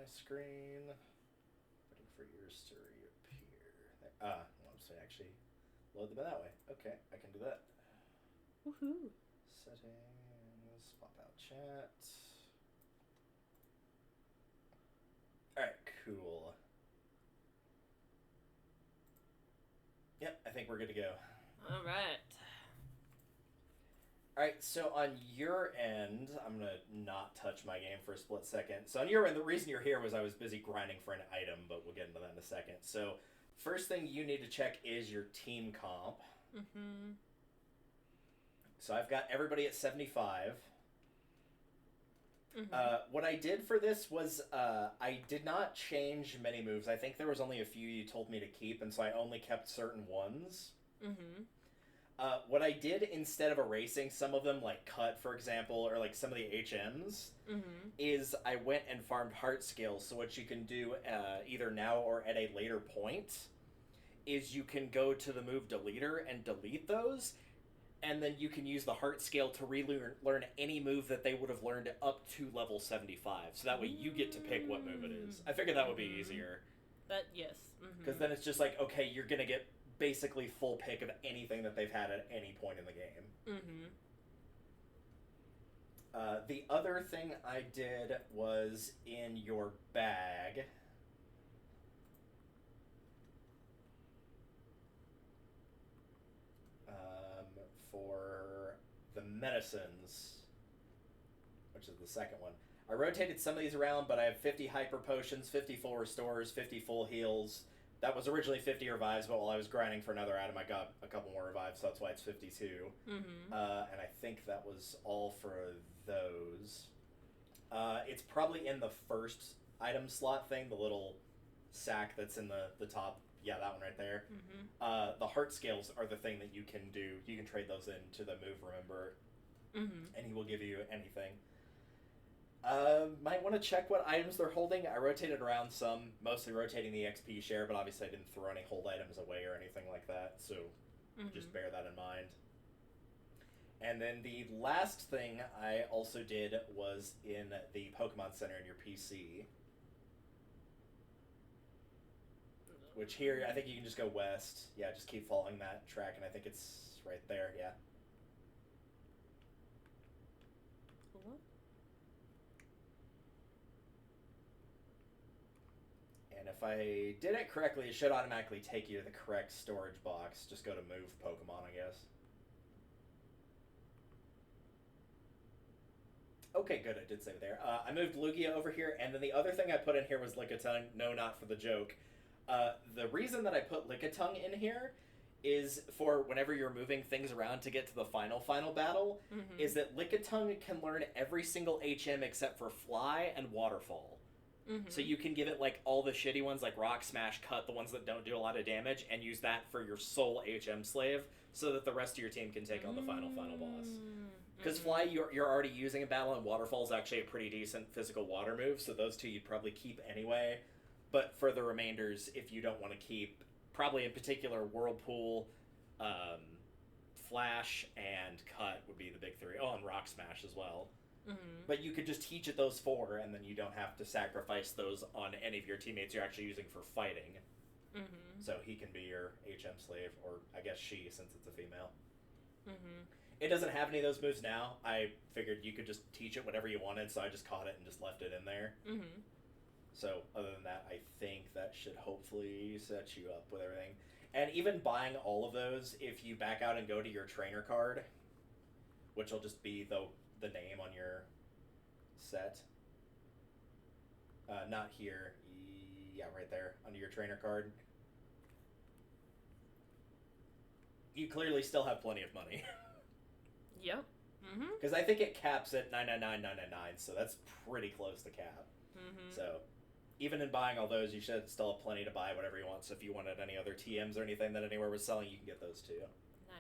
my screen. Waiting for yours to reappear. Well, so actually load them that way. Okay, I can do that. Woohoo! Settings, pop out chat. Alright, cool. Yep, I think we're good to go. Alright. Alright, so on your end, I'm going to not touch my game for a split second. So on your end, the reason you're here was I was busy grinding for an item, but we'll get into that in a second. So first thing you need to check is your team comp. Mm-hmm. So I've got everybody at 75. What I did for this was I did not change many moves. I think there was only a few you told me to keep, and so I only kept certain ones. What I did instead of erasing some of them, like Cut, for example, or like some of the HMs, is I went and farmed heart scales. So what you can do either now or at a later point is you can go to the move deleter and delete those, and then you can use the heart scale to relearn any move that they would have learned up to level 75. So that way you get to pick what move it is. I figured that would be easier. Yes. Because then it's just like, okay, you're going to get basically full pick of anything that they've had at any point in the game. The other thing I did was in your bag. For the medicines, which is the second one. I rotated some of these around, but I have 50 hyper potions, 50 full restores, 50 full heals. That was originally 50 revives, but while I was grinding for another item, I got a couple more revives, so that's why it's 52. And I think that was all for those. It's probably in the first item slot thing, the little sack that's in the top. Yeah, that one right there. The heart scales are the thing that you can do. You can trade those into the move, remember? And he will give you anything. Might want to check what items they're holding. I rotated around some, mostly rotating the XP share, but obviously I didn't throw any hold items away or anything like that, so just bear that in mind. And then the last thing I also did was in the Pokemon Center in your PC. Which here, I think you can just go west. Yeah, just keep following that track, and I think it's right there, yeah. And if I did it correctly, it should automatically take you to the correct storage box. Just go to Move Pokemon, I guess. Okay, good, I did save it there. I moved Lugia over here, and then the other thing I put in here was Lickitung. No, not for the joke. The reason that I put Lickitung in here is for whenever you're moving things around to get to the final battle, is that Lickitung can learn every single HM except for Fly and Waterfall. So you can give it like all the shitty ones like Rock Smash, Cut, the ones that don't do a lot of damage, and use that for your sole HM slave so that the rest of your team can take on the final boss. Because Fly you're already using in battle, and Waterfall's actually a pretty decent physical water move, so those two you'd probably keep anyway. But for the remainders, if you don't want to keep, probably in particular Whirlpool, Flash, and Cut would be the big three. Oh, and Rock Smash as well. But you could just teach it those four, and then you don't have to sacrifice those on any of your teammates you're actually using for fighting. So he can be your HM slave, or I guess she, since it's a female. It doesn't have any of those moves now. I figured you could just teach it whatever you wanted, so I just caught it and just left it in there. So other than that, I think that should hopefully set you up with everything. And even buying all of those, if you back out and go to your trainer card, which will just be the name on your set. Not here. Yeah, right there, under your trainer card. You clearly still have plenty of money. Yep. Because I think it caps at $999.99, so that's pretty close to cap. So even in buying all those, you should still have plenty to buy whatever you want. So if you wanted any other TMs or anything that anywhere was selling, you can get those too. Nice.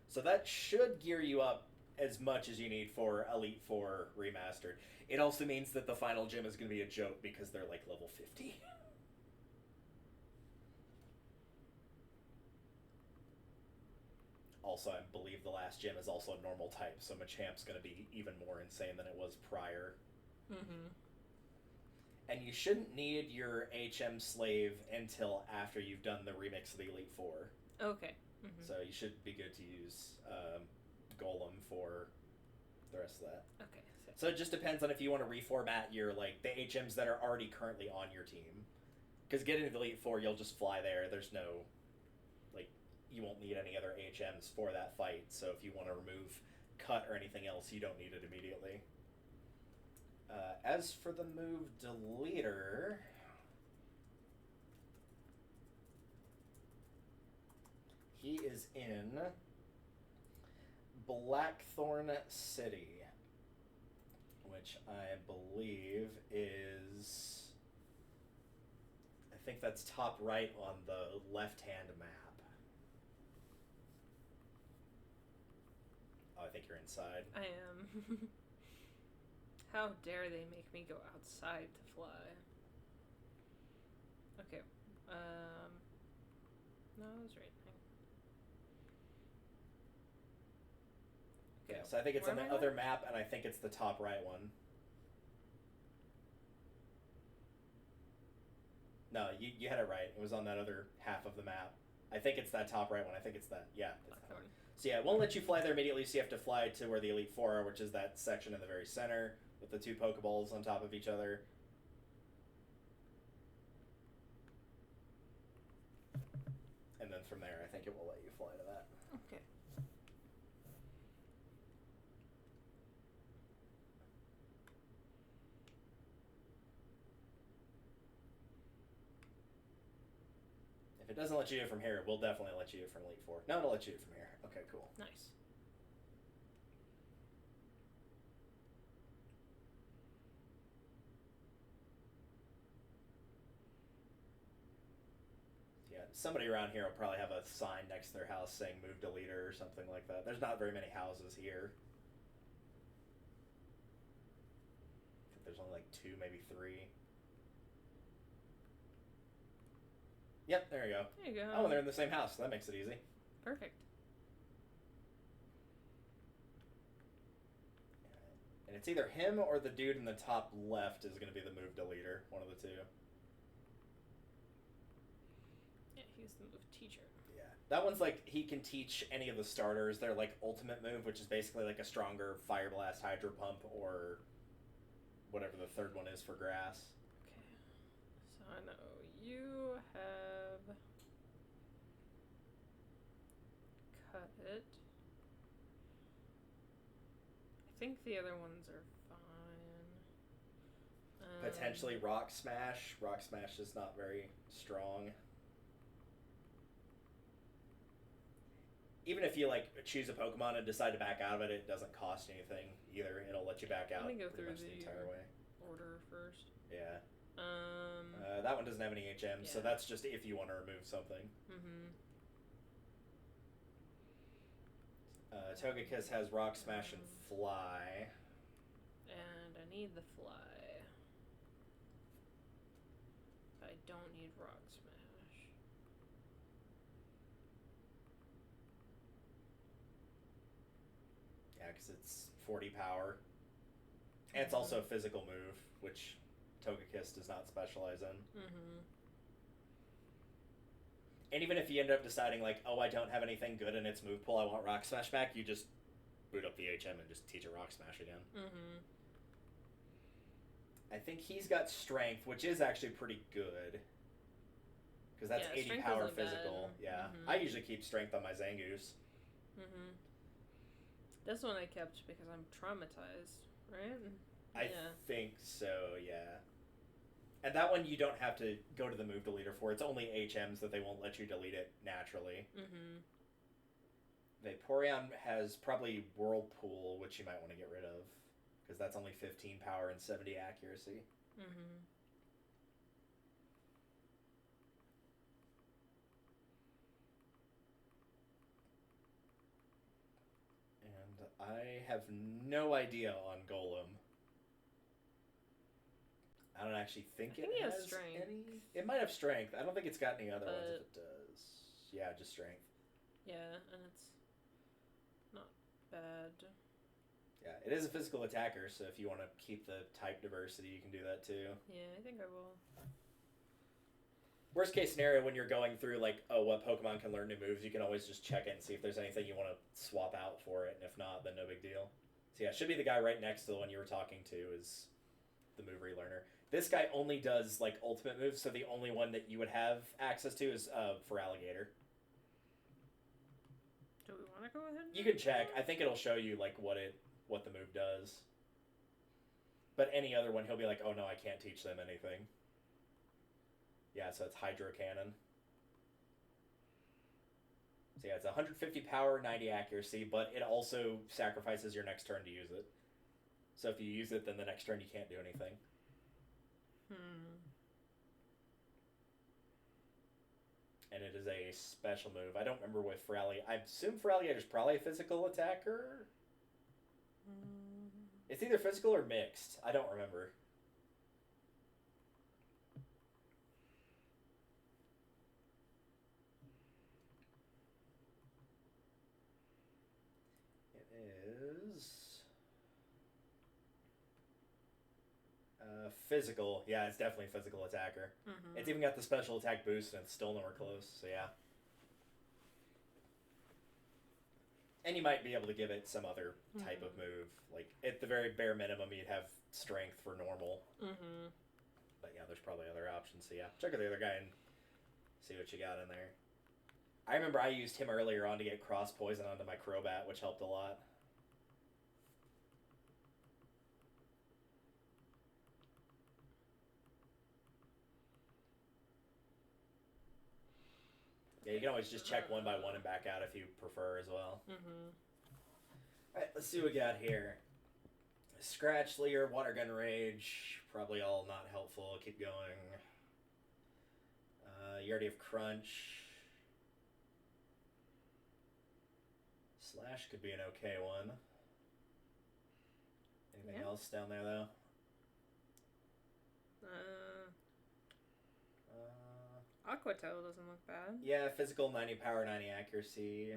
So that should gear you up as much as you need for Elite Four Remastered. It also means that the final gym is going to be a joke because they're like level 50. Also, I believe the last gym is also a normal type, so Machamp's going to be even more insane than it was prior. And you shouldn't need your HM slave until after you've done the remix of the Elite Four. Okay. So you should be good to use Golem for the rest of that. Okay. So it just depends on if you want to reformat your, like, the HMs that are already currently on your team. Because getting to the Elite Four, you'll just fly there. There's no, like, you won't need any other HMs for that fight. So if you want to remove Cut or anything else, you don't need it immediately. As for the move Deleter, he is in Blackthorn City, which which I believe is... I think that's top right on the left-hand map. Oh, I think you're inside. I am. How dare they make me go outside to fly? Okay. No, I was right. Okay, so I think it's on the other map, and I think it's the top right one. No, you had it right. It was on that other half of the map. I think it's that top right one. I think it's that. Yeah, it's that one. So yeah, it won't let you fly there immediately, so you have to fly to where the Elite Four are, which is that section in the very center with the 2 Pokeballs on top of each other. And then from there, I think it will let you fly to that. Okay. If it doesn't let you do it from here, it will definitely let you do it from Elite Four. No, it'll let you do it from here. Okay, cool. Nice. Yeah, somebody around here will probably have a sign next to their house saying "Move to Leader" or something like that. There's not very many houses here. I think there's only like 2, maybe 3. Yep, there you go. There you go. Oh, and they're in the same house. So that makes it easy. Perfect. And it's either him or the dude in the top left is going to be the Move to Leader. One of the two. Yeah, he's the move teacher. Yeah. That one's like, he can teach any of the starters their like ultimate move, which is basically like a stronger Fire Blast, Hydro Pump, or whatever the third one is for grass. Okay. So I know you have cut it. I think the other ones are fine. Potentially Rock Smash. Rock Smash is not very strong. Even if you like choose a Pokemon and decide to back out of it, it doesn't cost anything either. It'll let you back out Let me go pretty through much the entire way. Order first. Yeah. That one doesn't have any HM, so that's just if you want to remove something. Togekiss has Rock Smash and Fly. And I need the Fly. But I don't need Rock Smash. Yeah, because it's 40 power. And it's also a physical move, which Togekiss does not specialize in. And even if you end up deciding, like, oh, I don't have anything good in its move pool, I want Rock Smash back, you just boot up the HM and just teach it Rock Smash again. I think he's got Strength, which is actually pretty good. Because that's 80 power physical. Yeah. I usually keep Strength on my Zangoose. This one I kept because I'm traumatized, right? I think so, yeah. And that one you don't have to go to the move deleter for. It's only HMs that they won't let you delete it naturally. Vaporeon has probably Whirlpool, which you might want to get rid of. Because that's only 15 power and 70 accuracy. And I have no idea on Golem. I don't actually think it has strength. any. It might have Strength. I don't think it's got any other ones if it does. Yeah, just Strength. Yeah, and it's not bad. Yeah, it is a physical attacker, so if you want to keep the type diversity, you can do that too. Yeah, I think I will. Worst case scenario, when you're going through, like, oh, what Pokemon can learn new moves, you can always just check it and see if there's anything you want to swap out for it, and if not, then no big deal. So yeah, it should be the guy right next to the one you were talking to is the move relearner. This guy only does, like, ultimate moves, so the only one that you would have access to is Feraligatr. Do we want to go ahead? You can check. I think it'll show you, like, what the move does. But any other one, he'll be like, oh no, I can't teach them anything. Yeah, so it's Hydro Cannon. So yeah, it's 150 power, 90 accuracy, but it also sacrifices your next turn to use it. So if you use it, then the next turn you can't do anything. And it is a special move. I don't remember with Feraligatr. I assume Feraligatr is probably a physical attacker. It's either physical or mixed. I don't remember. It is physical. Yeah, it's definitely a physical attacker. It's even got the special attack boost, and it's still nowhere close. So yeah. And you might be able to give it some other type of move. Like, at the very bare minimum, you'd have strength for normal. But yeah, there's probably other options. So yeah, check out the other guy and see what you got in there. I remember I used him earlier on to get cross poison onto my Crobat, which helped a lot. Yeah, you can always just check one by one and back out if you prefer as well. Alright, let's see what we got here. Scratch, Leer, Water Gun Rage. Probably all not helpful. Keep going. You already have Crunch. Slash could be an okay one. Anything else down there, though? Aqua Tail doesn't look bad. Yeah, physical, 90 power, 90 accuracy.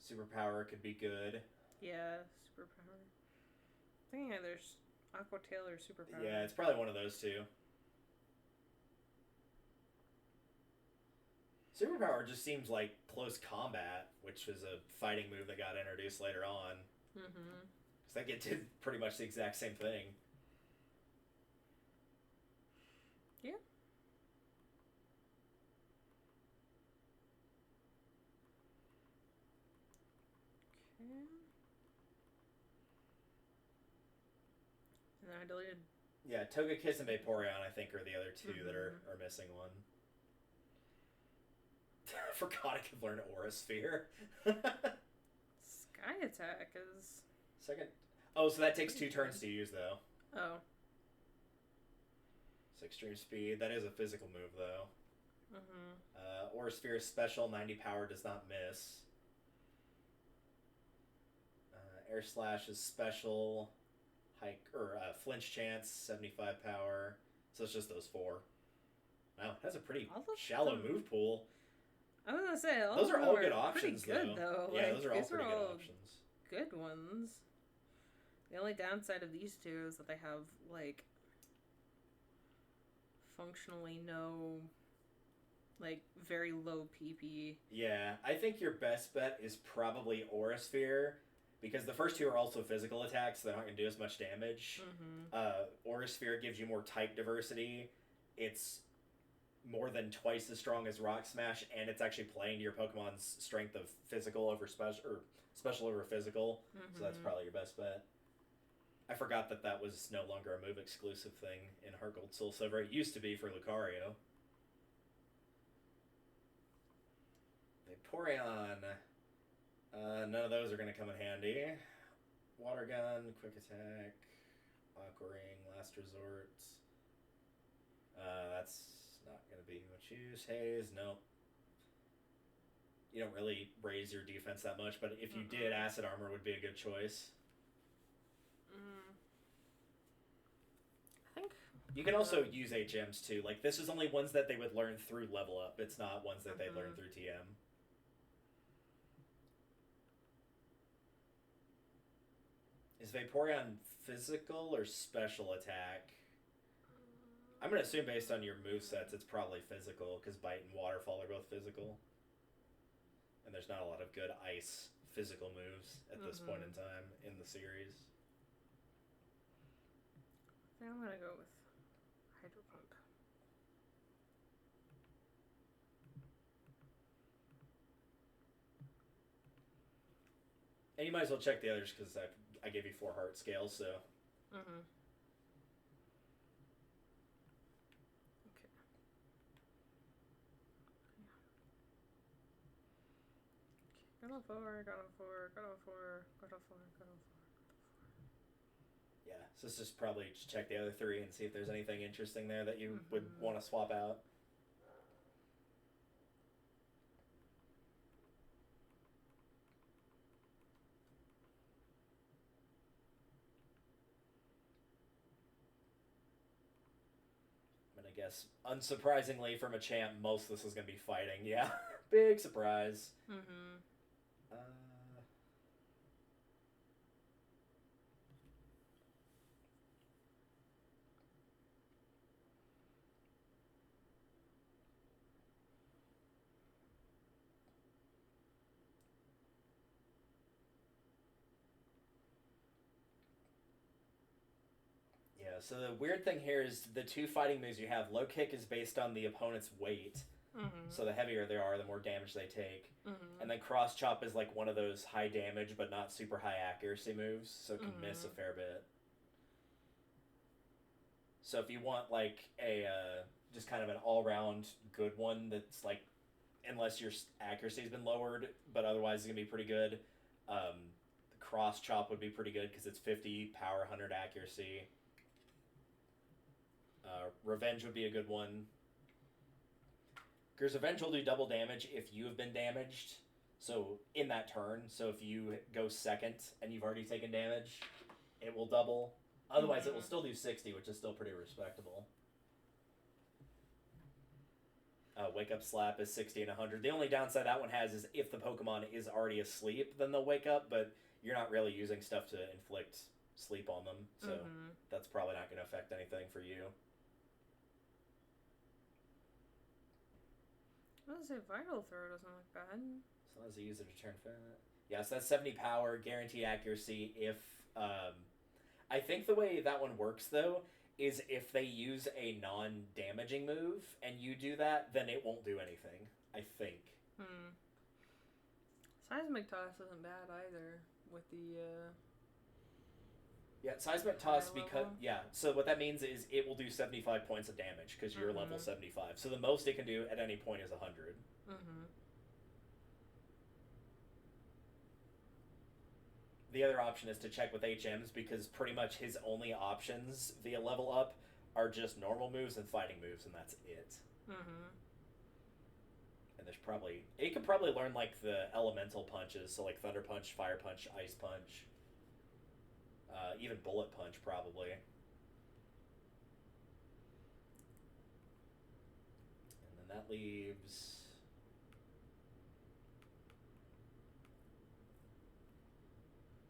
Superpower could be good. Yeah, superpower. I think either Aqua Tail or superpower. Yeah, it's probably one of those two. Superpower just seems like close combat, which was a fighting move that got introduced later on. Because that did pretty much the exact same thing. Yeah. Okay. And then I deleted. Yeah, Togekiss and Vaporeon, I think, are the other two that are missing one. I forgot I could learn Aura Sphere. Sky Attack is... Second... Oh, so that takes 2 turns to use, though. Oh. It's extreme speed. That is a physical move, though. Aura Sphere is special. 90 power does not miss. Air Slash is special. Flinch Chance, 75 power. So it's just those 4. Wow, that's a pretty shallow move pool. I was gonna say, those are all good options, pretty good, though. Yeah, like, those are all pretty good options. Good ones. The only downside of these two is that they have, like, functionally no, like, very low PP. Yeah, I think your best bet is probably Aura Sphere, because the first two are also physical attacks, so they're not going to do as much damage. Aura Sphere gives you more type diversity. It's more than twice as strong as Rock Smash, and it's actually playing to your Pokemon's strength of physical over special, or special over physical. So that's probably your best bet. I forgot that was no longer a move exclusive thing in Heart Gold Soul Silver. It used to be for Lucario. Vaporeon. None of those are going to come in handy. Water Gun, Quick Attack, Aqua Ring, Last Resort. That's not going to be much use. Haze, no. You don't really raise your defense that much, but if you did, Acid Armor would be a good choice. I think... You can also use HMs too. Like, this is only ones that they would learn through level up. It's not ones that they learn through TM. Is Vaporeon physical or special attack? I'm going to assume based on your movesets, it's probably physical, because Bite and Waterfall are both physical. And there's not a lot of good ice physical moves at this point in time in the series. I think I'm going to go with Hydro Pump. And you might as well check the others, because I gave you 4 heart scales, so... Got on 4, got on 4, got on 4, got on 4, got on 4, got on 4. Yeah, so let's just probably just check the other three and see if there's anything interesting there that you would Mm-hmm. want to swap out. I'm gonna guess, unsurprisingly for Machamp, most of this is gonna be fighting. Yeah, big surprise. Mm-hmm. Uh, yeah, so the weird thing here is the two fighting moves you have. Low kick is based on the opponent's weight. Mm-hmm. So the heavier they are, the more damage they take. Mm-hmm. And then cross chop is like one of those high damage but not super high accuracy moves, so it can miss a fair bit. So if you want like a just kind of an all-round good one that's like, unless your accuracy's been lowered, but otherwise it's gonna be pretty good. Cross chop would be pretty good because it's 50 power, 100 accuracy. Revenge would be a good one. Because Revenge will do double damage if you have been damaged. So in that turn, so if you go second and you've already taken damage, it will double. Otherwise, it will still do 60, which is still pretty respectable. Wake Up Slap is 60 and 100. The only downside that one has is if the Pokemon is already asleep, then they'll wake up, but you're not really using stuff to inflict sleep on them, so that's probably not going to affect anything for you. I was gonna say Vital Throw doesn't look bad. As long as you use it to turn fat. Yeah, so that's 70 power, guarantee accuracy if... I think the way that one works, though, is if they use a non-damaging move and you do that, then it won't do anything, I think. Seismic Toss isn't bad either with the... Yeah, Seismic Toss, because... Yeah, so what that means is it will do 75 points of damage because you're level 75. So the most it can do at any point is 100. The other option is to check with HMs because pretty much his only options via level up are just normal moves and fighting moves, and that's it. And there's probably... He could probably learn, like, the elemental punches, so, like, Thunder Punch, Fire Punch, Ice Punch. Even Bullet Punch, probably. And then that leaves...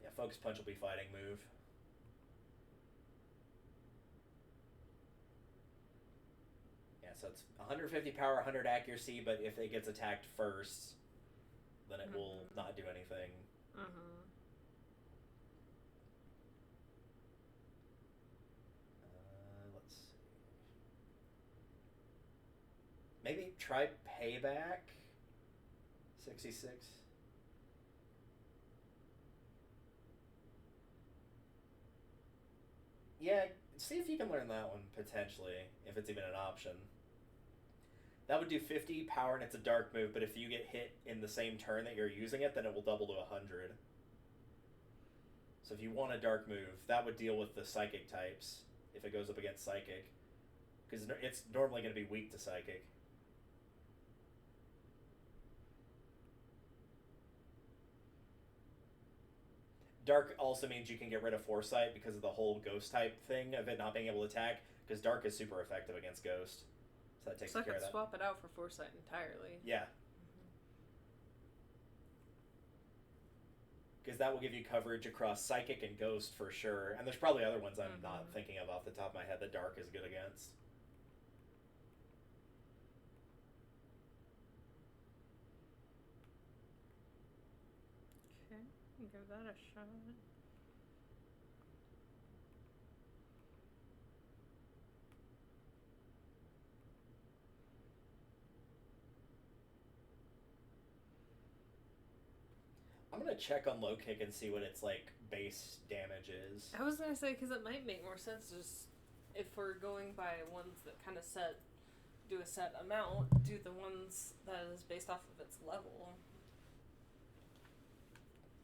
Yeah, Focus Punch will be fighting move. Yeah, so it's 150 power, 100 accuracy, but if it gets attacked first, then it will not do anything. Let's see. Maybe try Payback. 66. Yeah, see if you can learn that one, potentially, if it's even an option. That would do 50 power, and it's a dark move, but if you get hit in the same turn that you're using it, then it will double to 100. So if you want a dark move, that would deal with the Psychic types, if it goes up against Psychic. Because it's normally going to be weak to Psychic. Dark also means you can get rid of Foresight because of the whole Ghost type thing of it not being able to attack, because Dark is super effective against Ghost. So that takes care of that. So I could swap it out for Foresight entirely. Yeah. Because that will give you coverage across Psychic and Ghost for sure. And there's probably other ones I'm not thinking of off the top of my head that Dark is good against. Okay, give that a shot. I'm going to check on Low Kick and see what its, like, base damage is. I was going to say, because it might make more sense just if we're going by ones that kind of do a set amount, do the ones that is based off of its level.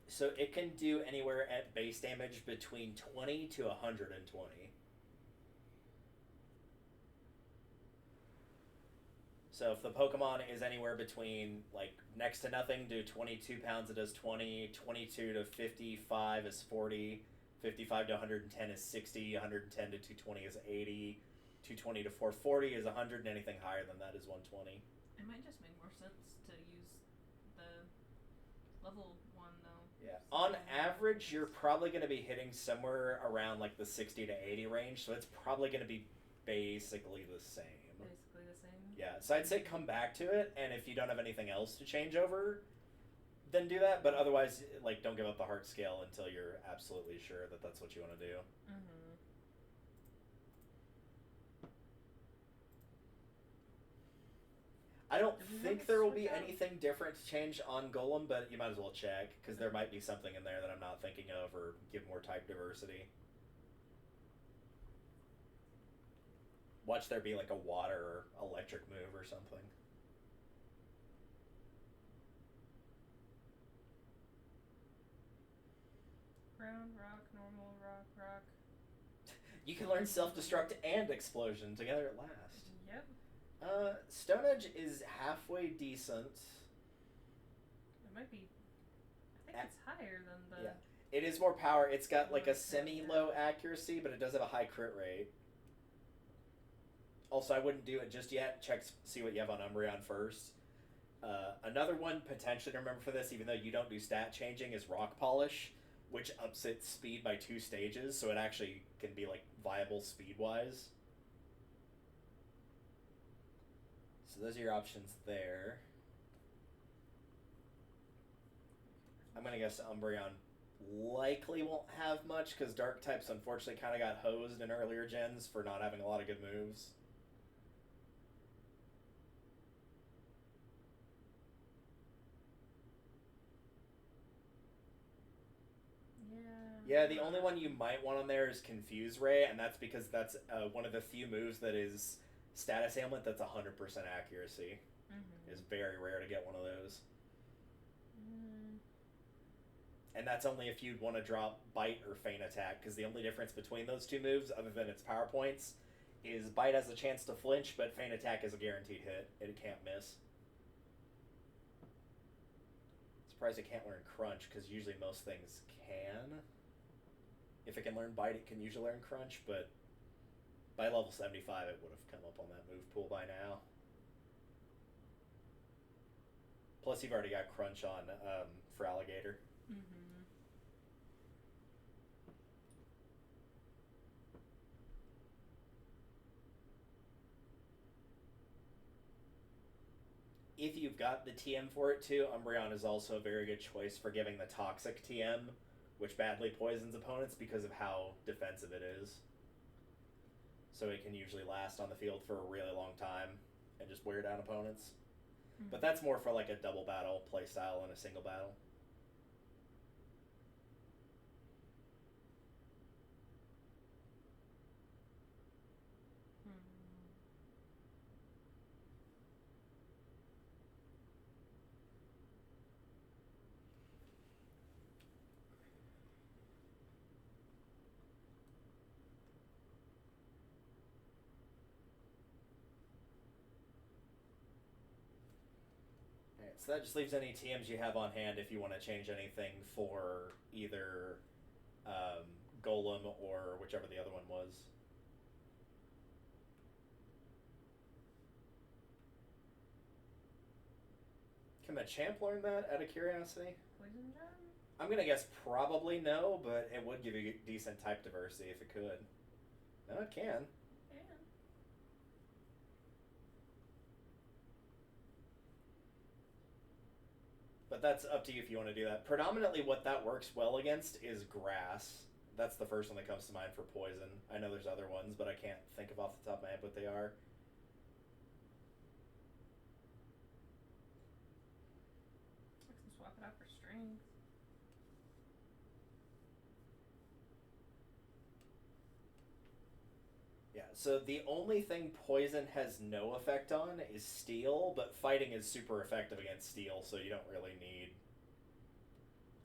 So it can do anywhere at base damage between 20 to 120. So if the Pokemon is anywhere between, like, next to nothing to 22 pounds, it does 20, 22 to 55 is 40, 55 to 110 is 60, 110 to 220 is 80, 220 to 440 is 100, and anything higher than that is 120. It might just make more sense to use the level one, though. Yeah. On average, you're probably going to be hitting somewhere around, like, the 60 to 80 range, so it's probably going to be basically the same. Basically the same? Yeah, so I'd say come back to it, and if you don't have anything else to change over, then do that, but otherwise, like, don't give up the heart scale until you're absolutely sure that that's what you want to do. Mm-hmm. I don't think there will be anything different to change on Golem, but you might as well check, because there might be something in there that I'm not thinking of, or give more type diversity. Watch there be like a water or electric move or something. Ground, rock, normal, rock. You can learn self-destruct and explosion together at last. Yep. Stone Edge is halfway decent. It might be. I think it's higher than the. Yeah. It is more power. It's got like a semi-low accuracy, but it does have a high crit rate. Also, I wouldn't do it just yet. See what you have on Umbreon first. Another one potentially to remember for this, even though you don't do stat changing, is Rock Polish, which ups its speed by 2 stages, so it actually can be like viable speed-wise. So those are your options there. I'm gonna guess Umbreon likely won't have much, because Dark types unfortunately kind of got hosed in earlier gens for not having a lot of good moves. Yeah, the only one you might want on there is Confuse Ray, and that's because that's one of the few moves that is status ailment that's 100% accuracy. Mm-hmm. It's very rare to get one of those. Mm. And that's only if you'd want to drop Bite or Feint Attack, because the only difference between those two moves, other than its power points, is Bite has a chance to flinch, but Feint Attack is a guaranteed hit. It can't miss. Surprised it can't learn Crunch, because usually most things can. If it can learn Bite, it can usually learn Crunch, but by level 75, it would have come up on that move pool by now. Plus, you've already got Crunch on Feraligatr. Mm-hmm. If you've got the TM for it too, Umbreon is also a very good choice for giving the Toxic TM, which badly poisons opponents because of how defensive it is. So it can usually last on the field for a really long time and just wear down opponents. Mm-hmm. But that's more for like a double battle playstyle than a single battle. So that just leaves any TMs you have on hand if you want to change anything for either Golem or whichever the other one was. Can Machamp learn that out of curiosity? Poison Gem? I'm going to guess probably no, but it would give you decent type diversity if it could. No, it can. But that's up to you if you want to do that. Predominantly what that works well against is grass. That's the first one that comes to mind for poison. I know there's other ones, but I can't think of off the top of my head what they are. I can swap it out for strings. Yeah, so the only thing poison has no effect on is steel, but fighting is super effective against steel, so you don't really need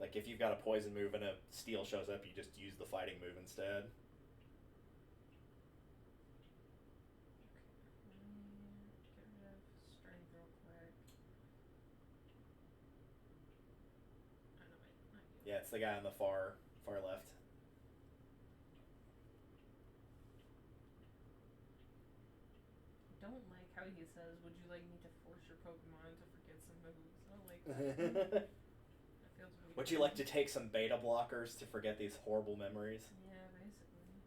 Like, if you've got a poison move and a steel shows up, you just use the fighting move instead. Get rid of strength real quick. Oh, no, wait, not you. Yeah, it's the guy on the far left. I don't like how he says, "Would you like me to force your Pokemon to forget some moves?" I don't like that. That feels really Would you like to take some beta blockers to forget these horrible memories? Yeah, basically.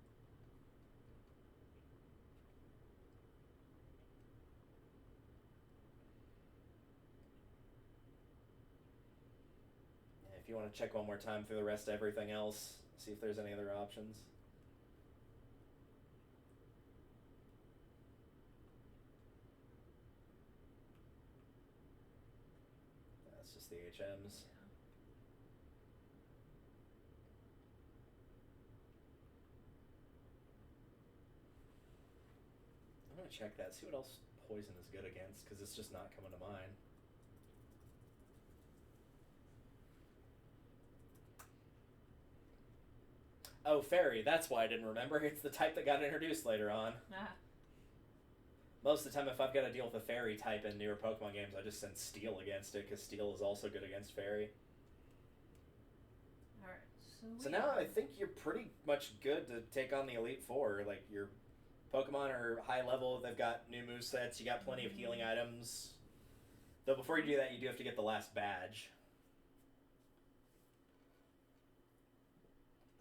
Yeah, if you want to check one more time through the rest of everything else, see if there's any other options. That's just the HMs. Yeah. I'm gonna check that, see what else poison is good against, because it's just not coming to mind. Oh, Fairy, that's why I didn't remember. It's the type that got introduced later on. Ah. Most of the time, if I've got to deal with a Fairy type in newer Pokemon games, I just send Steel against it, because Steel is also good against Fairy. Alright, So now I think you're pretty much good to take on the Elite Four. Like, your Pokemon are high level, they've got new movesets, you got plenty of healing items. Though before you do that, you do have to get the last badge.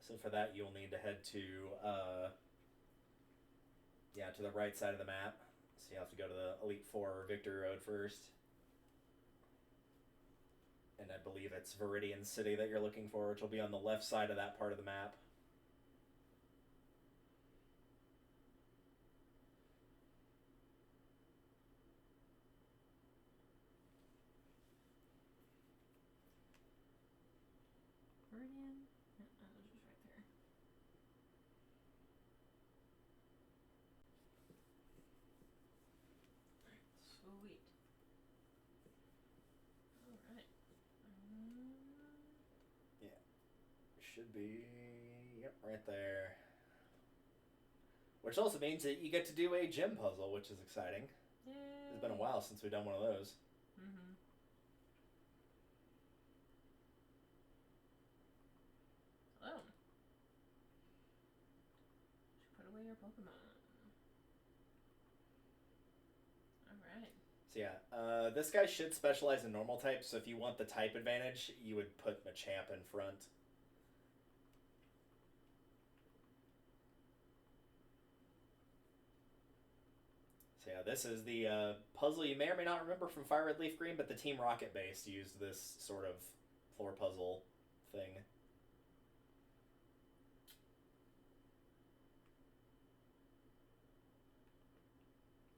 So for that, you'll need to head to, to the right side of the map. So you have to go to the Elite Four Victory Road first. And I believe it's Viridian City that you're looking for, which will be on the left side of that part of the map. Viridian? Yeah, that was just right there. Sweet. Alright. Yeah. Should be, yep, right there. Which also means that you get to do a gym puzzle, which is exciting. Yay. It's been a while since we've done one of those. Mm-hmm. Oh. Should put away your Pokemon. Alright. So yeah, this guy should specialize in normal types, so if you want the type advantage, you would put Machamp in front. So yeah, this is the puzzle you may or may not remember from Fire Red Leaf Green, but the Team Rocket base used this sort of floor puzzle thing.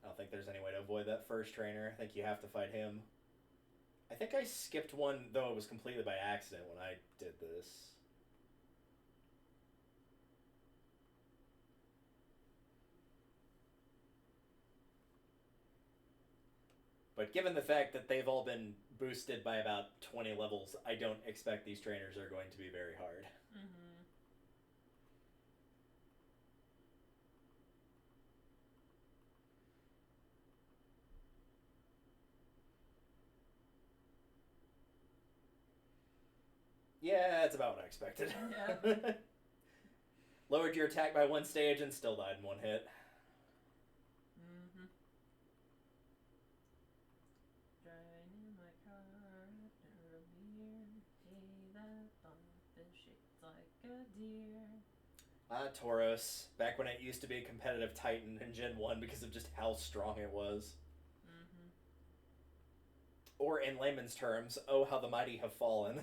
I don't think there's any way to avoid that first trainer. I think you have to fight him. I think I skipped one, though it was completely by accident when I did this. But given the fact that they've all been boosted by about 20 levels, I don't expect these trainers are going to be very hard. Mm-hmm. Yeah, that's about what I expected. Yeah. Lowered your attack by one stage and still died in one hit. Mm-hmm. Driving in my car after a beer. Hey, that bump shaped like a deer. Tauros. Back when it used to be a competitive Titan in Gen 1 because of just how strong it was. Mm-hmm. Or in layman's terms, oh how the mighty have fallen.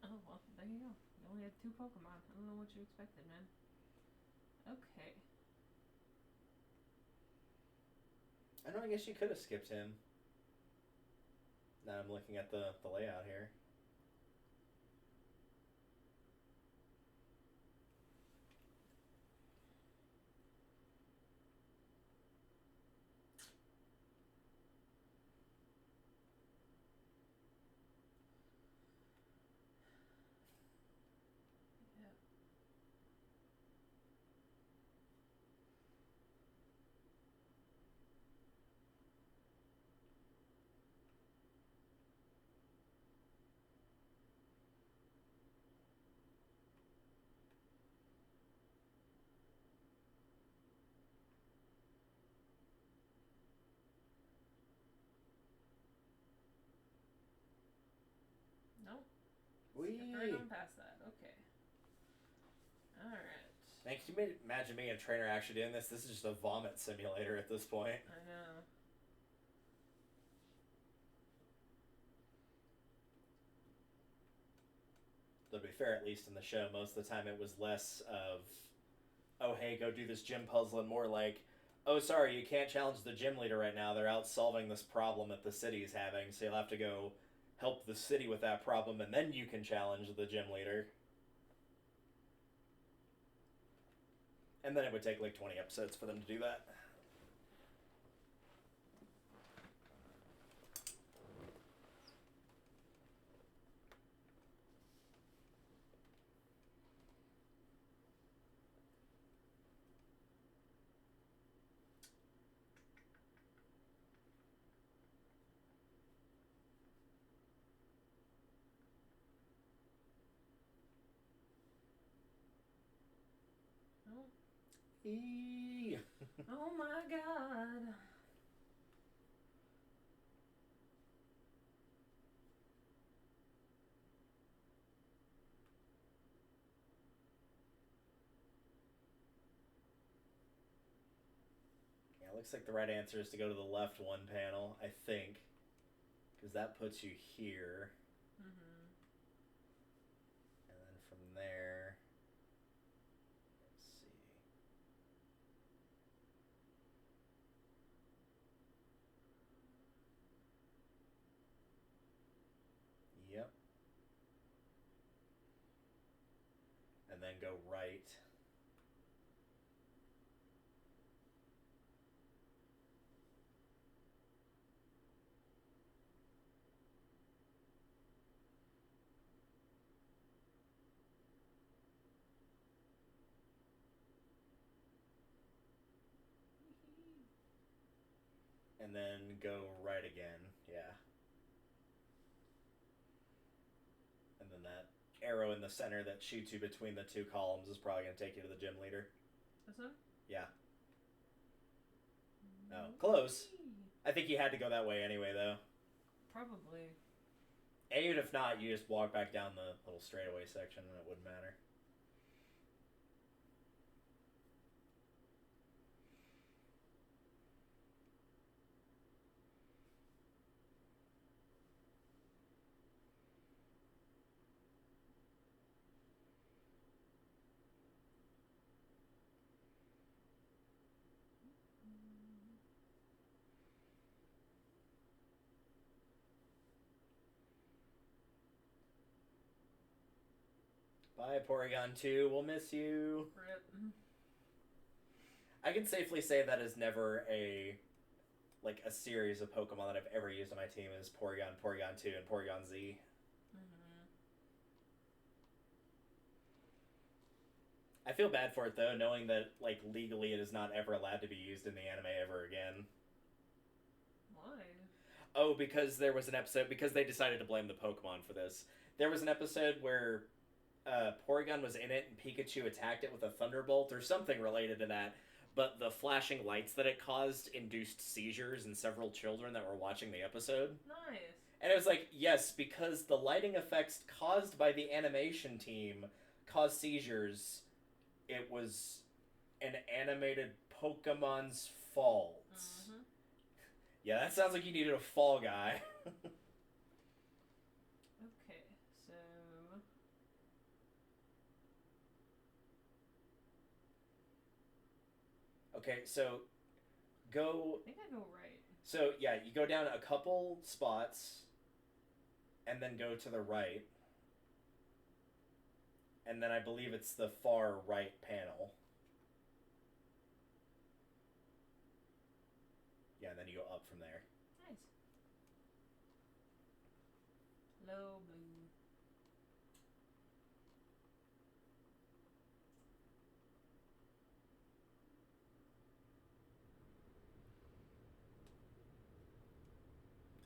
Oh, well, there you go. You only had 2 Pokemon. I don't know what you expected, man. Okay. I know, I guess you could have skipped him. Now I'm looking at the layout here. Skip right on past that. Okay. Alright. Man, can you imagine being a trainer actually doing this? This is just a vomit simulator at this point. I know. To be fair, at least in the show, most of the time it was less of, oh, hey, go do this gym puzzle, and more like, oh, sorry, you can't challenge the gym leader right now. They're out solving this problem that the city is having, so you'll have to go help the city with that problem, and then you can challenge the gym leader. And then it would take like 20 episodes for them to do that. Oh my god. Yeah, it looks like the right answer is to go to the left one panel, I think. Because that puts you here. Mm-hmm. And then from there... Let's see. Yep. And then go right. And then go right again, yeah. And then that arrow in the center that shoots you between the two columns is probably going to take you to the gym leader. This one? Yeah. Oh, close. I think you had to go that way anyway, though. Probably. And even if not, you just walk back down the little straightaway section and it wouldn't matter. Bye, Porygon 2. We'll miss you. Rip. I can safely say that is never a series of Pokemon that I've ever used on my team is Porygon, Porygon 2, and Porygon Z. Mm-hmm. I feel bad for it, though, knowing that, like, legally it is not ever allowed to be used in the anime ever again. Why? Oh, because there was an episode, because they decided to blame the Pokemon for this. There was an episode where Porygon was in it and Pikachu attacked it with a Thunderbolt or something related to that, but the flashing lights that it caused induced seizures in several children that were watching the episode. Nice. And it was like, yes, because the lighting effects caused by the animation team caused seizures, it was an animated Pokemon's fault. Mm-hmm. Yeah, that sounds like you needed a fall guy. Okay, so... Okay, so go... I think I go right. So, yeah, you go down a couple spots, and then go to the right. And then I believe it's the far right panel. Yeah, and then you go up from there. Nice. Low blue.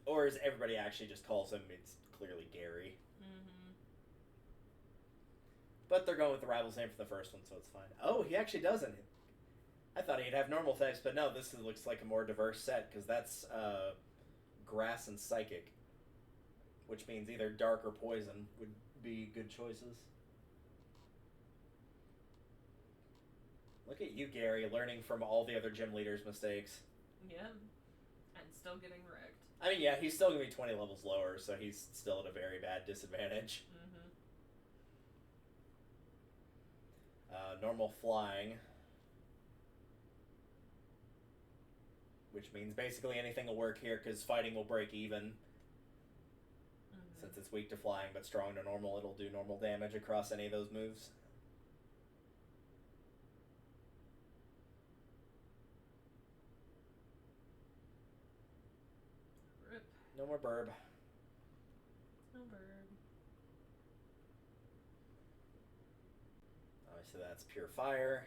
Or as everybody actually just calls him, it's clearly Gary. Mm-hmm. But they're going with the rival's name for the first one, so it's fine. Oh, he actually doesn't. I thought he'd have normal types, but no, this looks like a more diverse set, because that's Grass and Psychic, which means either dark or poison would be good choices. Look at you, Gary, learning from all the other gym leaders' mistakes. Yeah. And still getting wrecked. I mean, yeah, he's still going to be 20 levels lower, so he's still at a very bad disadvantage. Normal flying. Which means basically anything will work here, because fighting will break even. Since it's weak to flying but strong to normal, it'll do normal damage across any of those moves. Rip. No more burb. No bird. Obviously that's pure fire.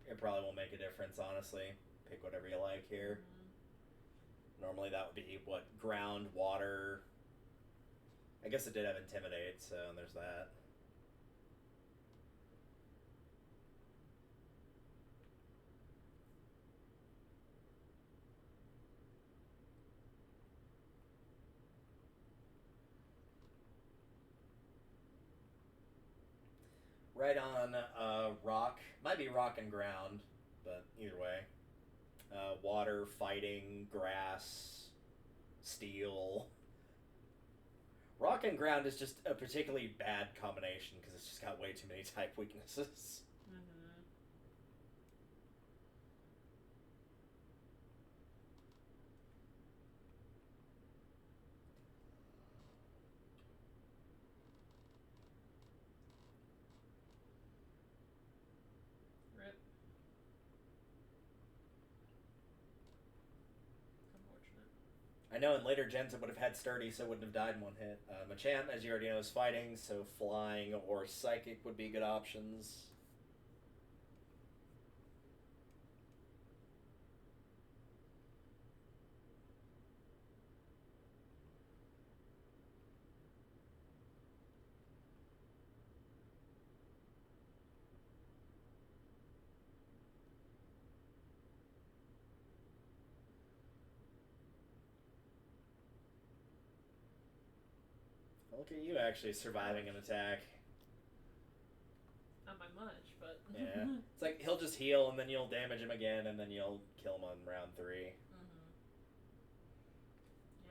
It probably won't make a difference, honestly. Pick whatever you like here. Normally that would be, what, ground, water. I guess it did have Intimidate, so there's that. Right on rock. Might be rock and ground, but either way. Water, fighting, grass, steel. Rock and ground is just a particularly bad combination because it's just got way too many type weaknesses. Rip. Unfortunate. I know in later gens it would have had sturdy, so it wouldn't have died in one hit. Machamp, as you already know, is fighting, so flying or psychic would be good options. Look at you actually surviving an attack. Not by much, but... Yeah. It's like he'll just heal and then you'll damage him again and then you'll kill him on round 3. Yep,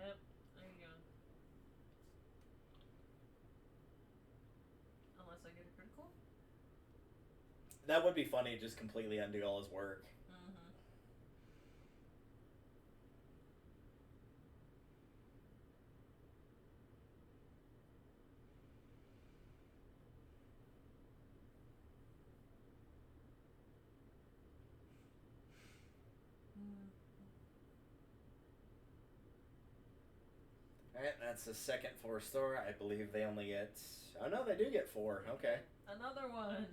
there you go. Unless I get a critical? That would be funny, just completely undo all his work. Alright, that's the second 4-star. I believe they only get... Oh no, they do get 4. Okay. Another one.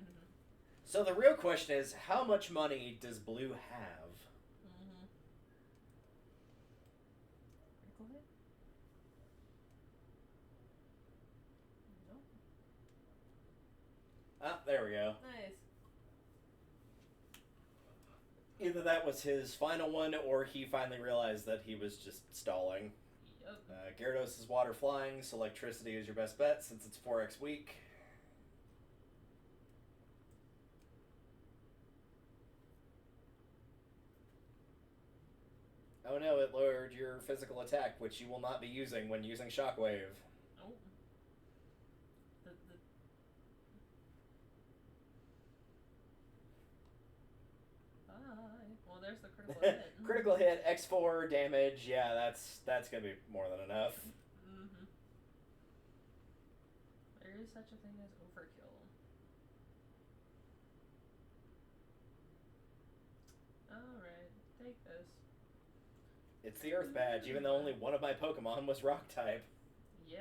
So the real question is, how much money does Blue have? Critical hit? Nope. Ah, there we go. Nice. Either that was his final one, or he finally realized that he was just stalling. Yep. Gyarados is water flying, so electricity is your best bet since it's 4x weak. Oh no, it lowered your physical attack, which you will not be using when using Shockwave. Oh. Bye. Well, there's the critical hit. Critical hit, X4 damage, yeah, that's gonna be more than enough. There is such a thing as overkill. Alright, take this. It's the Earth Badge, even though only one of my Pokemon was Rock type. Yeah.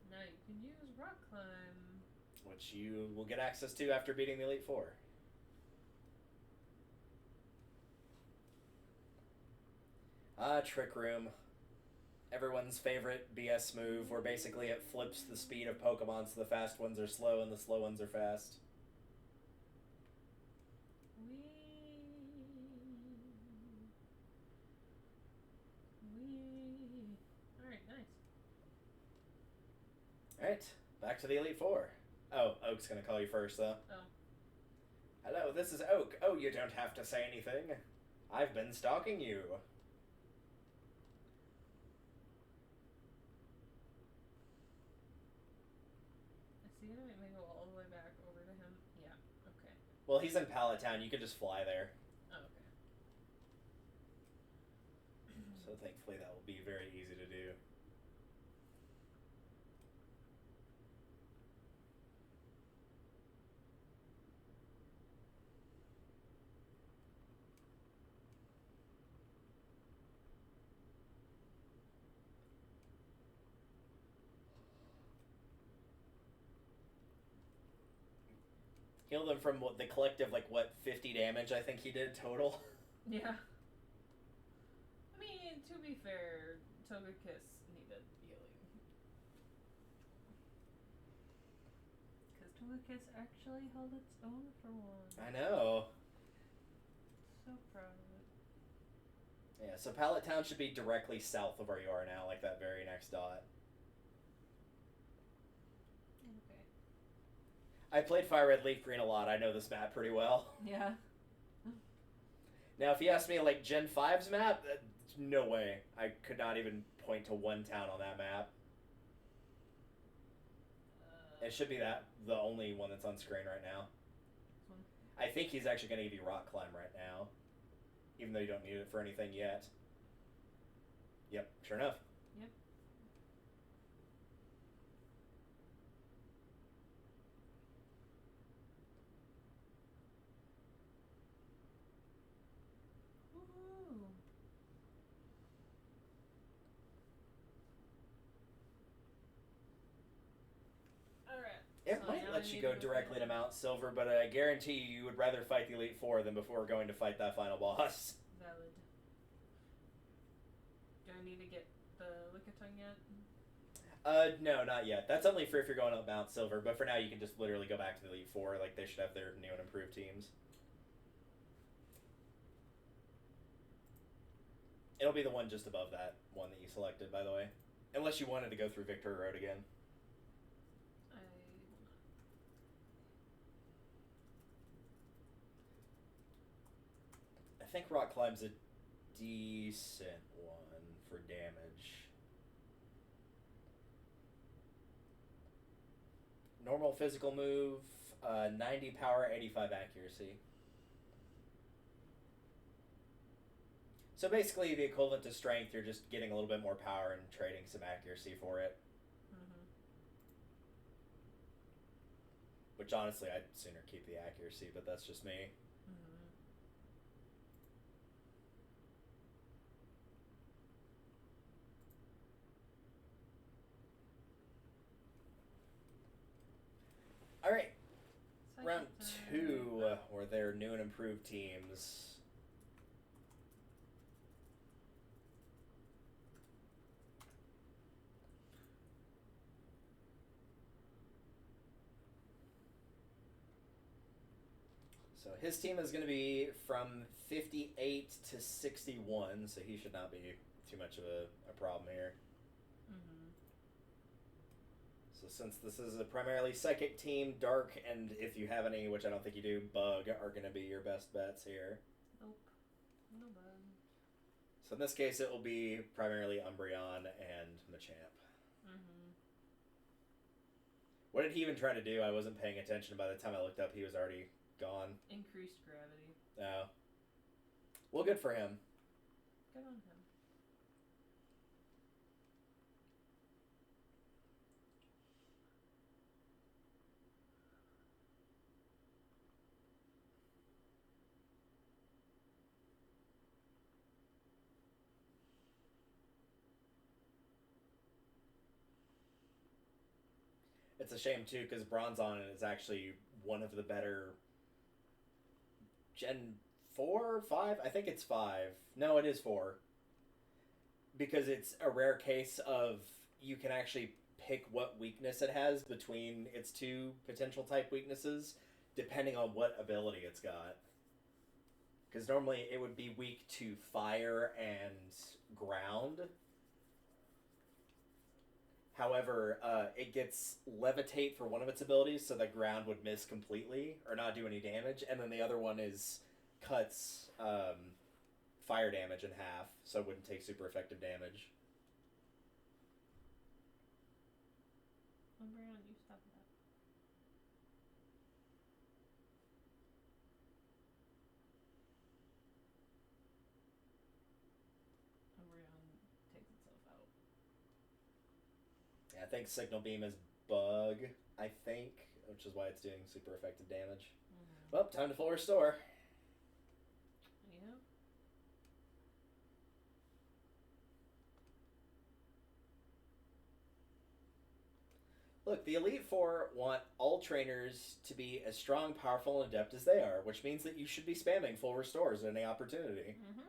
Now you can use Rock Climb. Which you will get access to after beating the Elite Four. Trick Room. Everyone's favorite BS move, where basically it flips the speed of Pokemon so the fast ones are slow and the slow ones are fast. Alright, nice. Alright, back to the Elite Four. Oh, Oak's gonna call you first, though. Oh. Hello, this is Oak. Oh, you don't have to say anything. I've been stalking you. Is he gonna make me go all the way back over to him? Yeah, okay. Well, he's in Pallet Town. You can just fly there. Oh, okay. So thankfully that will be very easy to do. Heal them from what the collective, 50 damage I think he did total. Yeah. I mean, to be fair, Togekiss needed healing. Because Togekiss actually held its own for once. I know. So proud of it. Yeah, so Pallet Town should be directly south of where you are now, like that very next dot. Okay. I played Fire Red Leaf Green a lot. I know this map pretty well. Yeah. Now, if you ask me, Gen 5's map, no way. I could not even point to one town on that map. It should be the only one that's on screen right now. This one? I think he's actually going to give you Rock Climb right now, even though you don't need it for anything yet. Yep, sure enough. Yep. Woohoo! Alright. It So might now let I you need go to directly to find- Mount Silver, but I guarantee you would rather fight the Elite Four than before going to fight that final boss. Valid. Do I need to get the Lickitung yet? No, not yet. That's only for if you're going up Mount Silver, but for now you can just literally go back to the Elite Four. They should have their new and improved teams. It'll be the one just above that one that you selected, by the way. Unless you wanted to go through Victory Road again. I will not. I think Rock Climb's a decent one for damage. Normal physical move, 90 power, 85 accuracy. So basically the equivalent to strength, you're just getting a little bit more power and trading some accuracy for it. Mm-hmm. Which honestly, I'd sooner keep the accuracy, but that's just me. Mm-hmm. Alright, Cycle round time. 2 were their new and improved teams. So his team is going to be from 58 to 61, so he should not be too much of a problem here. Mm-hmm. So since this is a primarily Psychic team, Dark, and if you have any, which I don't think you do, Bug, are going to be your best bets here. Nope. No bug. So in this case, it will be primarily Umbreon and Machamp. Mm-hmm. What did he even try to do? I wasn't paying attention. By the time I looked up, he was already gone. Increased gravity. Oh. Well, good for him. Good on him. It's a shame, too, because Bronzon is actually one of the better Gen 4, 5? I think it's 5. No, it is 4. because it's a rare case of you can actually pick what weakness it has between its two potential type weaknesses, depending on what ability it's got. Because normally it would be weak to fire and ground. However, it gets levitate for one of its abilities, so that ground would miss completely or not do any damage, and then the other one is cuts fire damage in half, so it wouldn't take super effective damage. Umbreon, you stop that. Umbreon takes itself out. Yeah, I think Signal Beam is Bug, I think, which is why it's doing super effective damage. Mm-hmm. Well, time to full restore. Yeah. Look, the Elite Four want all trainers to be as strong, powerful, and adept as they are, which means that you should be spamming full restores at any opportunity. Mm-hmm.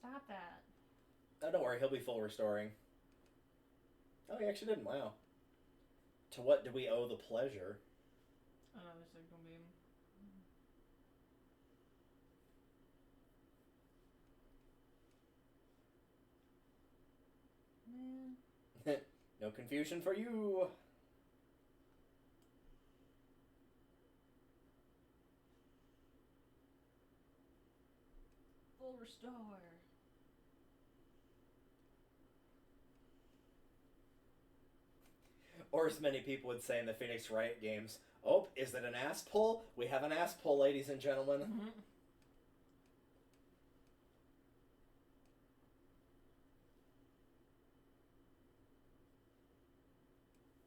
Stop that. Oh, don't worry, he'll be full restoring. Oh, he actually didn't, wow. To what do we owe the pleasure? Another Signal Beam. Man. No confusion for you. Full restore. Or as many people would say in the Phoenix Wright games, oh, is it an ass pull? We have an ass pull, ladies and gentlemen. Mm-hmm.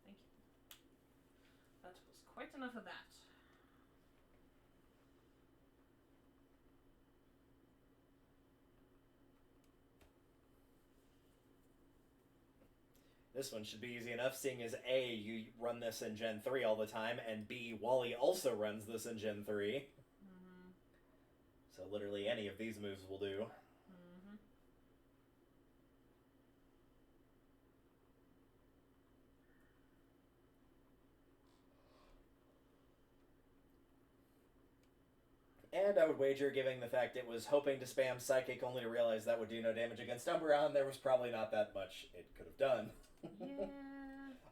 Thank you. That was quite enough of that. This one should be easy enough, seeing as A, you run this in Gen 3 all the time, and B, Wally also runs this in Gen 3. Mm-hmm. So literally any of these moves will do. Mm-hmm. And I would wager, given the fact it was hoping to spam Psychic only to realize that would do no damage against Umbreon, there was probably not that much it could have done. Yeah.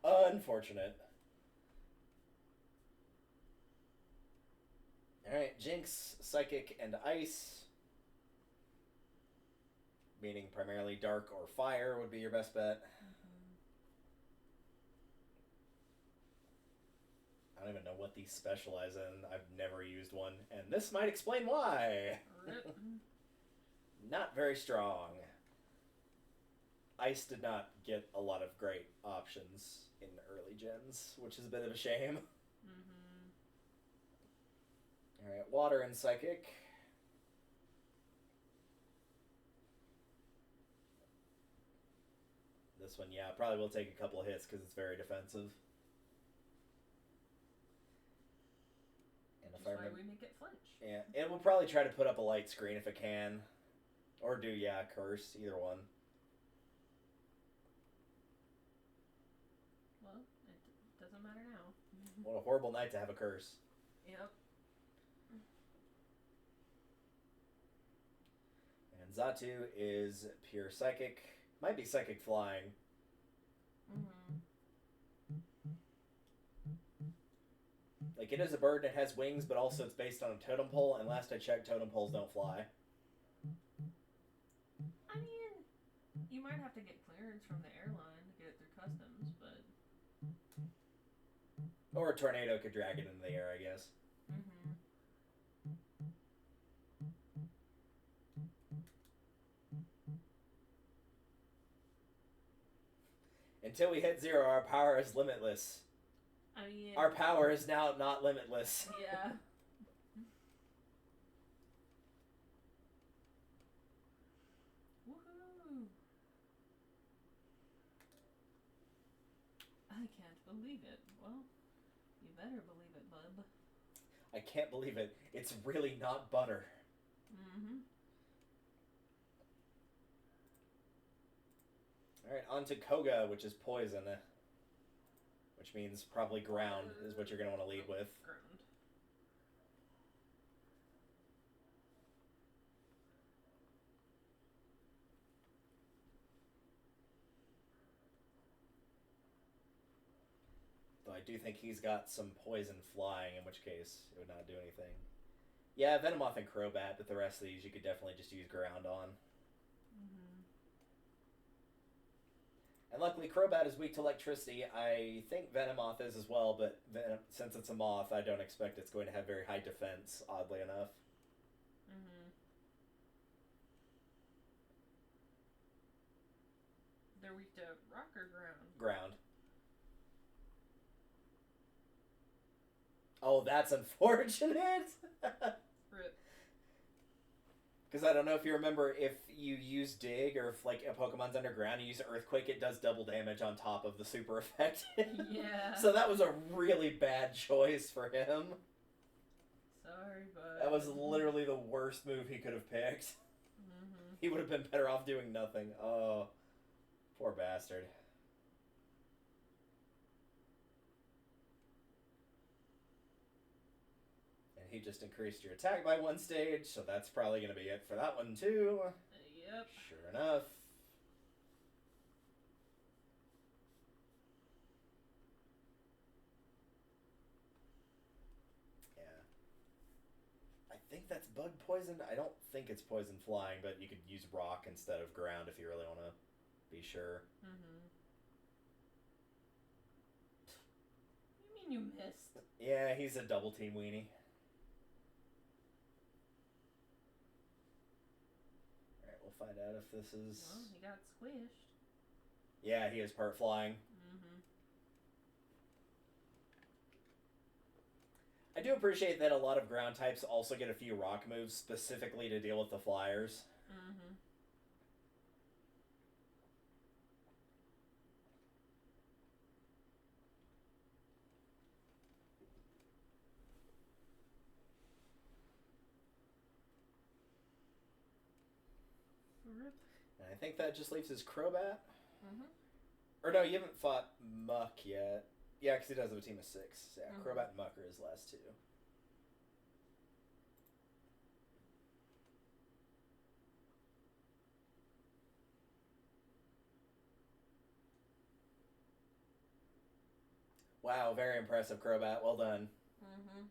Unfortunate. Alright, Jinx, Psychic, and Ice. Meaning primarily Dark or Fire would be your best bet. Mm-hmm. I don't even know what these specialize in. I've never used one, and this might explain why. Not very strong. Ice did not get a lot of great options in early gens, which is a bit of a shame. Mm-hmm. Alright, Water and Psychic. This one, yeah, probably will take a couple of hits because it's very defensive. And Which is why we make it flinch. Yeah, it will probably try to put up a light screen if it can. Or do, yeah, Curse, either one. Well, it doesn't matter now. What a horrible night to have a Curse. Yep. And Xatu is pure Psychic. Might be Psychic Flying. Mm-hmm. Like, it is a bird and it has wings, but also it's based on a totem pole, and last I checked, totem poles don't fly. I mean, you might have to get clearance from the airline to get it through customs, but... Or a tornado could drag it into the air, I guess. Mm-hmm. Until we hit 0, our power is limitless. I mean... Our power is now not limitless. Yeah. I can't believe it. Well, you better believe it, bub. I can't believe it. It's really not butter. Mm-hmm. Alright, on to Koga, which is poison. Which means probably ground is what you're going to want to lead with. Ground. Though I do think he's got some poison flying, in which case it would not do anything. Yeah, Venomoth and Crobat, but the rest of these you could definitely just use ground on. Mm-hmm. And luckily Crobat is weak to electricity. I think Venomoth is as well, but since it's a moth, I don't expect it's going to have very high defense, oddly enough. Mm-hmm. They're weak to rock or ground? Ground. Oh, that's unfortunate! Rip. Because I don't know if you remember, if you use Dig or if like a Pokemon's underground, you use Earthquake, it does double damage on top of the super effect. Yeah. So that was a really bad choice for him. Sorry, bud. That was literally the worst move he could have picked. Mm-hmm. He would have been better off doing nothing. Oh, poor bastard. He just increased your attack by 1 stage, so that's probably going to be it for that one, too. Yep. Sure enough. Yeah. I think that's bug poisoned. I don't think it's poison flying, but you could use rock instead of ground if you really want to be sure. Mm-hmm. What do you mean you missed? Yeah, he's a double team weenie. Find out if this is... Well, he got squished. Yeah, he is part flying. Mm-hmm. I do appreciate that a lot of ground types also get a few rock moves specifically to deal with the flyers. Mm-hmm. Rip. And I think that just leaves his Crobat. Mm-hmm. Or no, you haven't fought Muck yet. Yeah, because he does have a team of 6. Yeah, Mm-hmm. Crobat and Muck are his last 2. Wow, very impressive, Crobat. Well done. Mm-hmm.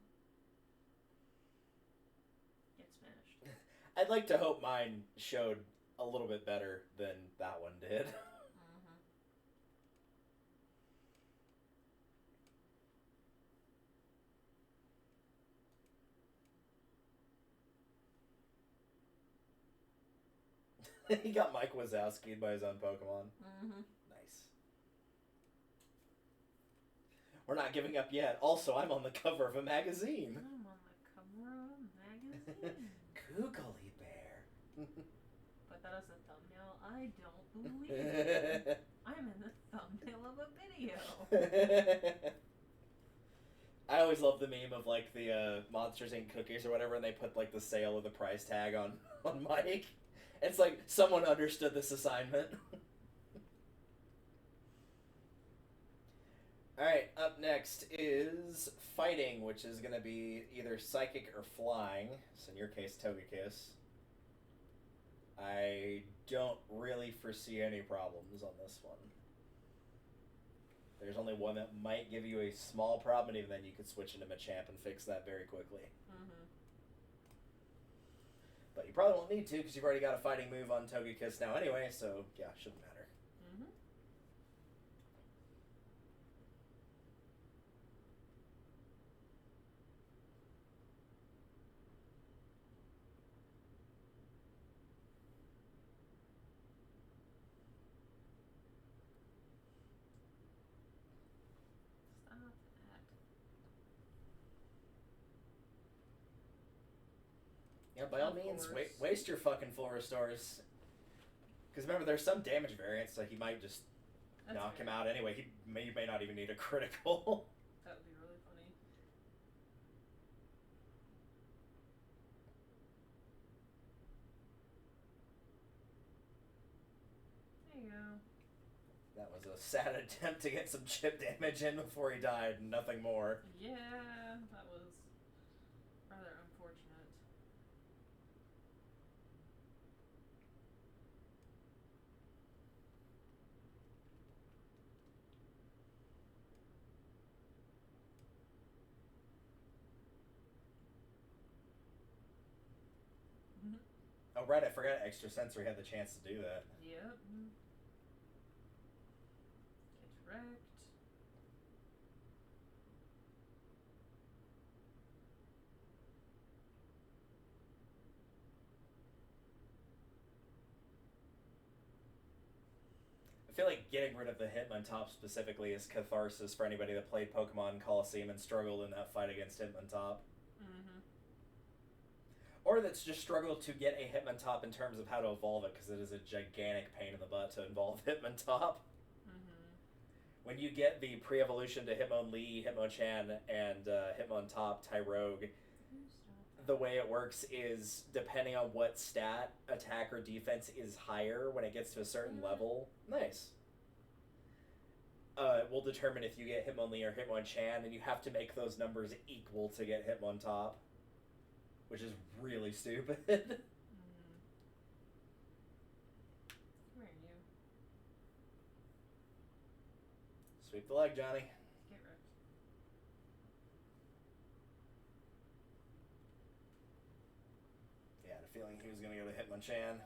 Get smashed. I'd like to hope mine showed a little bit better than that one did. Mm-hmm. He got Mike Wazowski'd by his own Pokemon. Mm-hmm. Nice. We're not giving up yet. Also, I'm on the cover of a magazine. I'm on the cover of a magazine. Googly bear. Put that as a thumbnail? I don't believe it. I'm in the thumbnail of a video. I always love the meme of like the Monsters Inc. cookies or whatever, and they put like the sale of the price tag on Mike. It's like someone understood this assignment. Alright, up next is Fighting, which is going to be either Psychic or Flying. So in your case, Togekiss. I don't really foresee any problems on this one. There's only one that might give you a small problem, and even then you could switch into Machamp and fix that very quickly. Mm-hmm. But you probably won't need to, because you've already got a fighting move on Togekiss now anyway, so yeah, shouldn't matter. Mm-hmm. Stop that. Yeah, by all Of means, course. waste your fucking full restores. Because remember, there's some damage variants, so he might just That's knock fair. him out anyway. He may not even need a critical. That would be really funny. There you go. That was a sad attempt to get some chip damage in before he died, nothing more. Yeah, that was rather unfortunate. Oh, right, I forgot Extra Sensory had the chance to do that. Yep. Get wrecked. I feel like getting rid of the Hitmontop specifically is catharsis for anybody that played Pokemon Coliseum and struggled in that fight against Hitmontop. Or that's just struggled to get a Hitmontop in terms of how to evolve it, because it is a gigantic pain in the butt to evolve Hitmontop. When you get the pre-evolution to Hitmonlee, Hitmonchan, and Hitmontop Tyrogue, the way it works is, depending on what stat, attack or defense is higher when it gets to a certain level. Nice. Will determine if you get Hitmonlee or Hitmonchan, and you have to make those numbers equal to get Hitmontop, which is really stupid. Where are you? Sweep the leg, Johnny. Get wrecked. Yeah, I had a feeling he was going to go to Hitmonchan.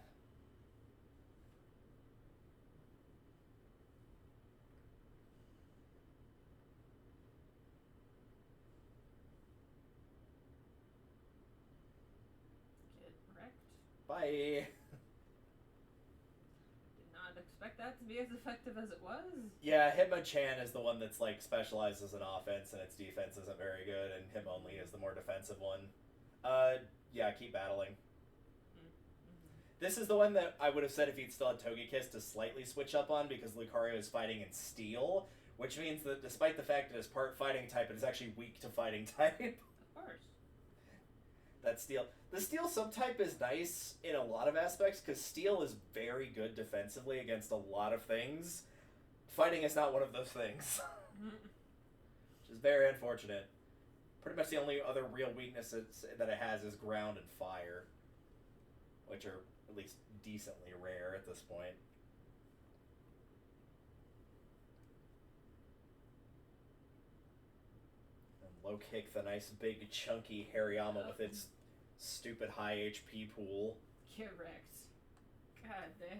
Get wrecked. Bye. Did not expect that to be as effective as it was. Yeah, Hitmonchan is the one that's like specializes in offense and its defense isn't very good, and Hitmonlee is the more defensive one. Yeah, keep battling. This is the one that I would have said if he'd still had Togekiss to slightly switch up on, because Lucario is fighting in Steel, which means that despite the fact that it's part fighting type, it is actually weak to fighting type. Of course. That Steel. The Steel subtype is nice in a lot of aspects, because Steel is very good defensively against a lot of things. Fighting is not one of those things. Which is very unfortunate. Pretty much the only other real weaknesses that it has is ground and fire, which are at least decently rare at this point. And low kick the nice big chunky Hariyama with its stupid high HP pool. Get wrecked. God damn.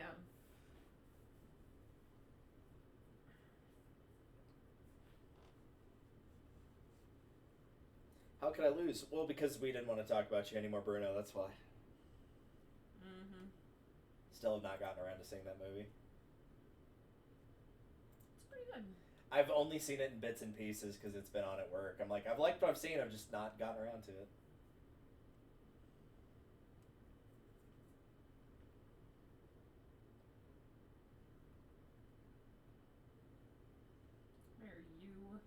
How could I lose? Well, because we didn't want to talk about you anymore, Bruno, that's why. Still have not gotten around to seeing that movie. It's pretty good. I've only seen it in bits and pieces because it's been on at work. I'm like, I've liked what I've seen, I've just not gotten around to it. Where are you?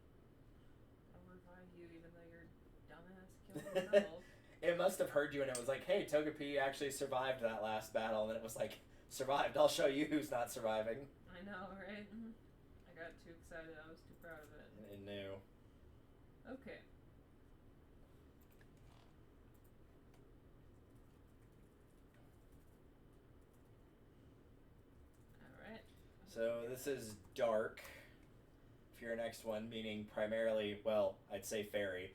I'll revive you even though your dumbass killed yourself. It must have heard you and it was like, hey, Togepi actually survived that last battle, and then it was like, survived, I'll show you who's not surviving. I know, right? I got too excited, I was too proud of it. It knew. Okay. Alright. So this is Dark for your next one, meaning primarily, well, I'd say Fairy,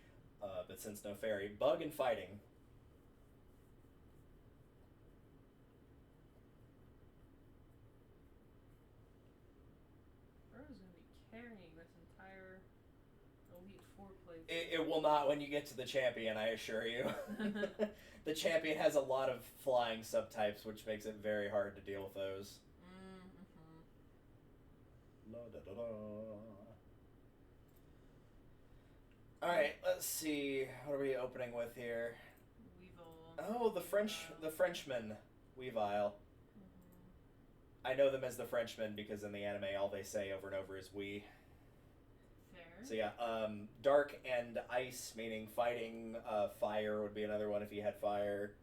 but since no Fairy, Bug and Fighting. Bro's gonna be carrying this entire Elite Four playthrough. It will not when you get to the champion, I assure you. The champion has a lot of flying subtypes, which makes it very hard to deal with those. La, da, da, da. Alright, let's see. What are we opening with here? Weevil. Oh, the Frenchman, Weavile. I know them as the Frenchmen because in the anime all they say over and over is we. Fair. So yeah, dark and ice, meaning fighting. Fire would be another one if you had fire.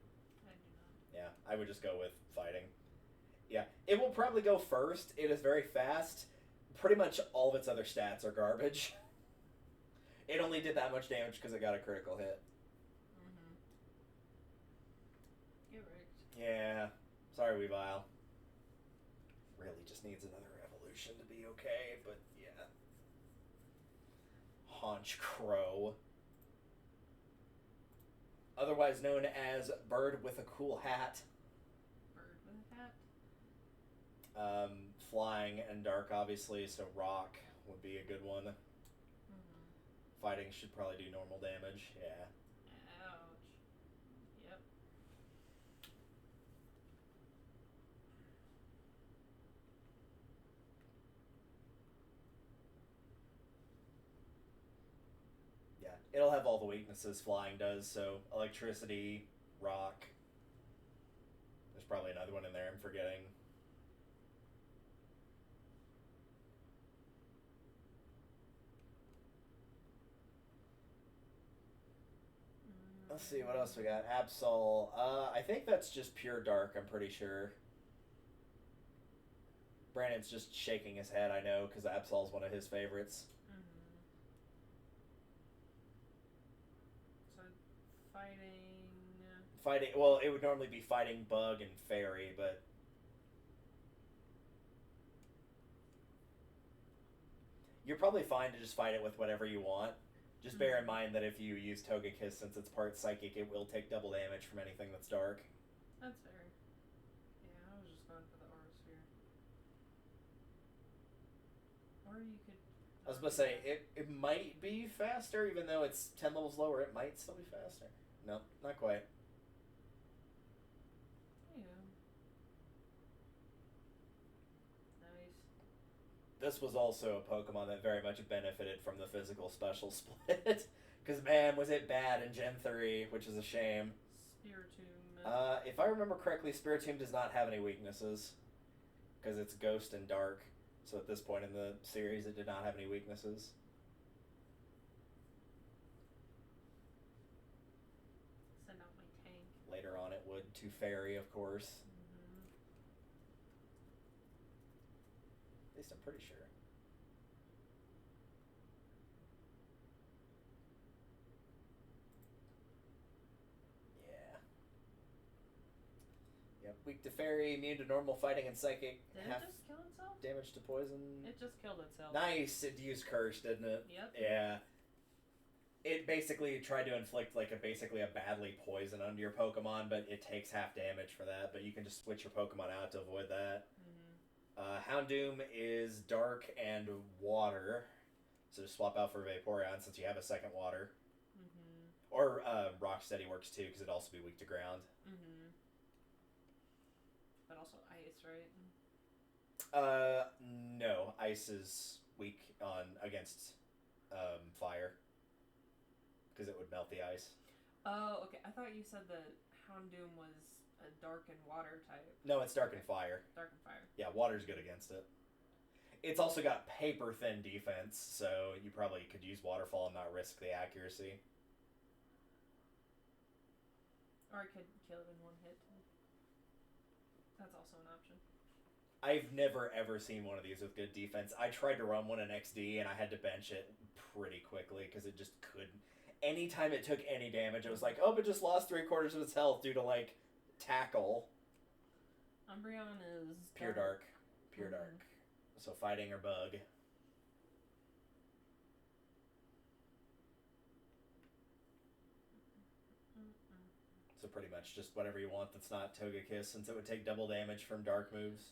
I do not. Yeah, I would just go with fighting. Yeah, it will probably go first. It is very fast. Pretty much all of its other stats are garbage. It only did that much damage because it got a critical hit. Mm-hmm. Get wrecked. Yeah, sorry, Weavile. Really just needs another evolution to be okay, but yeah. Haunch Crow. Otherwise known as Bird with a Cool Hat. Bird with a hat? Flying and dark, obviously, so rock would be a good one. Mm-hmm. Fighting should probably do normal damage, yeah. Ouch. Yep. Yeah, it'll have all the weaknesses flying does, so electricity, rock. There's probably another one in there I'm forgetting. Let's see what else we got. Absol. I think that's just pure dark, I'm pretty sure. Brandon's just shaking his head, I know, because Absol's one of his favorites. Mm-hmm. So, fighting... Fighting, well, it would normally be fighting bug and fairy, but... You're probably fine to just fight it with whatever you want. Just bear in mind that if you use Togekiss, since it's part psychic, it will take double damage from anything that's dark. That's fair. Yeah, I was just going for the aura sphere. Or you could... I was about to say, it might be faster, even though it's 10 levels lower, it might still be faster. No, not quite. Yeah. Nice. This was also a Pokemon that very much benefited from the physical special split. Because, man, was it bad in Gen 3, which is a shame. Spiritomb. If I remember correctly, Spiritomb does not have any weaknesses. Because it's Ghost and Dark. So at this point in the series, it did not have any weaknesses. Send out my tank. Later on, it would to Fairy, of course. Mm-hmm. At least I'm pretty sure. Yeah. Yep, weak to Fairy, immune to normal fighting and psychic. Did half it just kill itself? damage to poison. It just killed itself. Nice! It used Curse, didn't it? Yep. Yeah. It basically tried to inflict like basically a badly poison onto your Pokemon, but it takes half damage for that. But you can just switch your Pokemon out to avoid that. Mm-hmm. Houndoom is dark and water, so just swap out for Vaporeon since you have a second water. Mm-hmm. Or Rocksteady works too because it'd also be weak to ground. Mm-hmm. But also ice, right? No, ice is weak against fire because it would melt the ice. Oh, okay. I thought you said that Houndoom was a dark and water type. No, it's dark and fire. Dark and fire. Yeah, water's good against it. It's also got paper thin defense, so you probably could use Waterfall and not risk the accuracy. Or I could kill it in one hit. That's also an option. I've never ever seen one of these with good defense. I tried to run one in XD and I had to bench it pretty quickly because it just couldn't. Anytime it took any damage, it was like, oh, but just lost 3/4 of its health due to like tackle. Umbreon is Pure dark. Pure dark. So fighting or bug. So pretty much just whatever you want that's not Togekiss, since it would take double damage from dark moves.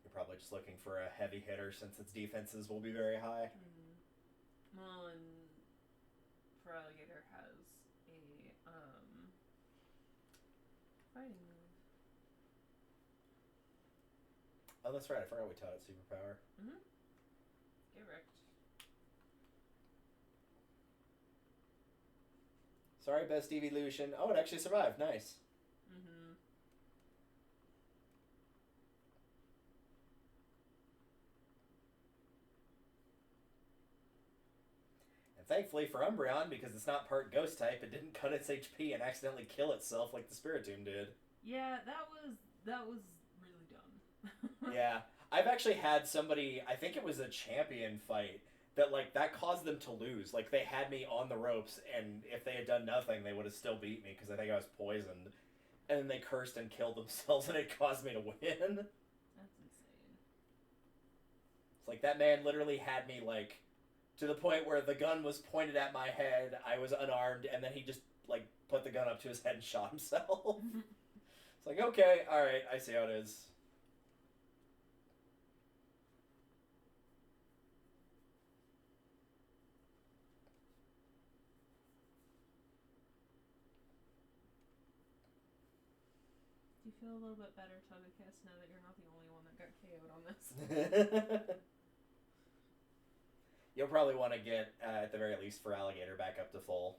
You're probably just looking for a heavy hitter since its defenses will be very high. Mm-hmm. Well, and Feraligatr has a fighting move. Oh, that's right. I forgot we taught it superpower. Mm-hmm. Get wrecked. Sorry, best evolution. Oh, it actually survived. Nice. Mm-hmm. And thankfully for Umbreon, because it's not part ghost type, it didn't cut its HP and accidentally kill itself like the Spiritomb did. Yeah, that was really dumb. Yeah. I've actually had somebody, I think it was a champion fight, that like that caused them to lose. Like they had me on the ropes, and if they had done nothing, they would have still beat me because I think I was poisoned. And then they cursed and killed themselves, and it caused me to win. That's insane. It's like that man literally had me like to the point where the gun was pointed at my head, I was unarmed, and then he just like put the gun up to his head and shot himself. It's like, okay, alright, I see how it is. Do you feel a little bit better, Togekiss, now that you're not the only one that got KO'd on this? You'll probably want to get, at the very least, Feraligatr back up to full.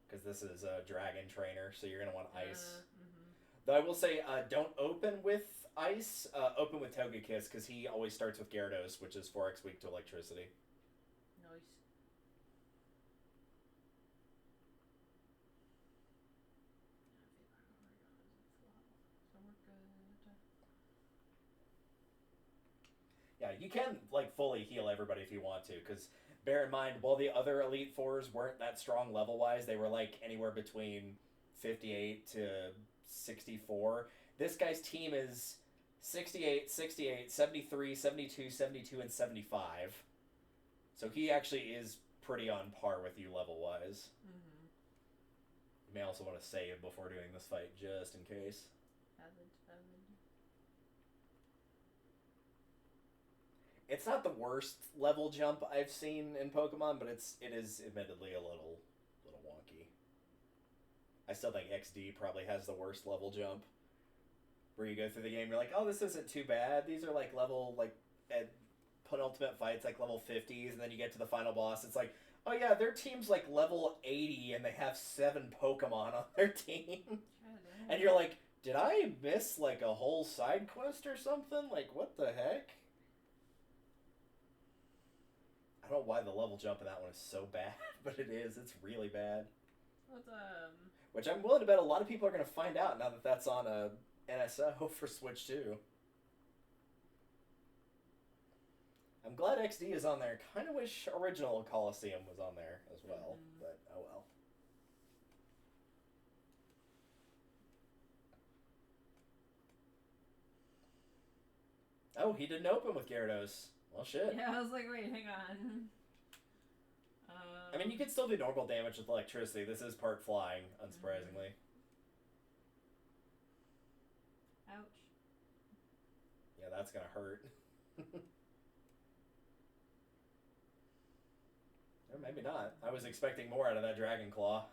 Because this is a Dragon Trainer, so you're going to want Ice. Though I will say, don't open with Ice, open with Togekiss, because he always starts with Gyarados, which is 4x weak to electricity. Nice. Yeah, you can like fully heal everybody if you want to, because bear in mind, while the other Elite Fours weren't that strong level-wise, they were like anywhere between 58 to 64. This guy's team is 68, 68, 73, 72, 72, and 75. So he actually is pretty on par with you level-wise. You may also want to save before doing this fight, just in case. It's not the worst level jump I've seen in Pokemon, but it is admittedly a little wonky. I still think XD probably has the worst level jump. Where you go through the game, you're like, oh, this isn't too bad. These are like level, like, at penultimate fights, like level 50s, and then you get to the final boss, it's like, oh yeah, their team's like level 80, and they have 7 Pokemon on their team. And you're like, did I miss like a whole side quest or something? Like, what the heck? I don't know why the level jump in that one is so bad, but it is. It's really bad. Which I'm willing to bet a lot of people are going to find out now that that's on a NSO for Switch 2. I'm glad XD is on there. Kind of wish original Coliseum was on there as well, but oh well. Oh, he didn't open with Gyarados. Well, shit. Yeah, I was like, wait, hang on. I mean, you can still do normal damage with electricity. This is part flying, unsurprisingly. Ouch. Yeah, that's gonna hurt. Or maybe not. I was expecting more out of that Dragon Claw.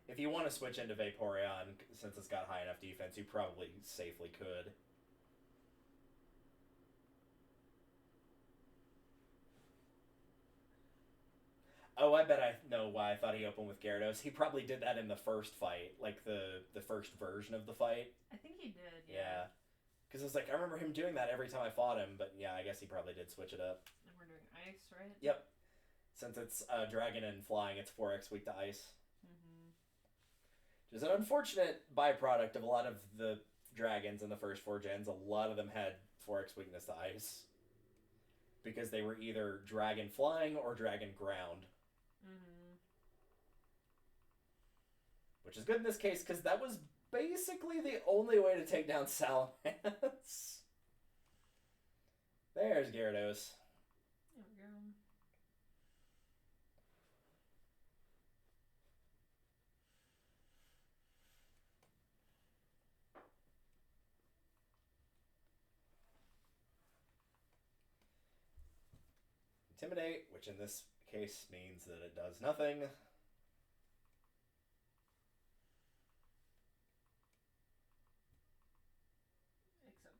If you want to switch into Vaporeon, since it's got high enough defense, you probably safely could. Oh, I bet I know why I thought he opened with Gyarados. He probably did that in the first fight, like the first version of the fight. I think he did, yeah. Because it's like, I remember him doing that every time I fought him, but yeah, I guess he probably did switch it up. And we're doing Ice, right? Yep. Since it's Dragon and Flying, it's 4x weak to Ice. Which is an unfortunate byproduct of a lot of the dragons in the first 4 gens. A lot of them had 4x weakness to Ice. Because they were either Dragon Flying or Dragon Ground. Which is good in this case, because that was basically the only way to take down Salamence. There's Gyarados. There we go. Intimidate, which in this case means that it does nothing. Except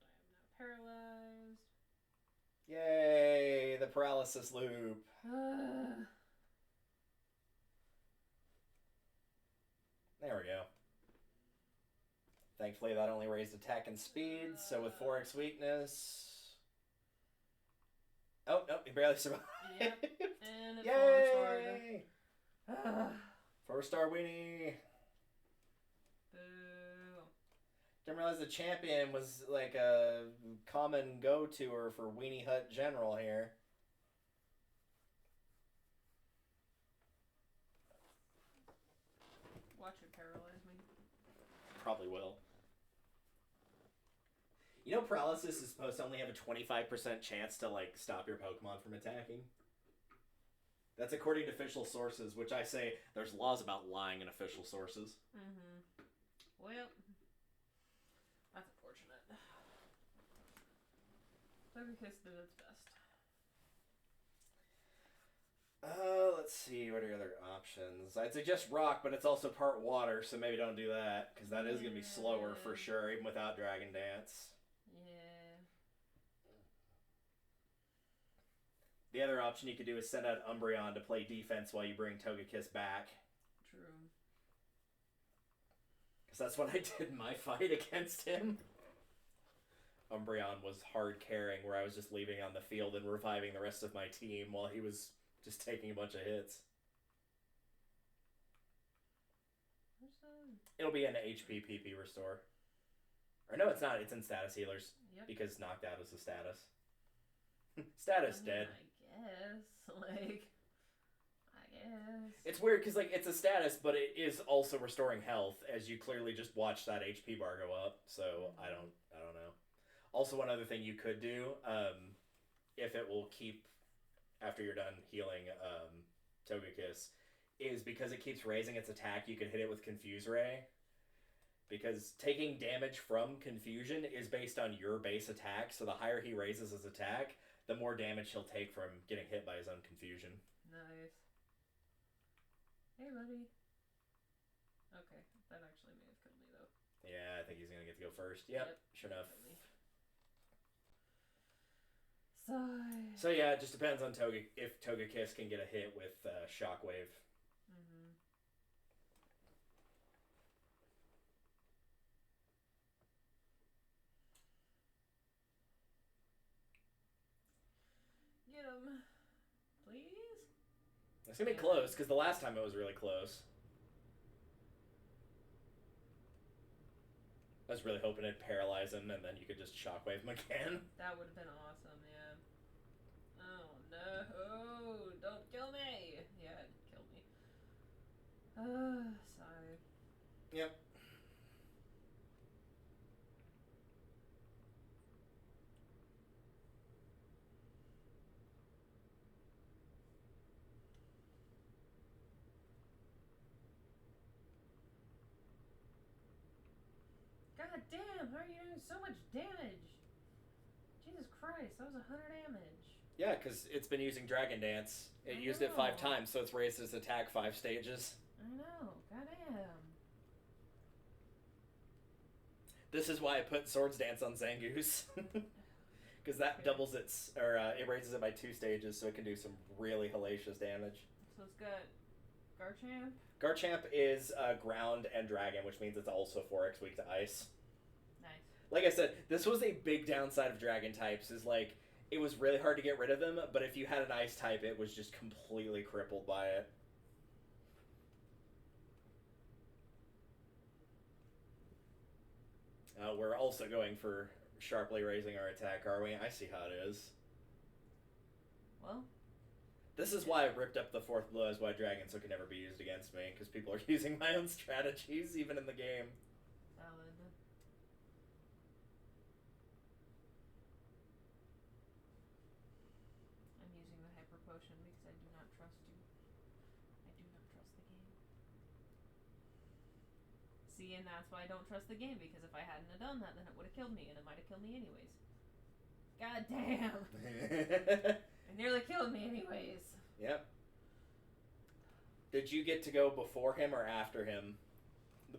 I am now paralyzed. Yay, the paralysis loop. There we go. Thankfully that only raised attack and speed, so with 4x weakness... Oh, no, he barely survived. Yep. And it's Yay! 4-star. 4-star weenie. Boo. Didn't realize the champion was like a common go-toer for Weenie Hut General here. Watch it paralyze me. Probably will. You know paralysis is supposed to only have a 25% chance to, like, stop your Pokemon from attacking? That's according to official sources, which I say there's laws about lying in official sources. Mm-hmm. Well, that's unfortunate. Togekiss did its best. Let's see, what are other options? I'd suggest rock, but it's also part water, so maybe don't do that, because that is going to be slower for sure, even without Dragon Dance. Yeah. The other option you could do is send out Umbreon to play defense while you bring Togekiss back. True. Because that's what I did in my fight against him. Umbreon was hard carrying, where I was just leaving on the field and reviving the rest of my team while he was just taking a bunch of hits. It'll be an HP PP restore. Or no, it's not. It's in status healers. Yep. Because knocked out is the status. Status dead. I guess. It's weird because, like, it's a status, but it is also restoring health, as you clearly just watch that HP bar go up. So I don't know. Also, one other thing you could do, if it will keep after you're done healing Togekiss, is because it keeps raising its attack, you can hit it with Confuse Ray. Because taking damage from Confusion is based on your base attack, so the higher he raises his attack, the more damage he'll take from getting hit by his own Confusion. Nice. Hey, buddy. Okay, that actually may have killed me, though. Yeah, I think he's going to get to go first. Yep. Sure enough. Sigh. So yeah, it just depends on if Togekiss can get a hit with Shockwave. Mm-hmm. Get him, please. It's gonna be close because the last time it was really close. I was really hoping it'd paralyze him and then you could just Shockwave him again. That would have been awesome, yeah. Oh no! Don't kill me! Yeah, it killed me. Sigh. Yep. God damn, how are you doing so much damage? Jesus Christ, that was 100 damage. Yeah, because it's been using Dragon Dance. It used it 5 times, so it's raised its attack 5 stages. I know, goddamn. This is why I put Swords Dance on Zangoose. Because that doubles its, or it raises it by 2 stages, so it can do some really hellacious damage. So it's got Garchomp? Garchomp is ground and dragon, which means it's also 4x weak to ice. Nice. Like I said, this was a big downside of dragon types, is like, it was really hard to get rid of them, but if you had an ice type, it was just completely crippled by it. We're also going for sharply raising our attack, are we? I see how it is. Well, this is why I ripped up the 4th Blue Eyes White Dragon so it can never be used against me, because people are using my own strategies, even in the game. valid. I'm using the Hyper Potion because I do not trust you. I do not trust the game. See, and that's why I don't trust the game, because if I hadn't have done that, then it would have killed me, and it might have killed me anyways. God damn! It nearly killed me anyways. Yep. Did you get to go before him or after him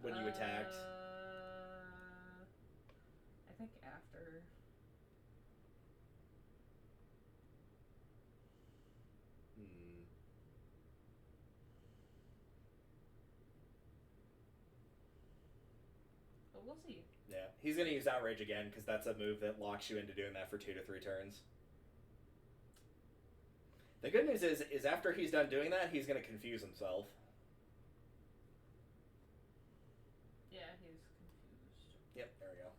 when you attacked? I think after. But we'll see. Yeah, he's going to use Outrage again because that's a move that locks you into doing that for 2 to 3 turns. The good news is after he's done doing that, he's going to confuse himself. Yeah, he's confused. Yep, there we go.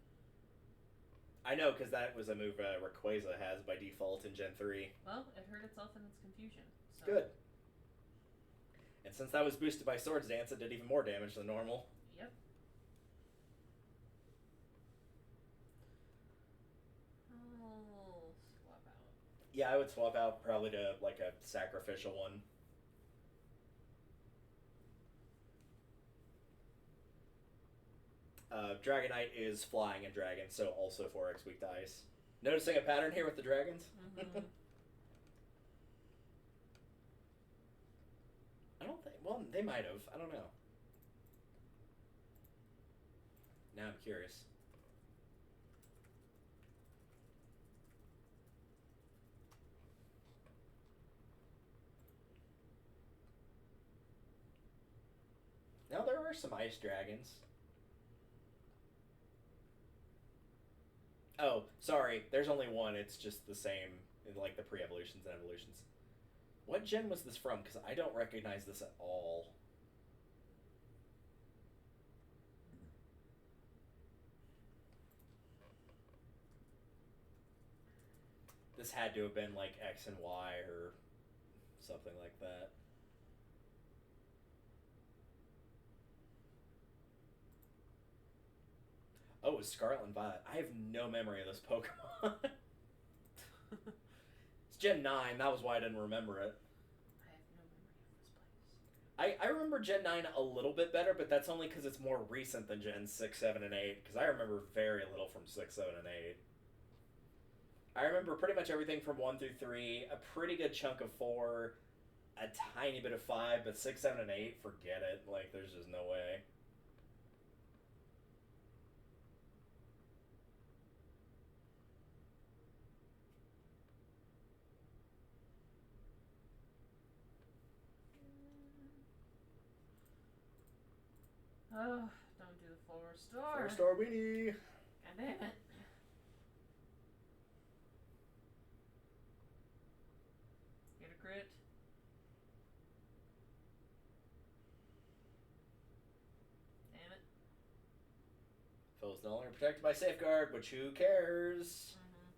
I know, because that was a move Rayquaza has by default in Gen 3. Well, it hurt itself in its confusion. So. Good. And since that was boosted by Swords Dance, it did even more damage than normal. Yep. I'll swap out. Yeah, I would swap out probably to, like, a sacrificial one. Dragonite is flying and dragon, so also 4x weak to ice. Noticing a pattern here with the dragons? Mm-hmm. I don't think... Well, they might have. I don't know. Now I'm curious. Now there are some ice dragons. Oh, sorry. There's only one. It's just the same in, like, the pre-evolutions and evolutions. What gen was this from? Because I don't recognize this at all. This had to have been, like, X and Y or something like that. Oh, it was Scarlet and Violet. I have no memory of this Pokemon. It's Gen 9. That was why I didn't remember it. I have no memory of this place. I remember Gen 9 a little bit better, but that's only because it's more recent than Gen 6, 7, and 8, because I remember very little from 6, 7, and 8. I remember pretty much everything from 1 through 3, a pretty good chunk of 4, a tiny bit of 5, but 6, 7, and 8, forget it. Like, there's just no way. Oh, don't do the 4-star. 4-star weenie. God damn it. Get a crit. Damn it. Foe's no longer protected by Safeguard, which who cares? Mm-hmm.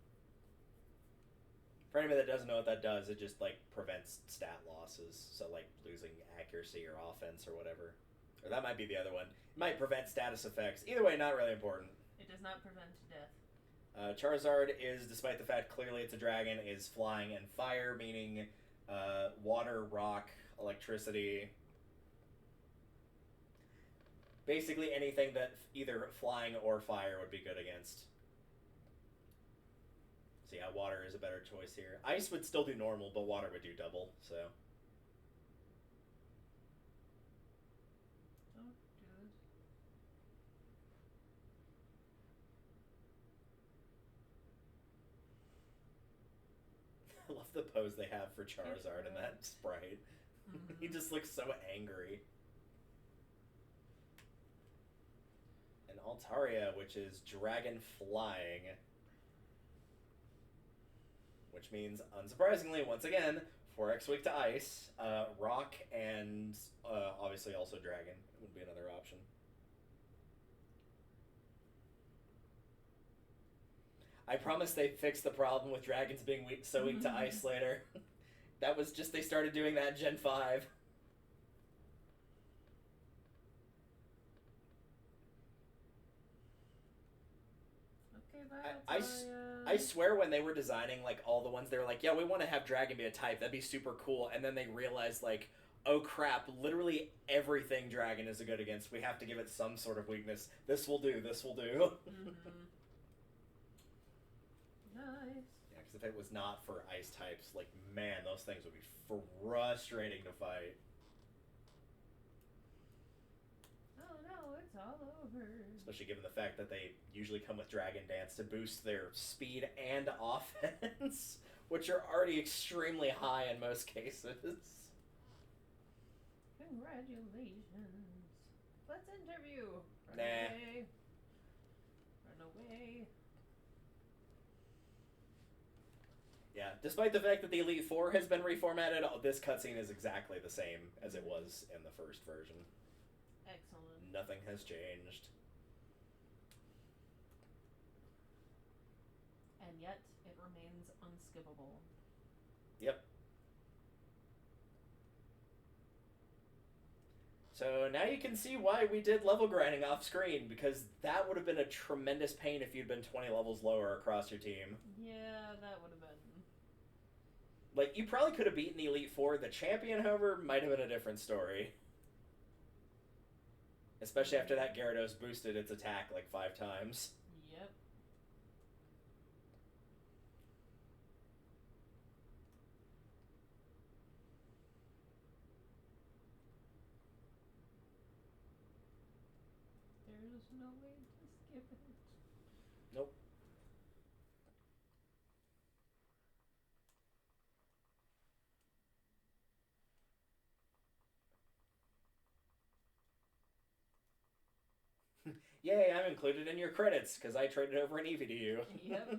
For anybody that doesn't know what that does, it just, like, prevents stat losses. So, like, losing accuracy or offense or whatever. Or that might be the other one. It might prevent status effects. Either way, not really important. It does not prevent death. Charizard is, despite the fact clearly it's a dragon, is flying and fire, meaning water, rock, electricity. Basically anything that either flying or fire would be good against. So yeah, water is a better choice here. Ice would still do normal, but water would do double, so... I love the pose they have for Charizard in that sprite. Mm-hmm. He just looks so angry. And Altaria, which is dragon flying. Which means, unsurprisingly, once again, 4x weak to ice, rock, and obviously also dragon would be another option. I promise they fixed the problem with dragons being so weak to ice later. That was just, they started doing that in Gen 5. Okay, I swear when they were designing, like, all the ones, they were like, yeah, we want to have dragon be a type, that'd be super cool, and then they realized, like, oh crap, literally everything dragon is good against, we have to give it some sort of weakness. This will do, this will do. Mm-hmm. Nice. Yeah, because if it was not for ice types, like, man, those things would be frustrating to fight. Oh no, it's all over. Especially given the fact that they usually come with Dragon Dance to boost their speed and offense, which are already extremely high in most cases. Congratulations. Let's interview. Run Nah. away. Run away. Yeah, despite the fact that the Elite Four has been reformatted, this cutscene is exactly the same as it was in the first version. Excellent. Nothing has changed. And yet, it remains unskippable. Yep. So now you can see why we did level grinding off screen, because that would have been a tremendous pain if you'd been 20 levels lower across your team. Yeah, that would have been. Like, you probably could have beaten the Elite Four. The champion, however, might have been a different story. Especially after that Gyarados boosted its attack like 5 times. Yep. There's no way to skip it. Nope. Yay, I'm included in your credits because I traded over an Eevee to you. Yep.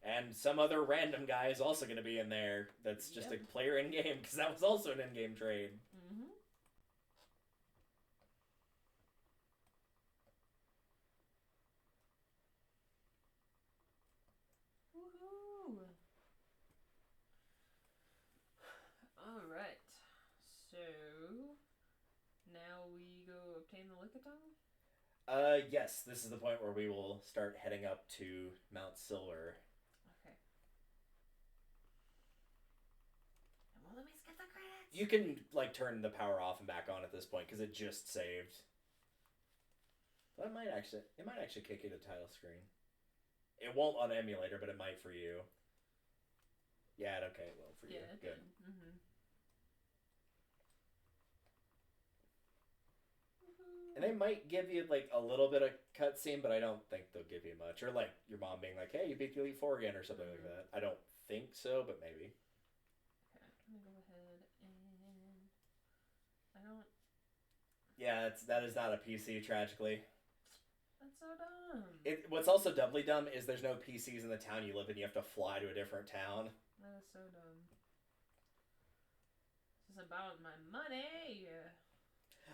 And some other random guy is also going to be in there that's just a player in-game, because that was also an in-game trade. Mm-hmm. Woohoo! Alright. So, now we go obtain the Lickitung? Yes, this is the point where we will start heading up to Mount Silver. Okay. And will let me skip the credits? You can, like, turn the power off and back on at this point, because it just saved. But it might actually kick you to title screen. It won't on emulator, but it might for you. Yeah, okay, it will for you. Yeah, Good. Mm-hmm. And they might give you, like, a little bit of cutscene, but I don't think they'll give you much. Or, like, your mom being like, hey, you beat the Elite Four again, or something like that. I don't think so, but maybe. Okay, I'm gonna go ahead and... I don't... Yeah, that is not a PC, tragically. That's so dumb. What's also doubly dumb is there's no PCs in the town you live in. You have to fly to a different town. That is so dumb. This is about my money!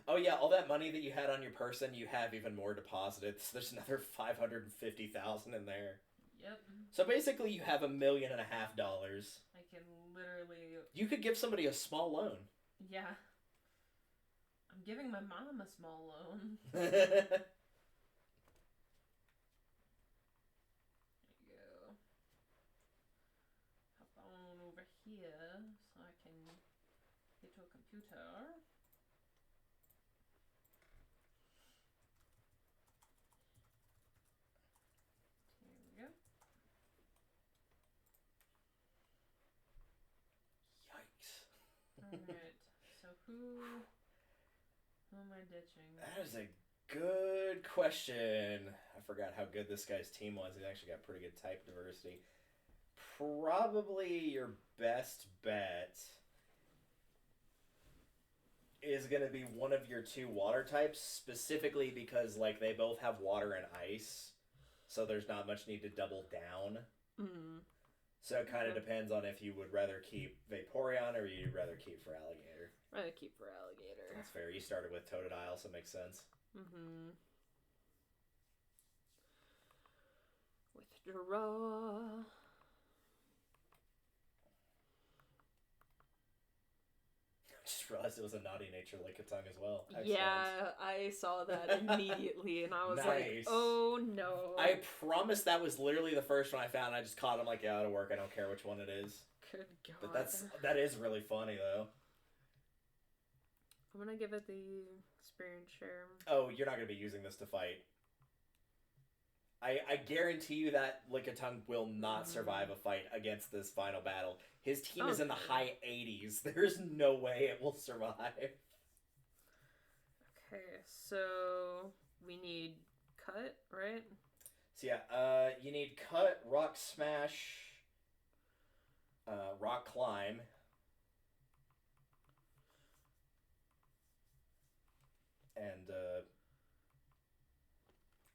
Oh yeah, all that money that you had on your person, you have even more deposited. So there's another $550,000 in there. Yep. So basically, you have $1.5 million. I can literally... You could give somebody a small loan. Yeah. I'm giving my mom a small loan. There you go. Hop on over here so I can get to a computer. Here we go. Yikes. Alright, so who am I ditching? That is a good question. I forgot how good this guy's team was. He actually got pretty good type diversity. Probably your best bet is going to be one of your 2 water types, specifically because, like, they both have water and ice, so there's not much need to double down. Mm. So it kind of depends on if you would rather keep Vaporeon or you'd rather keep Feraligatr. Rather keep Feraligatr. That's fair. You started with Totodile, so it makes sense. Mm-hmm. Withdraw. I just realized it was a naughty nature Lickitung as well. Excellent. Yeah, I saw that immediately, and I was Nice. like, oh no. I promise that was literally the first one I found. I just caught him like, yeah, it'll work. I don't care which one it is. Good God. But that is really funny, though. I'm gonna give it the experience share. Oh, you're not going to be using this to fight. I guarantee you that Lickitung will not survive a fight against this final battle. His team is in the high 80s. There's no way it will survive. Okay, so we need cut, right? So yeah, you need cut, rock smash, rock climb. And,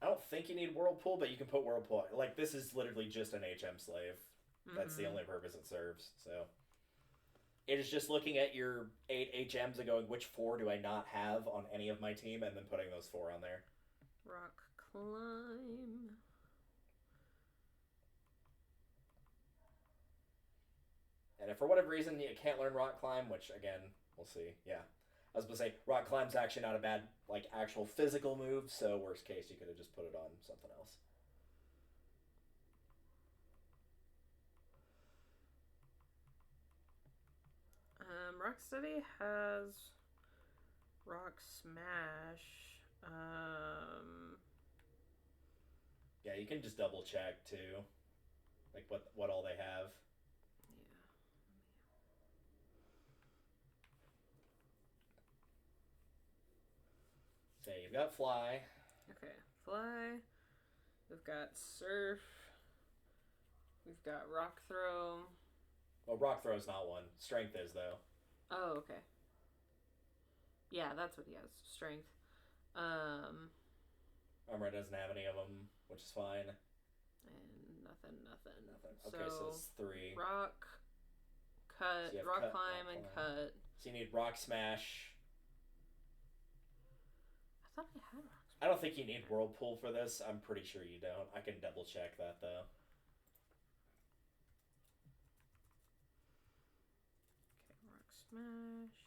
I don't think you need Whirlpool, but you can put Whirlpool. Like, this is literally just an HM slave. That's the only purpose it serves. So it is just looking at your 8 HMs and going, which 4 do I not have on any of my team, and then putting those 4 on there. Rock Climb. And if for whatever reason you can't learn Rock Climb, which again, we'll see. Yeah. I was going to say, Rock Climb's actually not a bad, like, actual physical move, so worst case, you could have just put it on something else. Rocksteady has Rock Smash. Yeah, you can just double check too, like what all they have. Yeah. So you've got Fly. Okay, Fly. We've got Surf. We've got Rock Throw. Well, Rock Throw's not one. Strength is though. Oh, okay. Yeah, that's what he has. Strength. Umbreon doesn't have any of them, which is fine. And nothing. Okay, so it's 3. Rock, Cut, So Rock Climb, and Cut. So you need Rock Smash. I thought I had Rock Smash. I don't think you need Whirlpool for this. I'm pretty sure you don't. I can double check that though. Okay, Rock Smash.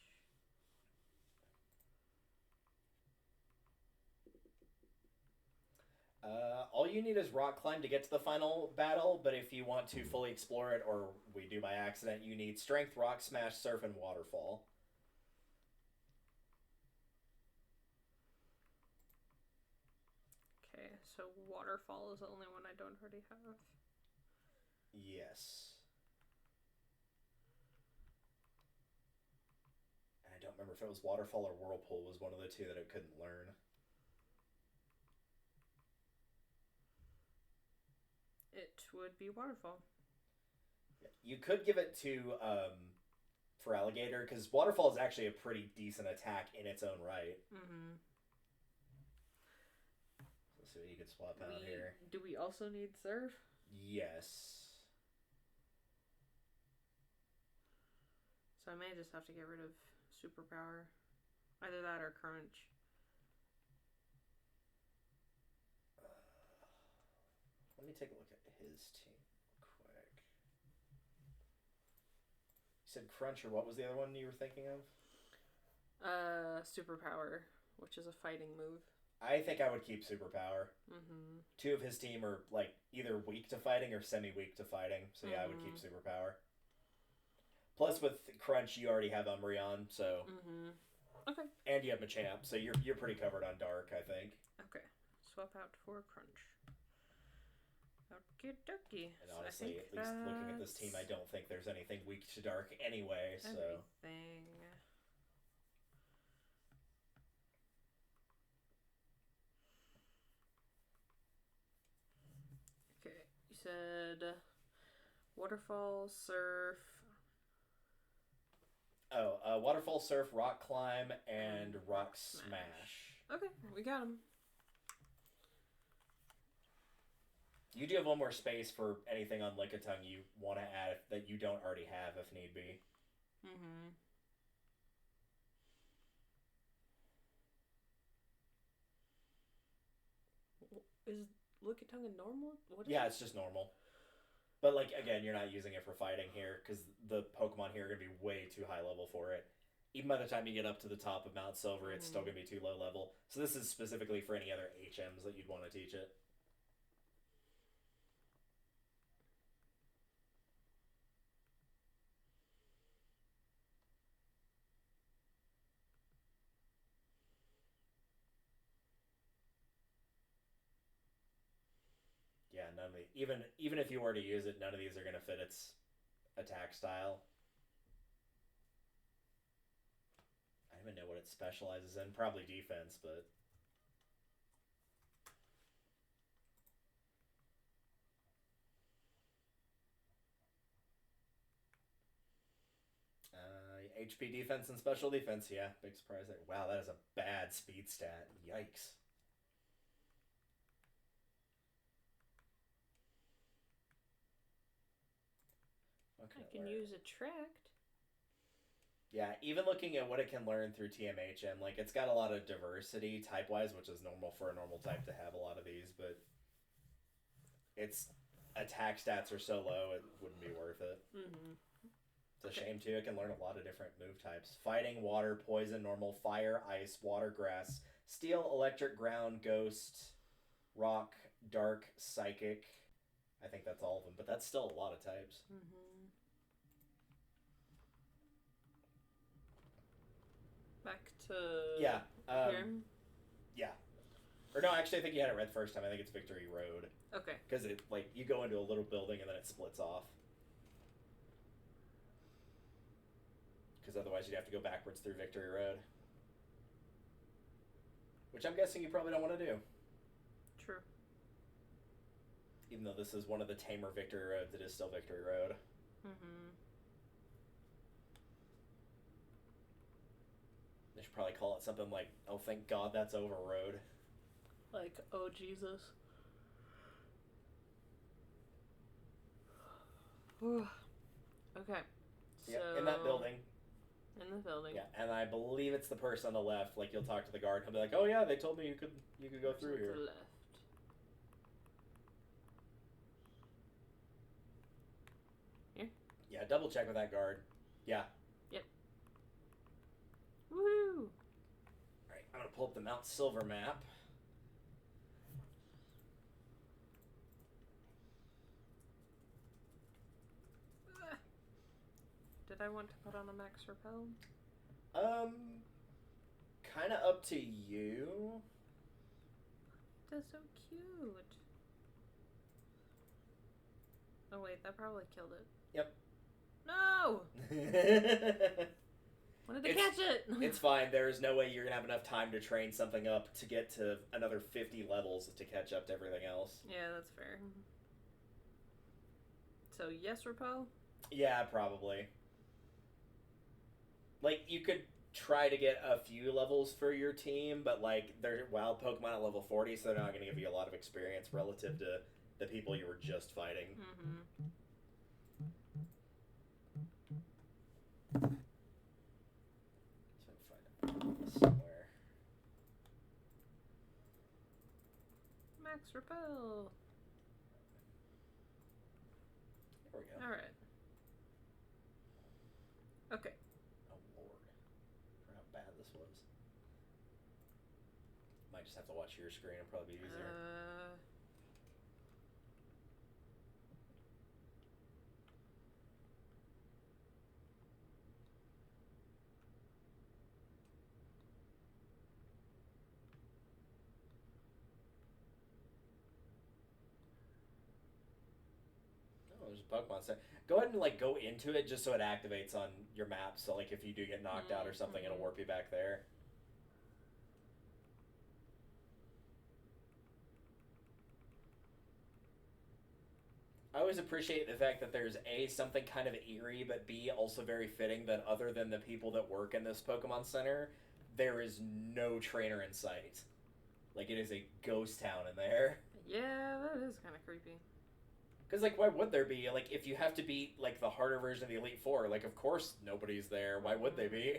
All you need is Rock Climb to get to the final battle, but if you want to fully explore it, or we do by accident, you need Strength, Rock Smash, Surf, and Waterfall. Okay, so Waterfall is the only one I don't already have. Yes. And I don't remember if it was Waterfall or Whirlpool was one of the two that it couldn't learn. It would be Waterfall. You could give it to Feraligatr, because Waterfall is actually a pretty decent attack in its own right. Mm-hmm. Let's see what you could swap out here. Do we also need Surf? Yes. So I may just have to get rid of Superpower. Either that or Crunch. Let me take a look at his team quick. You said Crunch, or what was the other one you were thinking of? Superpower, which is a fighting move. I think I would keep Superpower. Mm-hmm. 2 of his team are like either weak to fighting or semi-weak to fighting, so yeah, I would keep Superpower. Plus, with Crunch, you already have Umbreon, so. Okay. And you have Machamp, so you're pretty covered on Dark, I think. Okay. Swap out for Crunch. Okie dokie. And honestly, at least looking at this team, I don't think there's anything weak to Dark anyway, so. Everything. Okay, you said Waterfall, Surf. Oh, Waterfall, Surf, Rock Climb, and Rock Smash. Okay, we got them. You do have one more space for anything on Lickitung you want to add that you don't already have if need be. Mm-hmm. Is Lickitung a normal? Yeah, it's just normal. But, like, again, you're not using it for fighting here, because the Pokemon here are going to be way too high level for it. Even by the time you get up to the top of Mount Silver, it's still going to be too low level. So this is specifically for any other HMs that you'd want to teach it. Yeah, none of the even if you were to use it, none of these are going to fit its attack style. I don't even know what it specializes in. Probably defense, but HP defense and special defense. Yeah, big surprise there. Wow, that is a bad speed stat. Yikes. What can I it can learn? use Attract. Yeah, even looking at what it can learn through TMHM, like, it's got a lot of diversity type-wise, which is normal for a normal type to have a lot of these, but its attack stats are so low, it wouldn't be worth it. Mm-hmm. It's a shame, too. It can learn a lot of different move types. Fighting, water, poison, normal, fire, ice, water, grass, steel, electric, ground, ghost, rock, dark, psychic. I think that's all of them, but that's still a lot of types. Mm-hmm. Back to Yeah. here. Yeah. Or no, actually, I think you had it right the first time. I think it's Victory Road. Okay. Because it, like, you go into a little building and then it splits off. Because otherwise you'd have to go backwards through Victory Road. Which I'm guessing you probably don't want to do. True. Even though this is one of the tamer Victory Roads, it is still Victory Road. Mm-hmm. They should probably call it something like, oh, thank God that's over road. Like, oh, Jesus. Okay. Yeah, So, in that building. In the building. Yeah, and I believe it's the person on the left. Like, you'll talk to the guard, and he'll be like, oh yeah, they told me you could go through here. To the left. Here? Yeah, double check with that guard. Yeah. Yep. Woo! Alright, I'm gonna pull up the Mount Silver map. Did I want to put on a max repel? Kind of up to you. That's so cute. Oh wait, that probably killed it. Yep. No! Wanted to catch it! It's fine. There is no way you're gonna have enough time to train something up to get to another 50 levels to catch up to everything else. Yeah, that's fair. So yes, repel? Yeah, probably. Like, you could try to get a few levels for your team, but, like, they're wild Pokemon at level 40, so they're not going to give you a lot of experience relative to the people you were just fighting. Mm-hmm. So find it somewhere. Max repel. There we go. Alright. Okay. Oh, Lord. For how bad this was. Might just have to watch your screen. It'll probably be easier. Oh, there's a Pokemon Center. Go ahead and, like, go into it just so it activates on your map. So, like, if you do get knocked out or something, it'll warp you back there. I always appreciate the fact that there's A, something kind of eerie, but B, also very fitting that other than the people that work in this Pokemon Center, there is no trainer in sight. Like, it is a ghost town in there. Yeah, that is kind of creepy. Because, like, why would there be? Like, if you have to beat, like, the harder version of the Elite Four, like, of course nobody's there. Why would they be?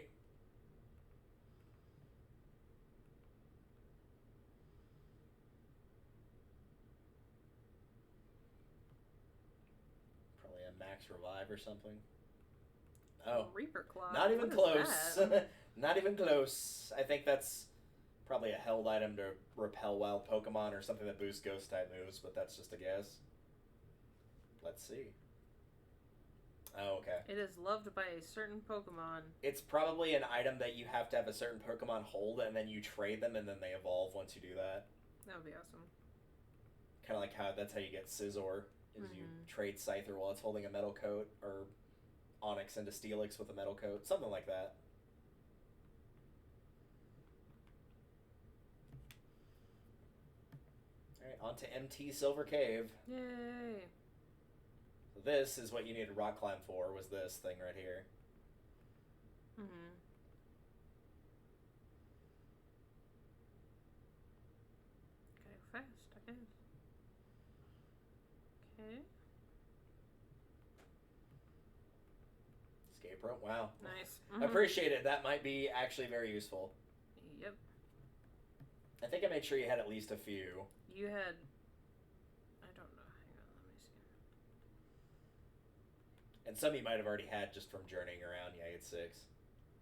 Probably a Max Revive or something. Oh. Reaper Claw. Not even What is close. that? Not even close. I think that's probably a held item to repel wild Pokemon or something that boosts ghost type moves, but that's just a guess. Let's see. Oh, okay. It is loved by a certain Pokemon. It's probably an item that you have to have a certain Pokemon hold, and then you trade them, and then they evolve once you do that. That would be awesome. Kind of like how that's how you get Scizor, is you trade Scyther while it's holding a metal coat, or Onix into Steelix with a metal coat, something like that. Alright, on to MT Silver Cave. Yay! So this is what you needed rock climb for, was this thing right here. Mm-hmm. Gotta go fast, I guess. Okay. Pro. Wow. Nice. Appreciate it. That might be actually very useful. Yep. I think I made sure you had at least a few. You had... I don't know. Hang on, let me see. And some you might have already had just from journeying around. Yeah, you had 6.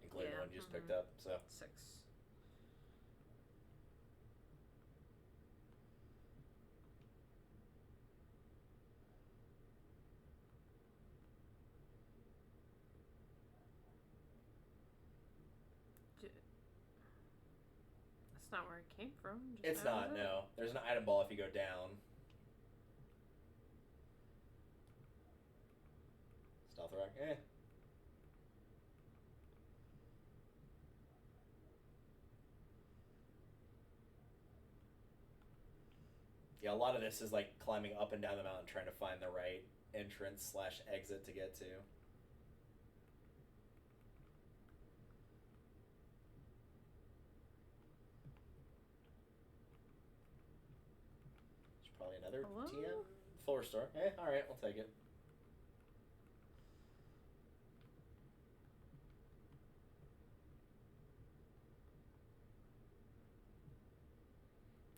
Including the one you just picked up. So 6. That's not where it came from. Just it's that was not, it. no. There's an item ball if you go down. Stealth Rock, eh. Yeah, a lot of this is like climbing up and down the mountain trying to find the right entrance / exit to get to. There's probably another Hello? TM floor store. Eh, alright, we'll take it.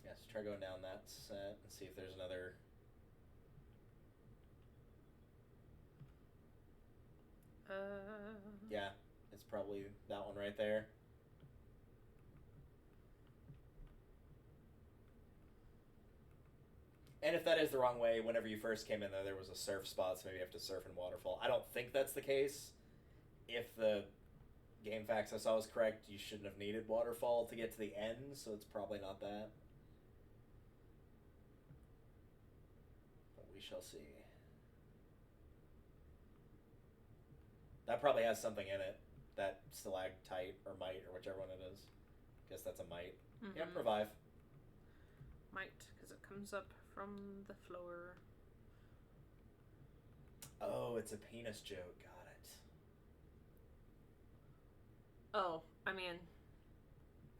Yeah, so try going down that set and see if there's another. Yeah, it's probably that one right there. And if that is the wrong way, whenever you first came in there was a surf spot, so maybe you have to surf in Waterfall. I don't think that's the case. If the game facts I saw was correct, you shouldn't have needed Waterfall to get to the end, so it's probably not that. But we shall see. That probably has something in it. That stalactite or mite or whichever one it is. Guess that's a mite. Yep, revive. Might, because it comes up from the floor. Oh, it's a penis joke. Got it. Oh, I mean...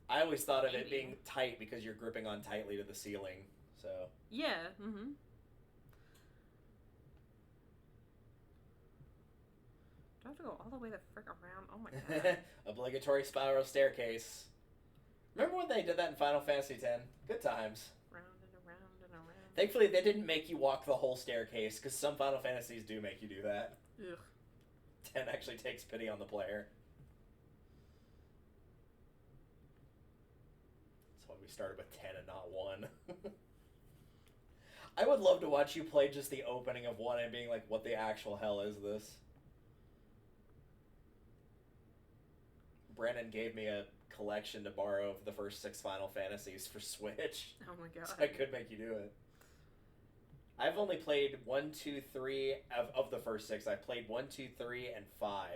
I always thought of it maybe. being tight because you're gripping on tightly to the ceiling, so... Yeah, Do I have to go all the way the frick around? Oh my god. Obligatory spiral staircase. Remember when they did that in Final Fantasy X? Good times. Round and around and around. Thankfully, they didn't make you walk the whole staircase, because some Final Fantasies do make you do that. Ugh. 10 actually takes pity on the player. That's why we started with 10 and not 1. I would love to watch you play just the opening of 1 and being like, what the actual hell is this? Brandon gave me a collection to borrow of the first 6 Final Fantasies for Switch. Oh my god. So I could make you do it. I've only played 1, 2, 3 of the first 6. I've played 1, 2, 3, and 5.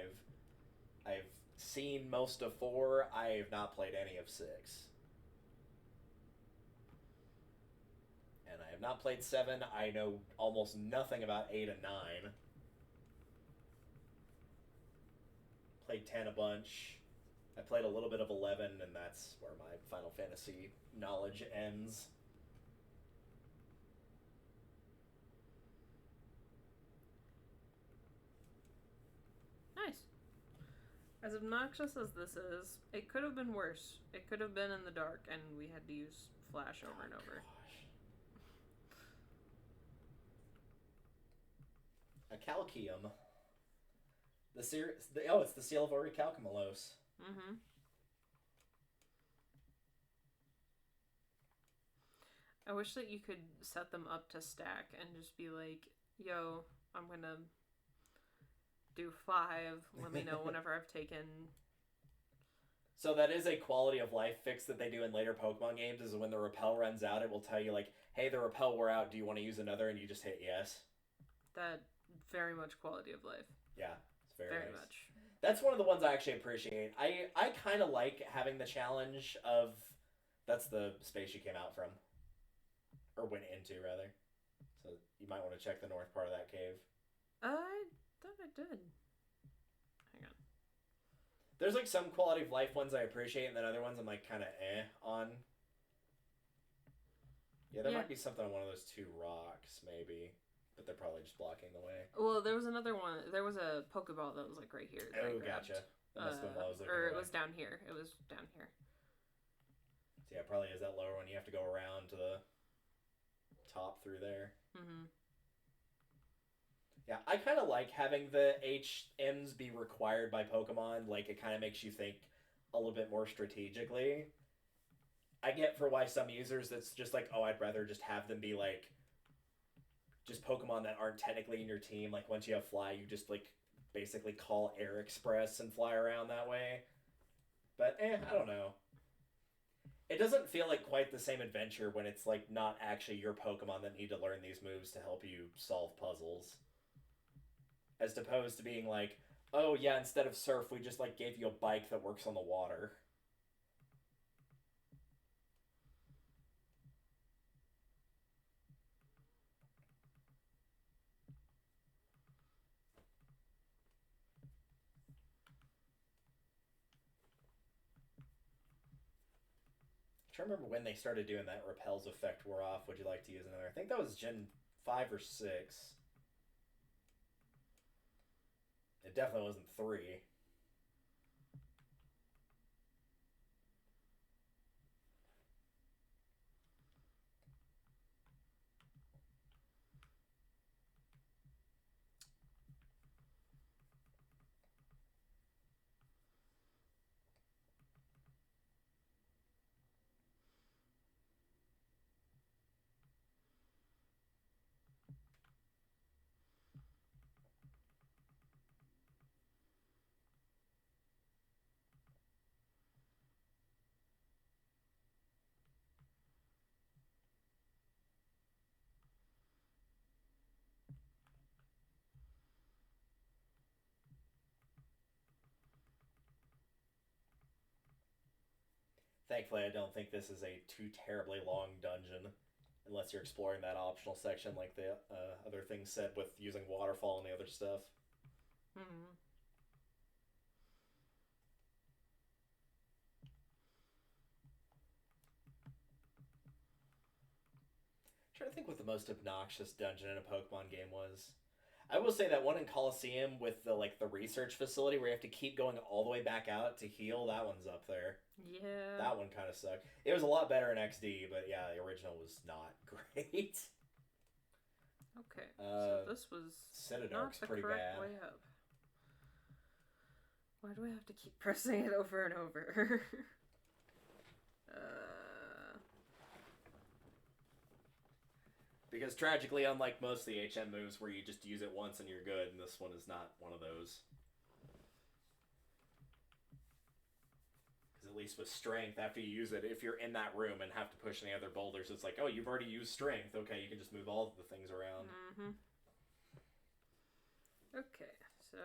I've seen most of 4. I have not played any of 6. And I have not played 7. I know almost nothing about 8 and 9. Played 10 a bunch. I played a little bit of 11, and that's where my Final Fantasy knowledge ends. Nice. As obnoxious as this is, it could have been worse. It could have been in the dark, and we had to use flash over and over. Gosh. A Calcium. It's the Seal of Orichalcumulose. I wish that you could set them up to stack and just be like, yo, I'm gonna do 5. Let me know whenever I've taken... So that is a quality of life fix that they do in later Pokemon games, is when the repel runs out, it will tell you, like, hey, the repel wore out, do you want to use another? And you just hit yes. That very much quality of life. Yeah, it's very nice. much. That's one of the ones I actually appreciate. I kind of like having the challenge of... That's the space you came out from. Or went into, rather. So you might want to check the north part of that cave. I thought I did. Hang on. There's like some quality of life ones I appreciate, and then other ones I'm like kind of on. Yeah, there might be something on one of those 2 rocks, maybe. but they're probably just blocking the way. Well, there was another one. There was a Pokeball that was like right here. Oh, gotcha. That must have been while I was looking or away. it was down here. It was down here. So yeah, probably is that lower one. You have to go around to the top through there. Mm-hmm. Yeah, I kind of like having the HMs be required by Pokemon. Like, it kind of makes you think a little bit more strategically. I get for why some users that's just like, oh, I'd rather just have them be like just Pokemon that aren't technically in your team. Like, once you have Fly, you just like basically call Air Express and fly around that way. But I don't know. It doesn't feel like quite the same adventure when it's like not actually your Pokemon that need to learn these moves to help you solve puzzles. As opposed to being like, oh yeah, instead of Surf, we just like gave you a bike that works on the water. I'm trying to remember when they started doing that Repel's effect wore off. Would you like to use another? I think that was Gen 5 or 6. It definitely wasn't 3. Thankfully, I don't think this is a too terribly long dungeon. Unless you're exploring that optional section like the other things said with using waterfall and the other stuff. Mm-hmm. I'm trying to think what the most obnoxious dungeon in a Pokemon game was. I will say that one in Coliseum with the like the research facility where you have to keep going all the way back out to heal, that one's up there. Yeah. That one kind of sucked. It was a lot better in XD, but yeah, the original was not great. Okay, so this was not the pretty correct bad. way up. Why do I have to keep pressing it over and over? Because tragically, unlike most of the HM moves where you just use it once and you're good, and this one is not one of those. Because at least with Strength, after you use it, if you're in that room and have to push any other boulders, it's like, oh, you've already used Strength. Okay, you can just move all of the things around. Mm-hmm. Okay, so...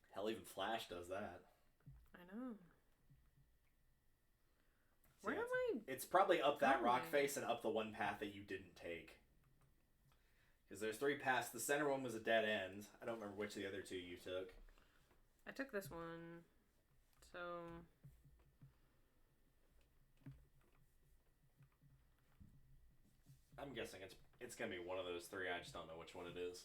Hell, even Flash does that. I know. So Where yeah, am I? It's probably up that going? rock face and up the one path that you didn't take. Because there's 3 paths. The center one was a dead end. I don't remember which of the other 2 you took. I took this one, so... I'm guessing it's going to be one of those 3. I just don't know which one it is.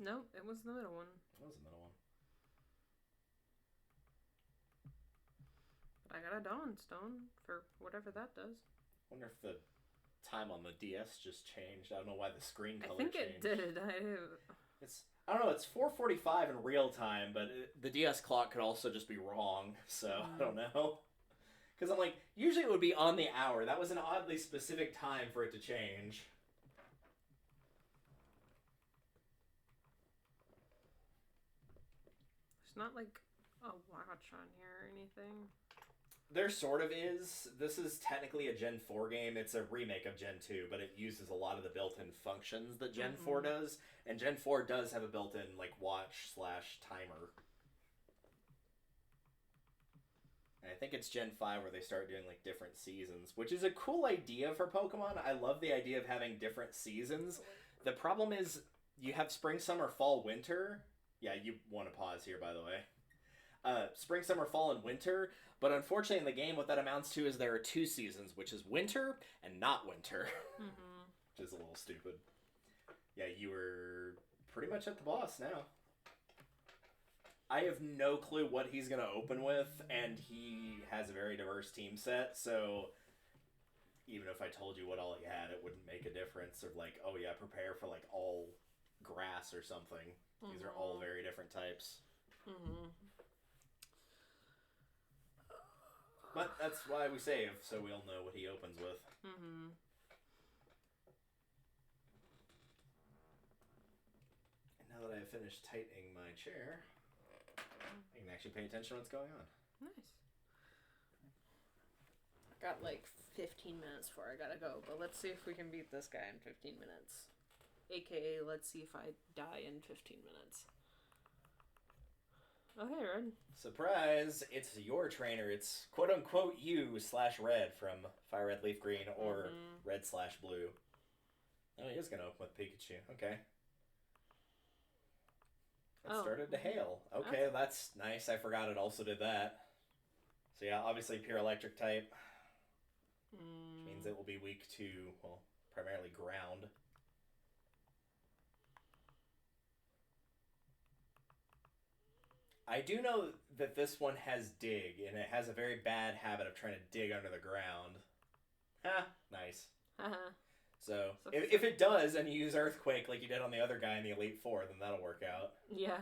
Nope, it was the middle one. It was the middle one. But I got a Dawn Stone for whatever that does. I wonder if the time on the DS just changed. I don't know why the screen color changed. I changed. think it did. I don't know, it's 4:45 in real time, but the DS clock could also just be wrong, so I don't know. Because I'm like, usually it would be on the hour. That was an oddly specific time for it to change. There's not like a watch on here or anything. There sort of is. This is technically a Gen 4 game. It's a remake of Gen 2, but it uses a lot of the built-in functions that Gen 4 does. And Gen 4 does have a built-in like watch/timer. And I think it's Gen 5 where they start doing like different seasons, which is a cool idea for Pokemon. I love the idea of having different seasons. The problem is you have spring, summer, fall, winter. Yeah, you want to pause here, by the way. spring, summer, fall, and winter. But unfortunately, in the game, what that amounts to is there are 2 seasons, which is winter and not winter. Mm-hmm. Which is a little stupid. Yeah, you were pretty much at the boss now. I have no clue what he's going to open with, and he has a very diverse team set, so even if I told you what all he had, it wouldn't make a difference. Or like, oh yeah, prepare for like all grass or something. Mm-hmm. These are all very different types. Mm-hmm. But that's why we save, so we all know what he opens with. Mm-hmm. And now that I have finished tightening my chair, I can actually pay attention to what's going on. Nice. Got like 15 minutes before I gotta go, but let's see if we can beat this guy in 15 minutes. AKA, let's see if I die in 15 minutes. Oh, hey, Red. Surprise! It's your trainer. It's quote-unquote you/Red from Fire Red Leaf Green or Red/Blue. Oh, he is going to open with Pikachu. Okay. It started to hail. Okay, that's nice. I forgot it also did that. So yeah, obviously pure electric type. Which means it will be weak to, well, primarily ground. I do know that this one has dig, and it has a very bad habit of trying to dig under the ground. Nice. So, if it does, and you use Earthquake like you did on the other guy in the Elite Four, then that'll work out. Yeah.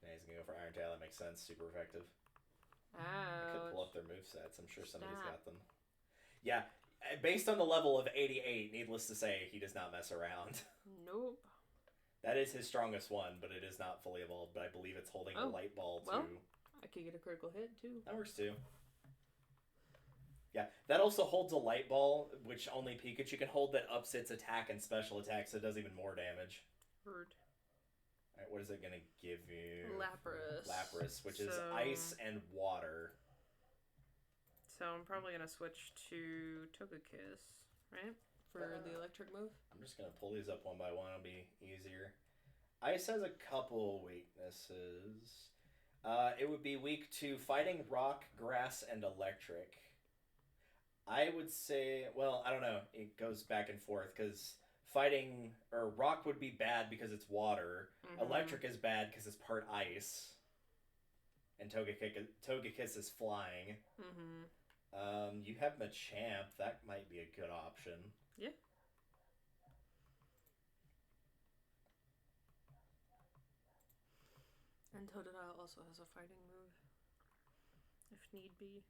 Yeah, he's gonna go for Iron Tail, that makes sense. Super effective. Ouch. I could pull up their movesets, I'm sure somebody's got them. Yeah, based on the level of 88, needless to say, he does not mess around. Nope. That is his strongest one, but it is not fully evolved. But I believe it's holding a light ball too. Well, I could get a critical hit too. That works too. Yeah, that also holds a light ball, which only Pikachu can hold. That ups its attack and special attack, so it does even more damage. Heard. All right, what is it gonna give you? Lapras. Which is ice and water. So I'm probably gonna switch to Togekiss, right? For the electric move? I'm just going to pull these up one by one. It'll be easier. Ice has a couple weaknesses. It would be weak to fighting rock, grass, and electric. I would say, well, I don't know. It goes back and forth because fighting, or rock would be bad because it's water. Mm-hmm. Electric is bad because it's part ice. And Togekiss is flying. Mm-hmm. You have Machamp. That might be a good option. Yeah. And Totodile also has a fighting move, if need be.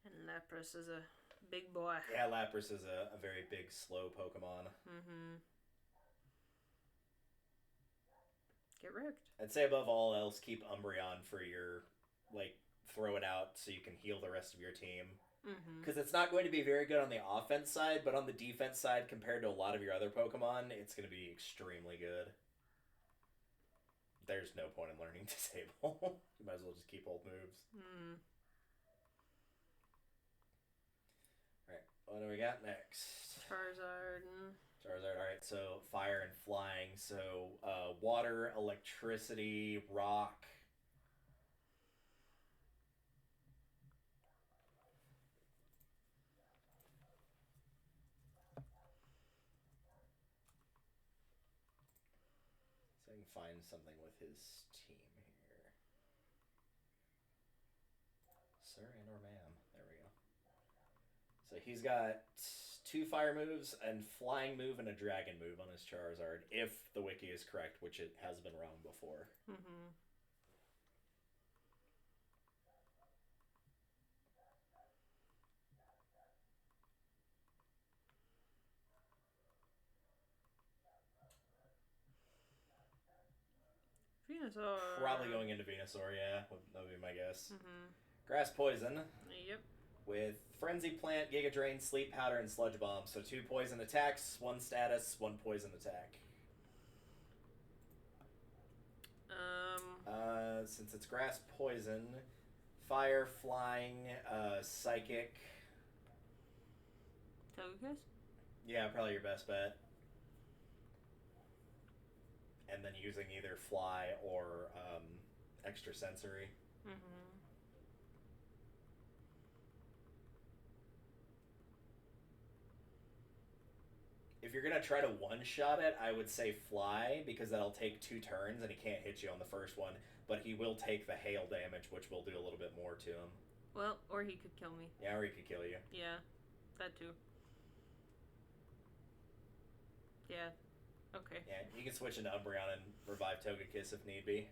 And Lapras is a big boy. Yeah, Lapras is a very big, slow Pokemon. Mm-hmm. Get wrecked. I'd say above all else, keep Umbreon for your, like, throw it out so you can heal the rest of your team. Because it's not going to be very good on the offense side, but on the defense side, compared to a lot of your other Pokemon, it's going to be extremely good. There's no point in learning Disable. You might as well just keep old moves. Alright, what do we got next? Charizard. Alright, so fire and flying. So water, electricity, rock. So I can find something with his team here. Sir and or ma'am. There we go. So he's got 2 fire moves, and flying move, and a dragon move on his Charizard, if the wiki is correct, which it has been wrong before. Venusaur. Probably going into Venusaur, yeah. That would be my guess. Grass Poison. Yep. With Frenzy Plant, Giga Drain, Sleep Powder, and Sludge Bomb. So 2 poison attacks, 1 status, 1 poison attack. Since it's Grass Poison, Fire, Flying, Psychic. Togekiss? Yeah, probably your best bet. and then using either Fly or Extrasensory. Mm-hmm. If you're gonna try to one-shot it, I would say Fly, because that'll take 2 turns and he can't hit you on the first one, but he will take the hail damage, which will do a little bit more to him. Well, or he could kill me. Yeah, or he could kill you. Yeah, that too. Yeah. Okay. Yeah, you can switch into Umbreon and revive Togekiss if need be.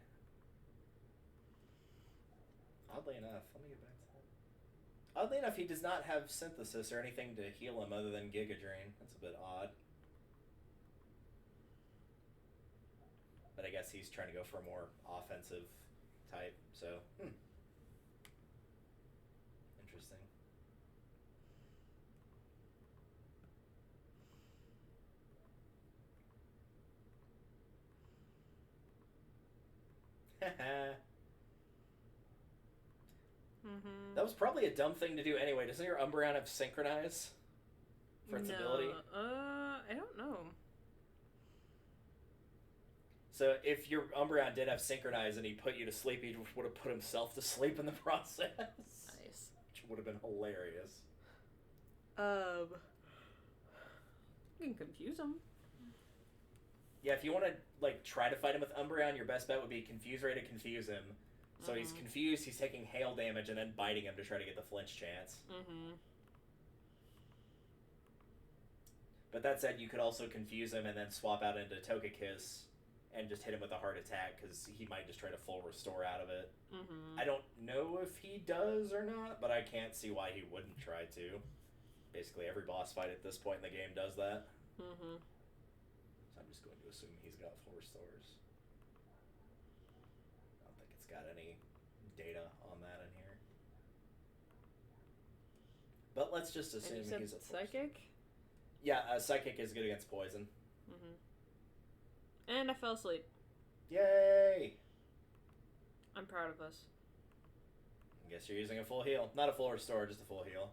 Oddly enough, let me get back to that. Oddly enough, he does not have Synthesis or anything to heal him other than Giga Drain. That's a bit odd. But I guess he's trying to go for a more offensive type, so... Interesting. Mm-hmm. That was probably a dumb thing to do anyway. Doesn't your Umbreon have Synchronize for its ability? I don't know. So if your Umbreon did have Synchronize and he put you to sleep, he would have put himself to sleep in the process. Nice. Which would have been hilarious. You can confuse him. Yeah, if you want to like try to fight him with Umbreon, your best bet would be Confuse Ray to confuse him. So he's confused, he's taking hail damage, and then biting him to try to get the flinch chance. Mm-hmm. But that said, you could also confuse him and then swap out into Togekiss and just hit him with a heart attack, because he might just try to full restore out of it. Mm-hmm. I don't know if he does or not, but I can't see why he wouldn't try to. Basically, every boss fight at this point in the game does that. Mm-hmm. So I'm just going to assume he's got full restores. I don't think it's got any data on that in here. But let's just assume and you he's said a full psychic? Yeah, Psychic is good against poison. Mm-hmm. And I fell asleep. Yay! I'm proud of us. I guess you're using a full heal. Not a full restore, just a full heal.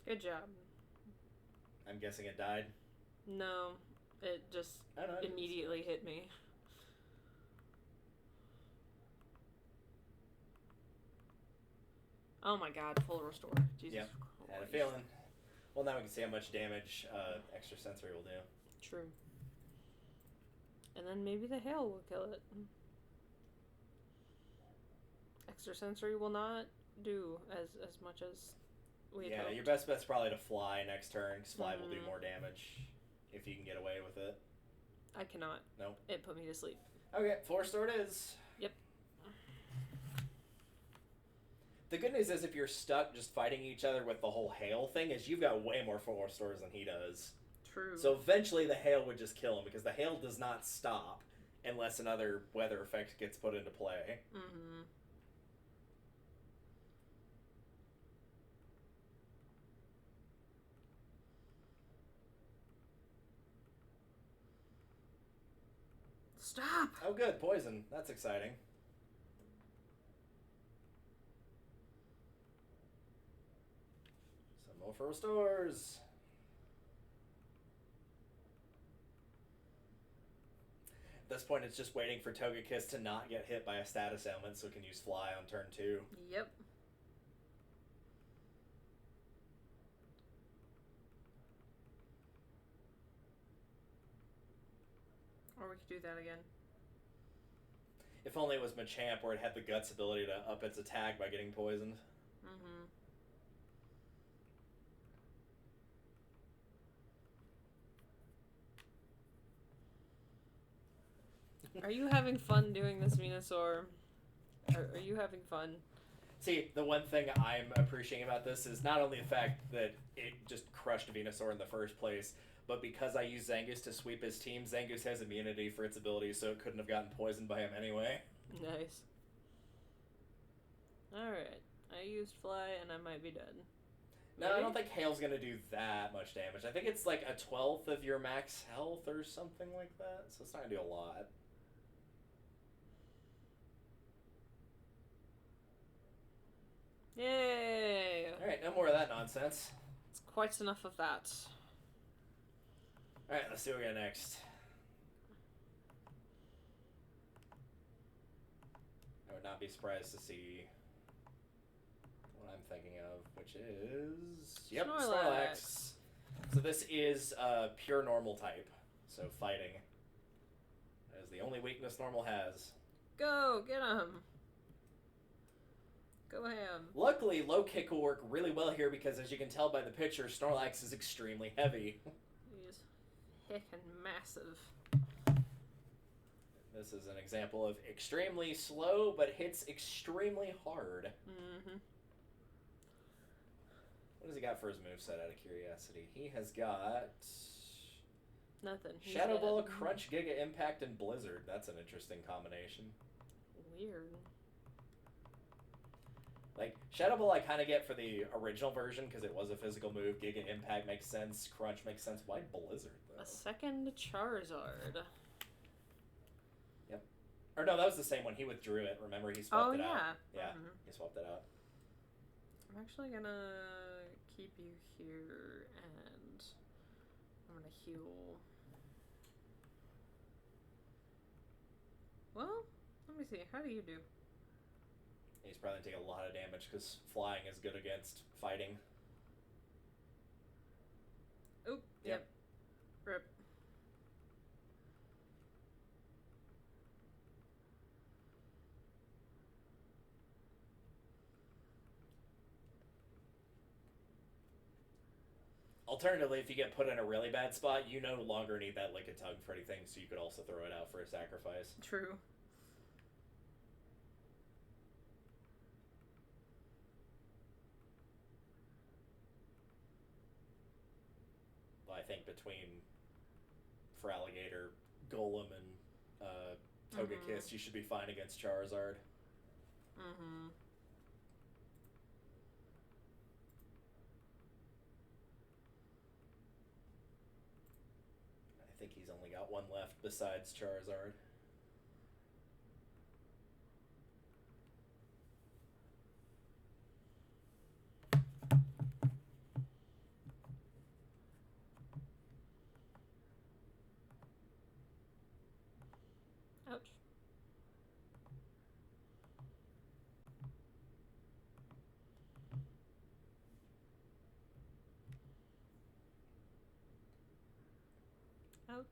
Good job. I'm guessing it died. No, it just immediately hit me. Oh my god, full restore. Jesus Yep. Christ. Had a feeling. Well, now we can see how much damage Extrasensory will do. True. And then maybe the hail will kill it. Extrasensory will not do as much as we had hoped. Your best bet's probably to Fly next turn, because Fly will do more damage if you can get away with it. I cannot. Nope. It put me to sleep. Okay, full restore it is. Yep. The good news is if you're stuck just fighting each other with the whole hail thing, is you've got way more full restores than he does. True. So eventually the hail would just kill him, because the hail does not stop unless another weather effect gets put into play. Mm-hmm. Stop! Oh good, poison. That's exciting. Some more for restores. At this point, it's just waiting for Togekiss to not get hit by a status ailment so it can use Fly on turn 2. Yep. Or we could do that again. If only it was Machamp where it had the Guts ability to up its attack by getting poisoned. Mm-hmm. Are you having fun doing this, Venusaur? Are you having fun? See, the one thing I'm appreciating about this is not only the fact that it just crushed Venusaur in the first place, but because I used Zangoose to sweep his team, Zangoose has immunity for its abilities, so it couldn't have gotten poisoned by him anyway. Nice. Alright. I used Fly, and I might be dead. No, I don't think Hail's gonna do that much damage. I think it's like a 12th of your max health or something like that, so it's not gonna do a lot. Yay! Alright, no more of that nonsense. It's quite enough of that. Alright, let's see what we got next. I would not be surprised to see what I'm thinking of, which is... Yep, Snorlax. So this is pure normal type, so fighting. That is the only weakness normal has. Go, get him! Go ham. Luckily, low kick will work really well here because, as you can tell by the picture, Snorlax is extremely heavy. He's heckin' massive. This is an example of extremely slow, but hits extremely hard. Mm-hmm. What does he got for his moveset, out of curiosity? He has got... Nothing. He's Shadow Ball, dead. Crunch, Giga Impact, and Blizzard. That's an interesting combination. Weird. Like, Shadow Ball I kind of get for the original version because it was a physical move. Giga Impact makes sense. Crunch makes sense. Why Blizzard, though? A second Charizard. Yep. Or no, that was the same one. He withdrew it. Remember, he swapped it out. Yeah, Mm-hmm. he swapped it out. I'm actually gonna keep you here and I'm gonna heal. Well, let me see. How do you do? He's probably going to take a lot of damage because flying is good against fighting. Oop. Yep. Rip. Alternatively, if you get put in a really bad spot, you no longer need that Lick a Tug for anything, so you could also throw it out for a sacrifice. True. I think between Feraligatr, Golem, and Togekiss, you should be fine against Charizard. Mm-hmm. I think he's only got one left besides Charizard. Ouch. Ouch.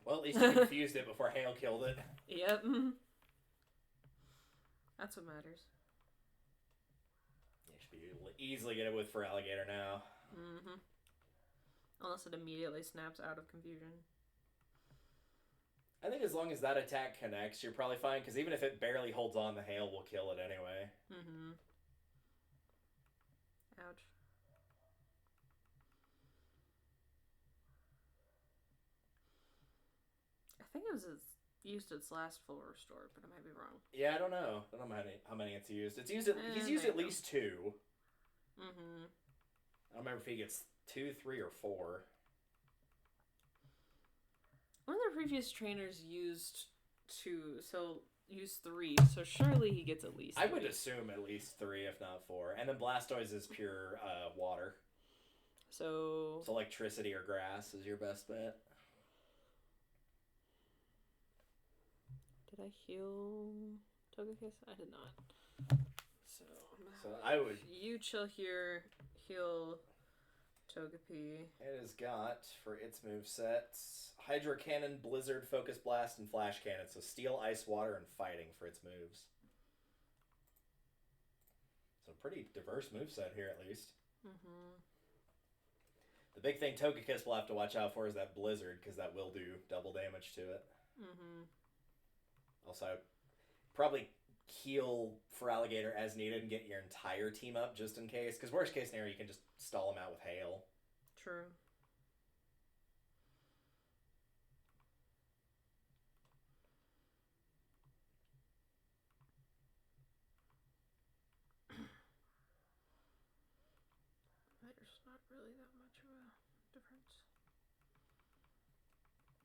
Well, at least you confused it before Hail killed it. Yep. That's what matters. You should be able to easily get it with Feraligatr now. Mm-hmm. Unless it immediately snaps out of confusion. I think as long as that attack connects, you're probably fine, because even if it barely holds on, the Hail will kill it anyway. Mm-hmm. Ouch. I think it was used its last full restore, but I might be wrong. Yeah, I don't know. I don't know how many it's used. It's used. He's used at least 2. Mm-hmm. I don't remember if he gets 2, 3, or 4. One of the previous trainers used 2, so used 3, so surely he gets at least 3. I would assume at least 3, if not 4. And then Blastoise is pure water. So electricity or grass is your best bet. Did I heal Togekiss? I did not. So I would... You chill here, heal Togepi. It has got, for its movesets, Hydro Cannon, Blizzard, Focus Blast, and Flash Cannon. So Steel, Ice, Water, and Fighting for its moves. So pretty diverse moveset here, at least. Mm-hmm. The big thing Togekiss will have to watch out for is that Blizzard, because that will do double damage to it. Mm-hmm. Also, probably heal Feraligatr as needed and get your entire team up just in case. Because worst case scenario, you can just stall him out with Hail. True. really that much of a difference.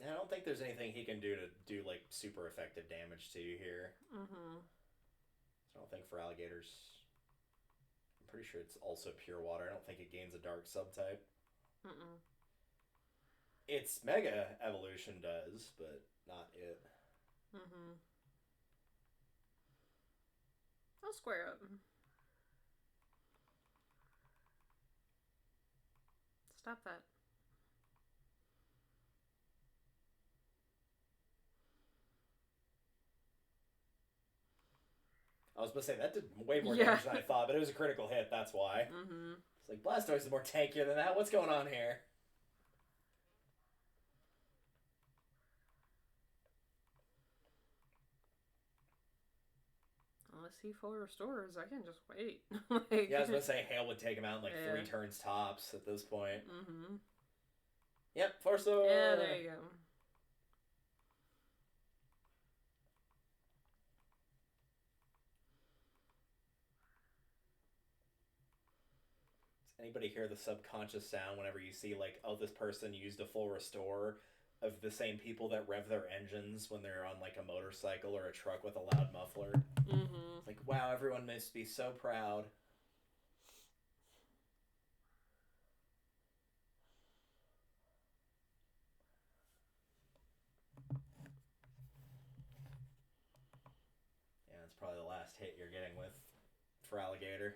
I don't think there's anything he can do to do, like, super effective damage to you here. Mm-hmm. So I don't think Feraligatr's... I'm pretty sure it's also pure water. I don't think it gains a dark subtype. Mm-mm. Its Mega Evolution does, but not it. Mm-hmm. I'll square up. Stop that. I was going to say, that did way more damage than I thought, but it was a critical hit, that's why. Mm-hmm. It's like, Blastoise is more tankier than that. What's going on here? Unless he full restores, I can just wait. Yeah, I was going to say, Hail would take him out in like 3 turns tops at this point. Mm-hmm. Yep, full restore. Yeah, there you go. Does anybody hear the subconscious sound whenever you see, like, oh, this person used a full restore, of the same people that rev their engines when they're on, like, a motorcycle or a truck with a loud muffler? Mm-hmm. It's like, wow, everyone must be so proud. Yeah, it's probably the last hit you're getting with Feraligatr.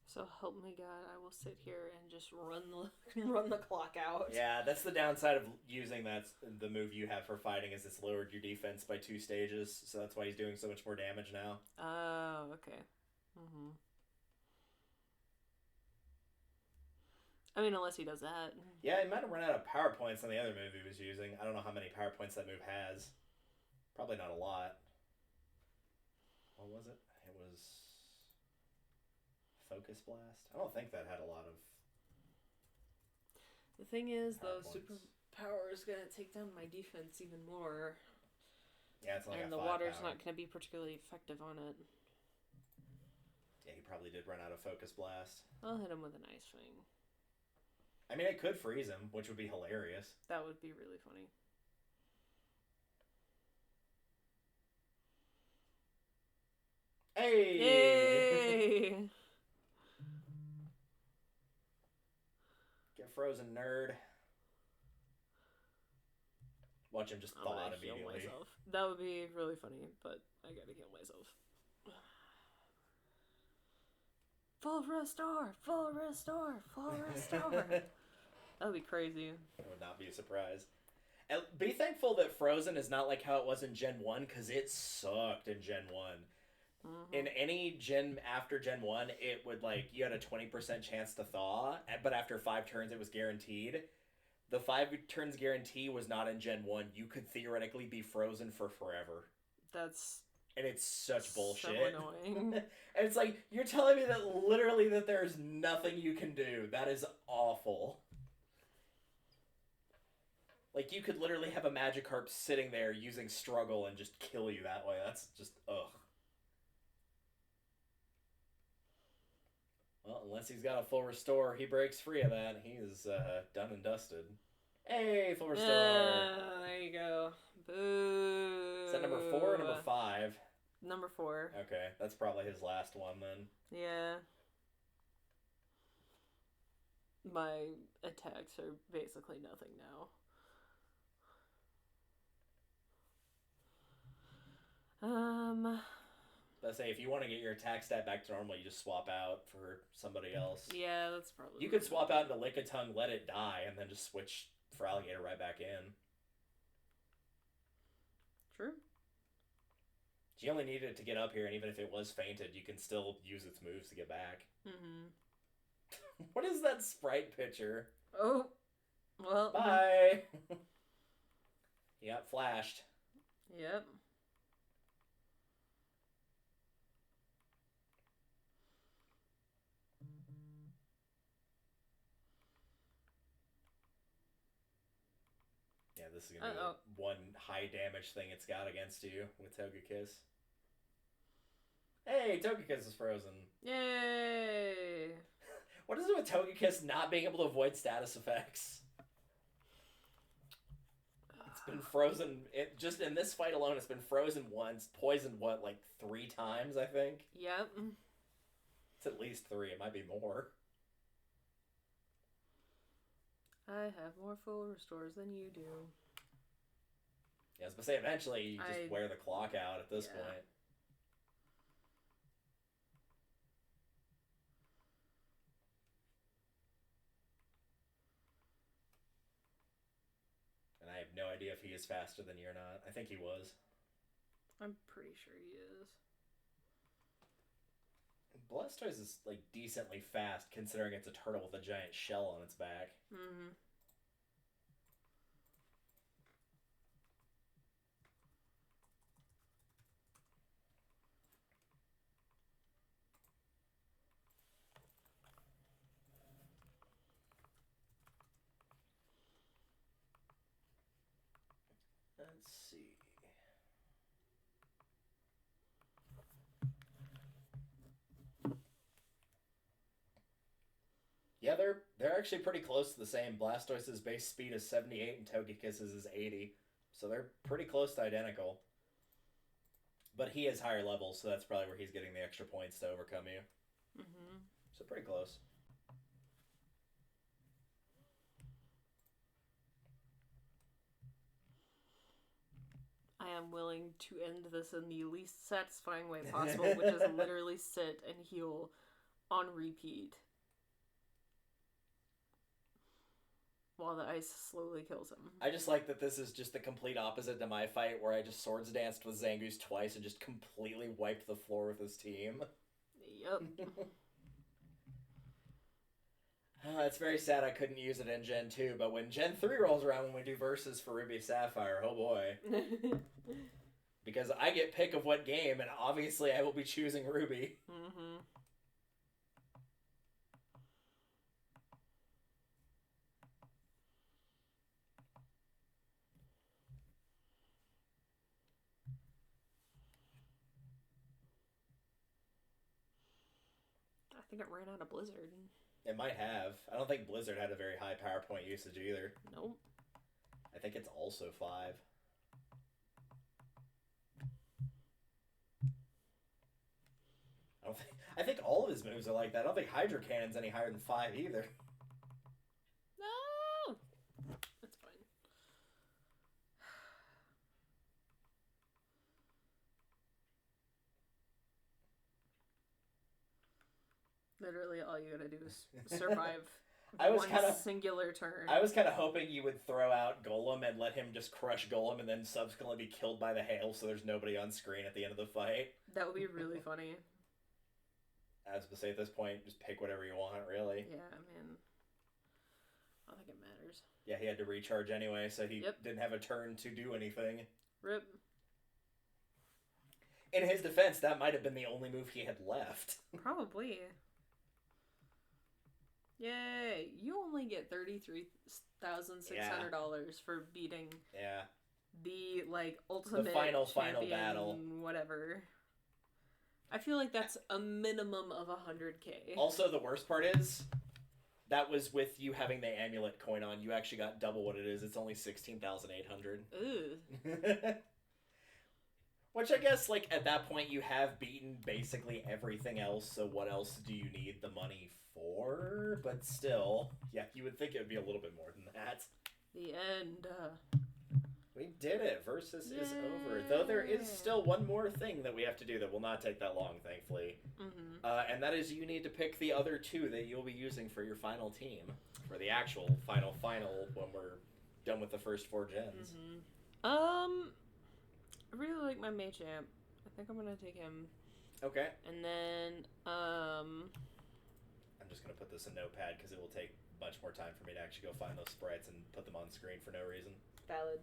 So help me God, I will sit here and just run the clock out. Yeah, that's the downside of using the move you have for fighting, is it's lowered your defense by 2 stages, so that's why he's doing so much more damage now. Oh, okay. Mm-hmm. I mean, unless he does that. Yeah, he might have run out of power points on the other move he was using. I don't know how many power points that move has. Probably not a lot. What was it? It was Focus Blast? I don't think that had a lot of... The thing is, though, points. Superpower is going to take down my defense even more. Yeah, it's only and got the 5 water's power. not going to be particularly effective on it. Yeah, he probably did run out of Focus Blast. I'll hit him with an Ice Fang. I mean, it could freeze him, which would be hilarious. That would be really funny. Hey! Yay! Get frozen, nerd. Watch him just thaw out Heal immediately. myself. That would be really funny, but I gotta heal myself. Full restore! Full restore! Full restore! That would be crazy. It would not be a surprise. And be thankful that Frozen is not like how it was in Gen 1, because it sucked in Gen 1. Mm-hmm. In any gen after Gen 1, it would, like, you had a 20% chance to thaw, but after 5 turns it was guaranteed. The 5 turns guarantee was not in Gen 1. You could theoretically be frozen for forever. That's... And it's such bullshit. So annoying. And it's like, you're telling me that literally that there's nothing you can do. That is awful. Like, you could literally have a Magikarp sitting there using Struggle and just kill you that way. That's just, ugh. Well, unless he's got a full restore, he breaks free of that. He is done and dusted. Hey, full restore. There you go. Boo. Is that number 4 or number 5? Number 4. Okay, that's probably his last one then. Yeah. My attacks are basically nothing now. Let's say if you want to get your attack stat back to normal, you just swap out for somebody else. Yeah, that's probably... You could swap out into Lickitung, let it die, and then just switch Feraligatr right back in. True. You only needed it to get up here, and even if it was fainted, you can still use its moves to get back. Mm-hmm. What is that Sprite picture? Oh, well. Bye! He got flashed. Yep. Yeah, this is gonna be the one high damage thing it's got against you with Togekiss. Hey, Togekiss is frozen. Yay! What is it with Togekiss not being able to avoid status effects? It's been frozen. Just in this fight alone, it's been frozen once, poisoned, like 3 times, I think? Yep. It's at least 3. It might be more. I have more full restores than you do. Yeah, I was gonna say, eventually you just wear the clock out at this point. And I have no idea if he is faster than you or not. I think he was. I'm pretty sure he is. Blastoise is, like, decently fast, considering it's a turtle with a giant shell on its back. Mm-hmm. Let's see. Yeah, they're actually pretty close to the same. Blastoise's base speed is 78 and Togekiss's is 80. So they're pretty close to identical. But he has higher levels, so that's probably where he's getting the extra points to overcome you. Mm-hmm. So pretty close. I am willing to end this in the least satisfying way possible, which is literally sit and heal on repeat while the ice slowly kills him. I just like that this is just the complete opposite to my fight, where I just Swords Danced with Zangoose twice and just completely wiped the floor with his team. Yep. It's very sad I couldn't use it in Gen 2, but when Gen 3 rolls around when we do versus for Ruby Sapphire, oh boy. Because I get pick of what game, and obviously I will be choosing Ruby. Mm-hmm. I think it ran out of Blizzard. It might have. I don't think Blizzard had a very high PowerPoint usage either. Nope. I think it's also 5. I think all of his moves are like that. I don't think Hydro Cannon's any higher than 5 either. No! That's fine. Literally all you gotta do is survive singular turn. I was kind of hoping you would throw out Golem and let him just crush Golem and then subsequently be killed by the hail so there's nobody on screen at the end of the fight. That would be really funny. I was to say, at this point, just pick whatever you want, really. Yeah, I mean, I don't think it matters. Yeah, he had to recharge anyway, so he didn't have a turn to do anything. Rip. In his defense, that might have been the only move he had left. Probably. Yay! You only get $33,600 for beating the, like, ultimate final battle. Whatever. I feel like that's a minimum of 100K. Also, the worst part is, that was with you having the amulet coin on. You actually got double what it is. It's only 16,800. Ooh. Which I guess, like, at that point, you have beaten basically everything else, so what else do you need the money for? But still, yeah, you would think it would be a little bit more than that. The end. We did it. Versus is over. Though there is still one more thing that we have to do that will not take that long, thankfully. Mm-hmm. And that is you need to pick the other 2 that you'll be using for your final team. For the actual final when we're done with the first 4 gens. Mm-hmm. I really like my Machamp. I think I'm gonna take him. Okay. And then, I'm just gonna to put this in Notepad because it will take much more time for me to actually go find those sprites and put them on screen for no reason. Valid.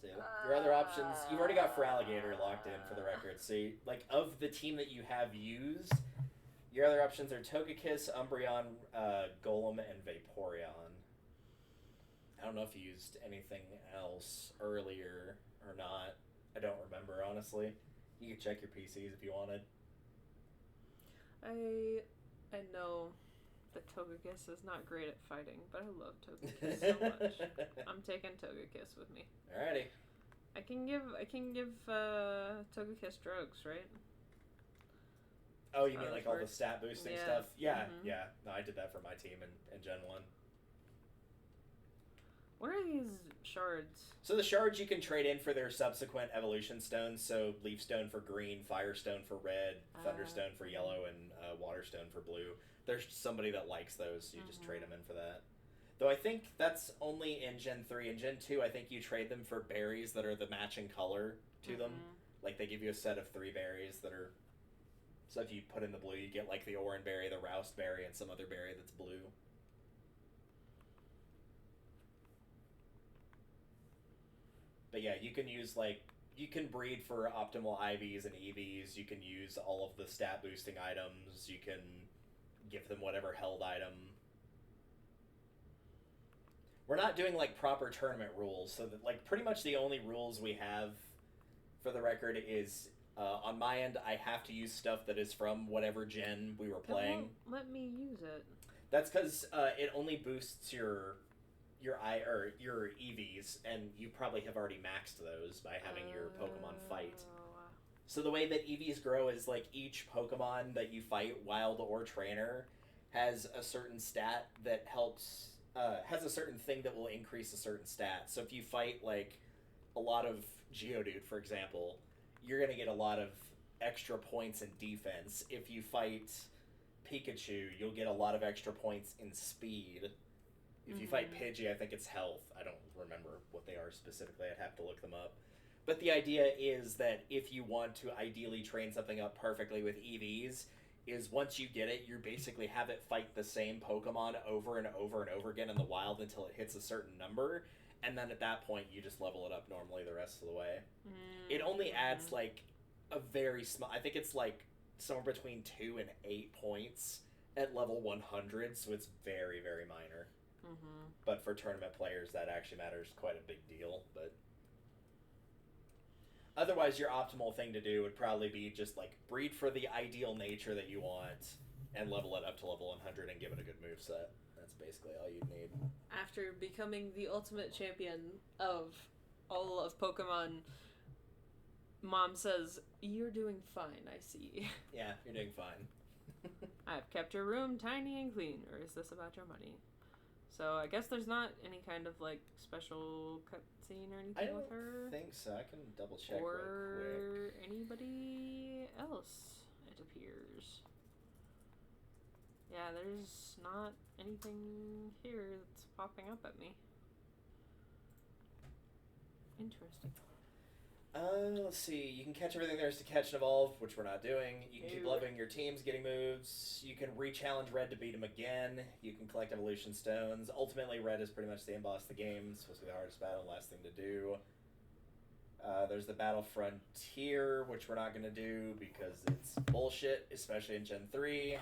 So your other options, you've already got Feraligatr locked in for the record. So, like, of the team that you have used, your other options are Togekiss, Umbreon, Golem, and Vaporeon. I don't know if you used anything else earlier or not. I don't remember, honestly. You could check your PCs if you wanted. I know that Togekiss is not great at fighting, but I love Togekiss so much. I'm taking Togekiss with me. Alrighty. I can give Togekiss drugs, right? Oh, you mean like all the stat boosting stuff? Yeah, Mm-hmm. yeah. No, I did that for my team in Gen 1. What are these shards? So the shards you can trade in for their subsequent evolution stones. So Leaf Stone for green, Fire Stone for red, Thunderstone for yellow, and Water Stone for blue. There's somebody that likes those, so you just trade them in for that. Though I think that's only in Gen 3. In Gen 2, I think you trade them for berries that are the matching color to them. Like, they give you a set of 3 berries that are... So if you put in the blue, you get, like, the Oran berry, the Roust berry, and some other berry that's blue. But yeah, you can use, like... You can breed for optimal IVs and EVs. You can use all of the stat boosting items. You can give them whatever held item. We're not doing, like, proper tournament rules, so that, like, pretty much the only rules we have, for the record, is, on my end, I have to use stuff that is from whatever gen we were playing. It won't let me use it. That's because, it only boosts your EVs, and you probably have already maxed those by having your Pokemon fight. So the way that EVs grow is, like, each Pokemon that you fight, wild or trainer, has a certain stat that helps... has a certain thing that will increase a certain stat. So if you fight, like, a lot of Geodude, for example, you're going to get a lot of extra points in defense. If you fight Pikachu, you'll get a lot of extra points in speed. If you fight Pidgey, I think it's health. I don't remember what they are specifically. I'd have to look them up. But the idea is that if you want to ideally train something up perfectly with EVs, is once you get it, you basically have it fight the same Pokemon over and over and over again in the wild until it hits a certain number, and then at that point you just level it up normally the rest of the way. It only adds, like, a very small... I think it's, like, somewhere between 2 and 8 points at level 100, so it's very, very minor. But for tournament players, that actually matters quite a big deal, but... Otherwise, your optimal thing to do would probably be just, like, breed for the ideal nature that you want and level it up to level 100 and give it a good moveset. That's basically all you'd need. After becoming the ultimate champion of all of Pokemon, Mom says, "You're doing fine, I see." Yeah, you're doing fine. I've kept your room tiny and clean, or is this about your money? So I guess there's not any kind of, like, special cutscene or anything with her. I think so. I can double check or real quick. Anybody else, it appears. Yeah, there's not anything here that's popping up at me. Interesting. Let's see. You can catch everything there is to catch and evolve, which we're not doing. You can keep leveling your teams, getting moves. You can re-challenge Red to beat him again. You can collect evolution stones. Ultimately, Red is pretty much the end boss of the game. It's supposed to be the hardest battle, last thing to do. There's the Battle Frontier, which we're not going to do because it's bullshit, especially in Gen 3.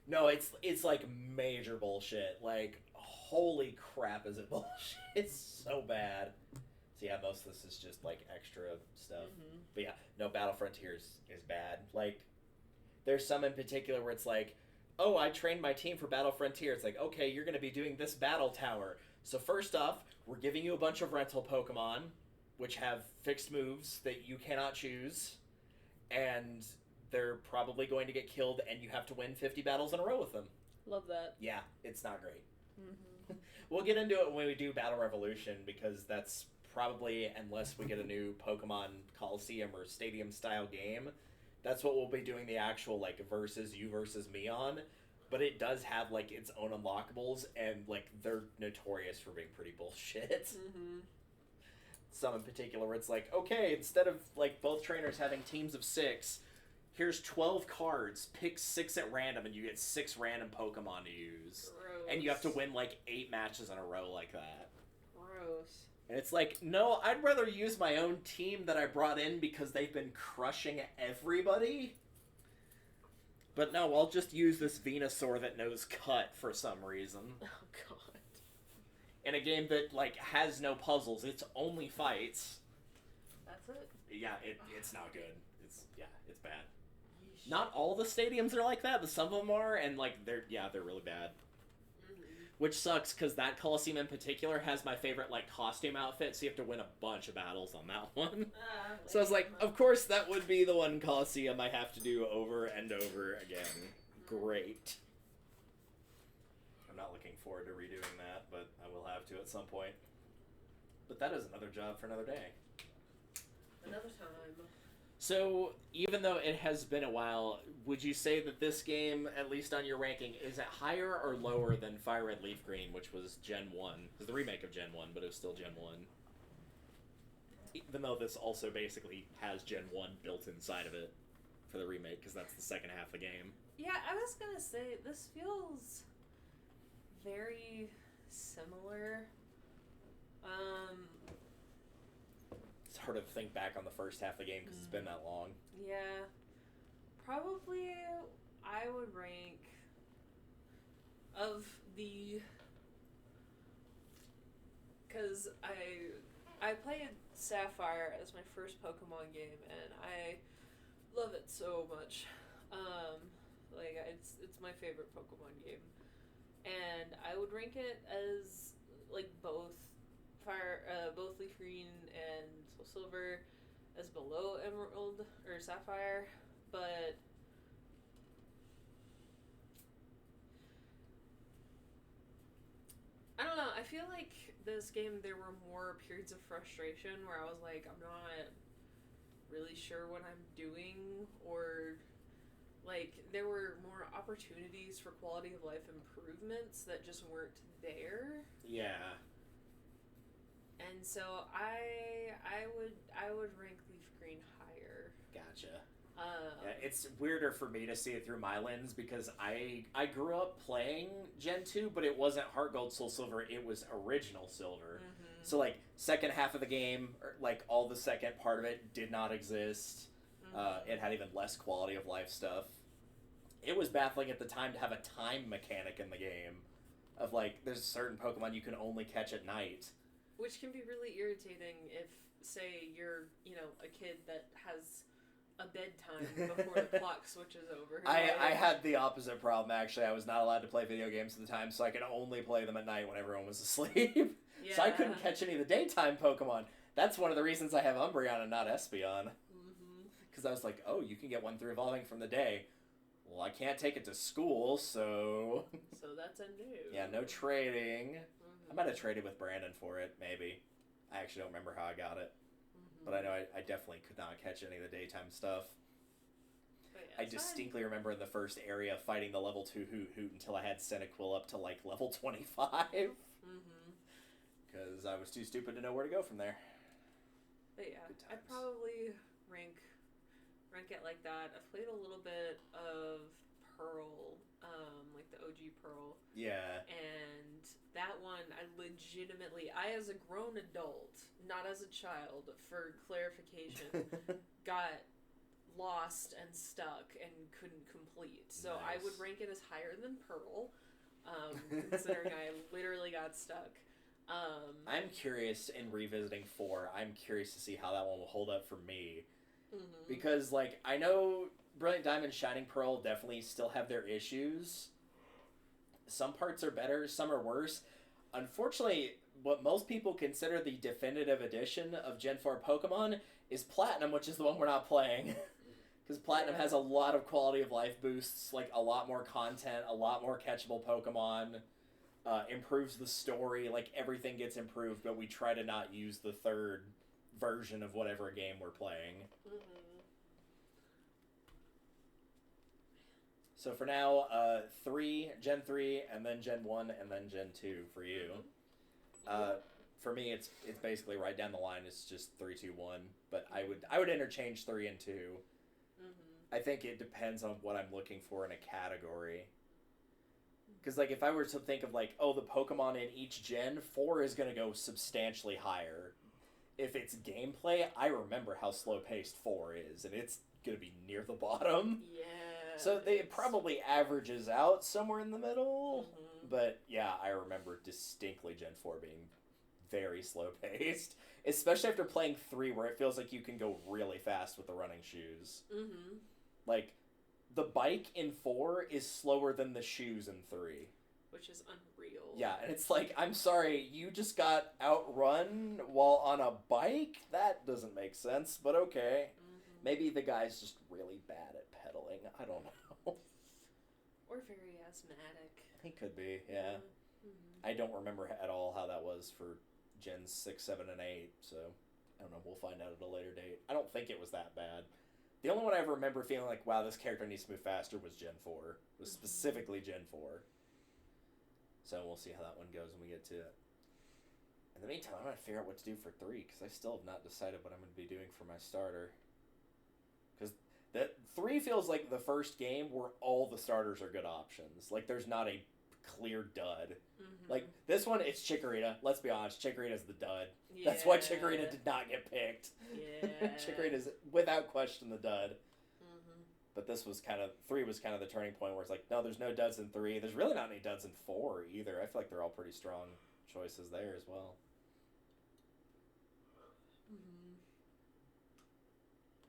No, it's like major bullshit. Like, holy crap is it bullshit. It's so bad. So yeah, most of this is just, like, extra stuff. But yeah, no, Battle Frontier is bad. Like, there's some in particular where it's like, oh, I trained my team for Battle Frontier. It's like, okay, you're going to be doing this battle tower. So first off, we're giving you a bunch of rental Pokemon, which have fixed moves that you cannot choose, and they're probably going to get killed, and you have to win 50 battles in a row with them. Love that. Yeah, it's not great. We'll get into it when we do Battle Revolution, because that's probably, unless we get a new Pokemon Coliseum or Stadium style game, that's what we'll be doing the actual, like, versus you versus me on. but it does have, like, its own unlockables, and, like, they're notorious for being pretty bullshit. Mm-hmm. Some in particular where it's like, okay, instead of, like, both trainers having teams of 6, here's 12 cards, pick 6 at random, and you get 6 random Pokemon to use. Gross. And you have to win, like, 8 matches in a row like that. Gross. And it's like, no, I'd rather use my own team that I brought in because they've been crushing everybody. But no, I'll just use this Venusaur that knows Cut for some reason. Oh, God. In a game that, like, has no puzzles. It's only fights. That's it? Yeah, it's not good. It's bad. Yeesh. Not all the stadiums are like that, but some of them are, and, like, they're really bad. Mm-hmm. Which sucks, because that Coliseum in particular has my favorite, like, costume outfit, so you have to win a bunch of battles on that one. So I was like, of course that would be the one Coliseum I have to do over and over again. Great. I'm not looking forward to redoing that, but I will have to at some point. But that is another job for another day. Another time. So, even though it has been a while, would you say that this game, at least on your ranking, is it higher or lower than Fire Red Leaf Green, which was Gen 1? It was the remake of Gen 1, but it was still Gen 1. Even though this also basically has Gen 1 built inside of it for the remake, because that's the second half of the game. Yeah, I was gonna say, this feels very similar. It's hard to think back on the first half of the game because it's been that long. Yeah. Probably I would rank of the... Because I played Sapphire as my first Pokemon game, and I love it so much. It's my favorite Pokemon game. And I would rank it as, like, both Leaf Green and Soul Silver as below Emerald or Sapphire, but I don't know. I feel like this game, there were more periods of frustration where I was like, I'm not really sure what I'm doing, or like there were more opportunities for quality of life improvements that just weren't there. Yeah. And so I would rank Leaf Green higher. Gotcha. Yeah, it's weirder for me to see it through my lens because I grew up playing Gen 2, but it wasn't Heart Gold Soul Silver, it was original Silver. Mm-hmm. So, like, second half of the game, or, like, all the second part of it did not exist. Mm-hmm. It had even less quality of life stuff. It was baffling at the time to have a time mechanic in the game. Of, like, there's certain Pokemon you can only catch at night. Which can be really irritating if, say, you're, a kid that has a bedtime before the clock switches over. I had the opposite problem, actually. I was not allowed to play video games at the time, so I could only play them at night when everyone was asleep. Yeah. So I couldn't catch any of the daytime Pokemon. That's one of the reasons I have Umbreon and not Espeon. Because I was like, oh, you can get one through evolving from the day. Well, I can't take it to school, so... So that's a no. Yeah, no trading. I might have traded with Brandon for it, maybe. I actually don't remember how I got it. But I know I definitely could not catch any of the daytime stuff. Yeah, I distinctly remember in the first area fighting the level 2 Hoot until I had Cyndaquil up to, like, level 25. Because I was too stupid to know where to go from there. But yeah, I'd probably rank it like that. I've played a little bit of Pearl, like the OG Pearl. Yeah. And that one, I as a grown adult, not as a child, for clarification, got lost and stuck and couldn't complete. So Nice. I would rank it as higher than Pearl, considering I literally got stuck. I'm curious in revisiting 4. I'm curious to see how that one will hold up for me. Because, like, I know Brilliant Diamond and Shining Pearl definitely still have their issues. Some parts are better, some are worse. Unfortunately, what most people consider the definitive edition of Gen 4 Pokemon is Platinum, which is the one we're not playing. Because Platinum has a lot of quality of life boosts, like a lot more content, a lot more catchable Pokemon, improves the story, like everything gets improved, but we try to not use the third version of whatever game we're playing. So for now, 3, Gen 3, and then Gen 1, and then Gen 2 for you. For me, it's basically right down the line. It's just 3, 2, 1. But I would interchange 3 and 2. I think it depends on what I'm looking for in a category. Because, like, if I were to think of, like, oh, the Pokemon in each gen, 4 is going to go substantially higher. If it's gameplay, I remember how slow-paced 4 is, and it's going to be near the bottom. Yeah. So it probably averages out somewhere in the middle. But, yeah, I remember distinctly Gen 4 being very slow-paced. Especially after playing 3, where it feels like you can go really fast with the running shoes. Like, the bike in 4 is slower than the shoes in 3. Which is unreal. Yeah, and it's like, I'm sorry, you just got outrun while on a bike? That doesn't make sense, but okay. Maybe the guy's just really bad at pedaling. I don't know. Or very asthmatic. He could be, yeah. I don't remember at all how that was for Gens 6, 7, and 8, so I don't know. We'll find out at a later date. I don't think it was that bad. The only one I ever remember feeling like, wow, this character needs to move faster was Gen 4. It was specifically Gen 4. So we'll see how that one goes when we get to it. In the meantime, I'm going to figure out what to do for 3, because I still have not decided what I'm going to be doing for my starter. Because 3 feels like the first game where all the starters are good options. Like, there's not a clear dud. Like, this one, it's Chikorita. Let's be honest, Chikorita's the dud. Yeah. That's why Chikorita did not get picked. Yeah. Chikorita's, without question, the dud. But this was 3 was kind of the turning point where it's like, no, there's no duds in 3. There's really not any duds in 4 either. I feel like they're all pretty strong choices there as well.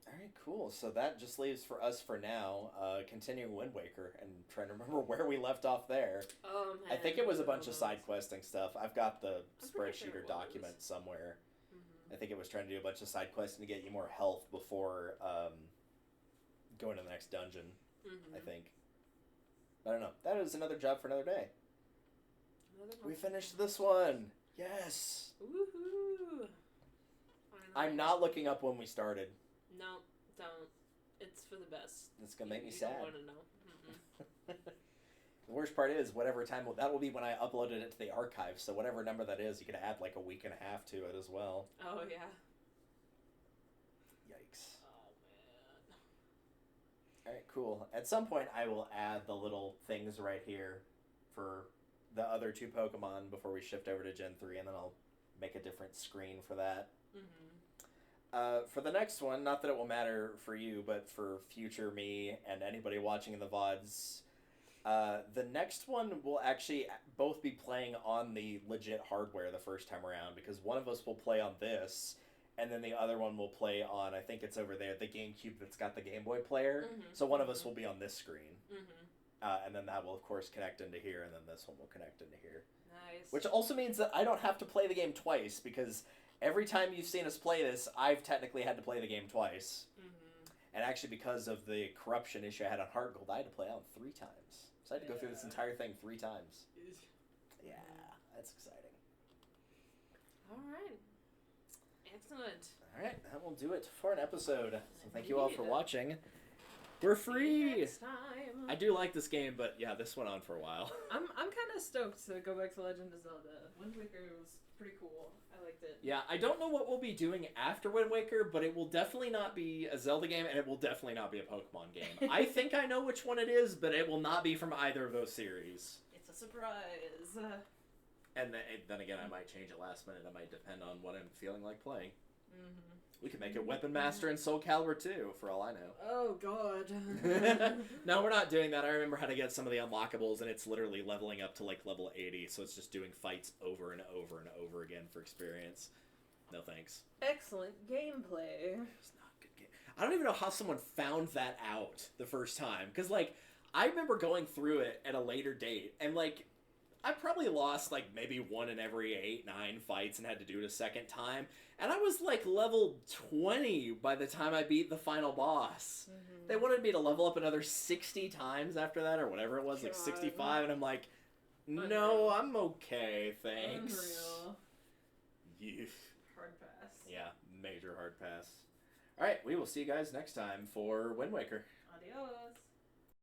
Alright, cool. So that just leaves for us for now, continuing Wind Waker and trying to remember where we left off there. Oh, man. I think it was a bunch of side questing stuff. I've got the spreadsheet or document somewhere. I think it was trying to do a bunch of side questing to get you more health before going to the next dungeon, I think. I don't know. That is another job for another day. We finished this one. Yes. Woohoo. I'm not looking up when we started. No, don't. It's for the best. It's going to make me sad. I don't want to know. The worst part is, whatever time, that will be when I uploaded it to the archive, so whatever number that is, you can add like a week and a half to it as well. Oh, yeah. Yikes. Oh, man. Alright, cool. At some point, I will add the little things right here for the other 2 Pokemon before we shift over to Gen 3, and then I'll make a different screen for that. For the next one, not that it will matter for you, but for future me and anybody watching in the VODs, the next one will actually both be playing on the legit hardware the first time around, because one of us will play on this, and then the other one will play on, I think it's over there, the GameCube that's got the Game Boy player. So one of us will be on this screen. And then that will, of course, connect into here, and then this one will connect into here. Nice. Which also means that I don't have to play the game twice, because every time you've seen us play this, I've technically had to play the game twice. And actually, because of the corruption issue I had on Heart Gold, I had to play on 3 times. So I had to go through this entire thing 3 times. Yeah, that's exciting. All right. Excellent. All right, that will do it for an episode. So thank you all for watching. We're free! Next time. I do like this game, but yeah, this went on for a while. I'm kind of stoked to go back to Legend of Zelda. Wind Waker was pretty cool. I liked it. Yeah, I don't know what we'll be doing after Wind Waker, but it will definitely not be a Zelda game, and it will definitely not be a Pokemon game. I think I know which one it is, but it will not be from either of those series. It's a surprise. And then again, I might change it last minute. It might depend on what I'm feeling like playing. We could make it Weapon Master and Soul Calibur 2, for all I know. Oh, God. No, we're not doing that. I remember how to get some of the unlockables, and it's literally leveling up to, like, level 80, so it's just doing fights over and over and over again for experience. No thanks. Excellent gameplay. It's not good game. I don't even know how someone found that out the first time, because, like, I remember going through it at a later date, and, like, I probably lost, like, maybe 1 in every 8, 9 fights and had to do it a second time. And I was, like, level 20 by the time I beat the final boss. They wanted me to level up another 60 times after that, or whatever it was, like 65. And I'm like, no, I'm okay, thanks. Unreal. Yeah. Hard pass. Yeah, major hard pass. Alright, we will see you guys next time for Wind Waker. Adios.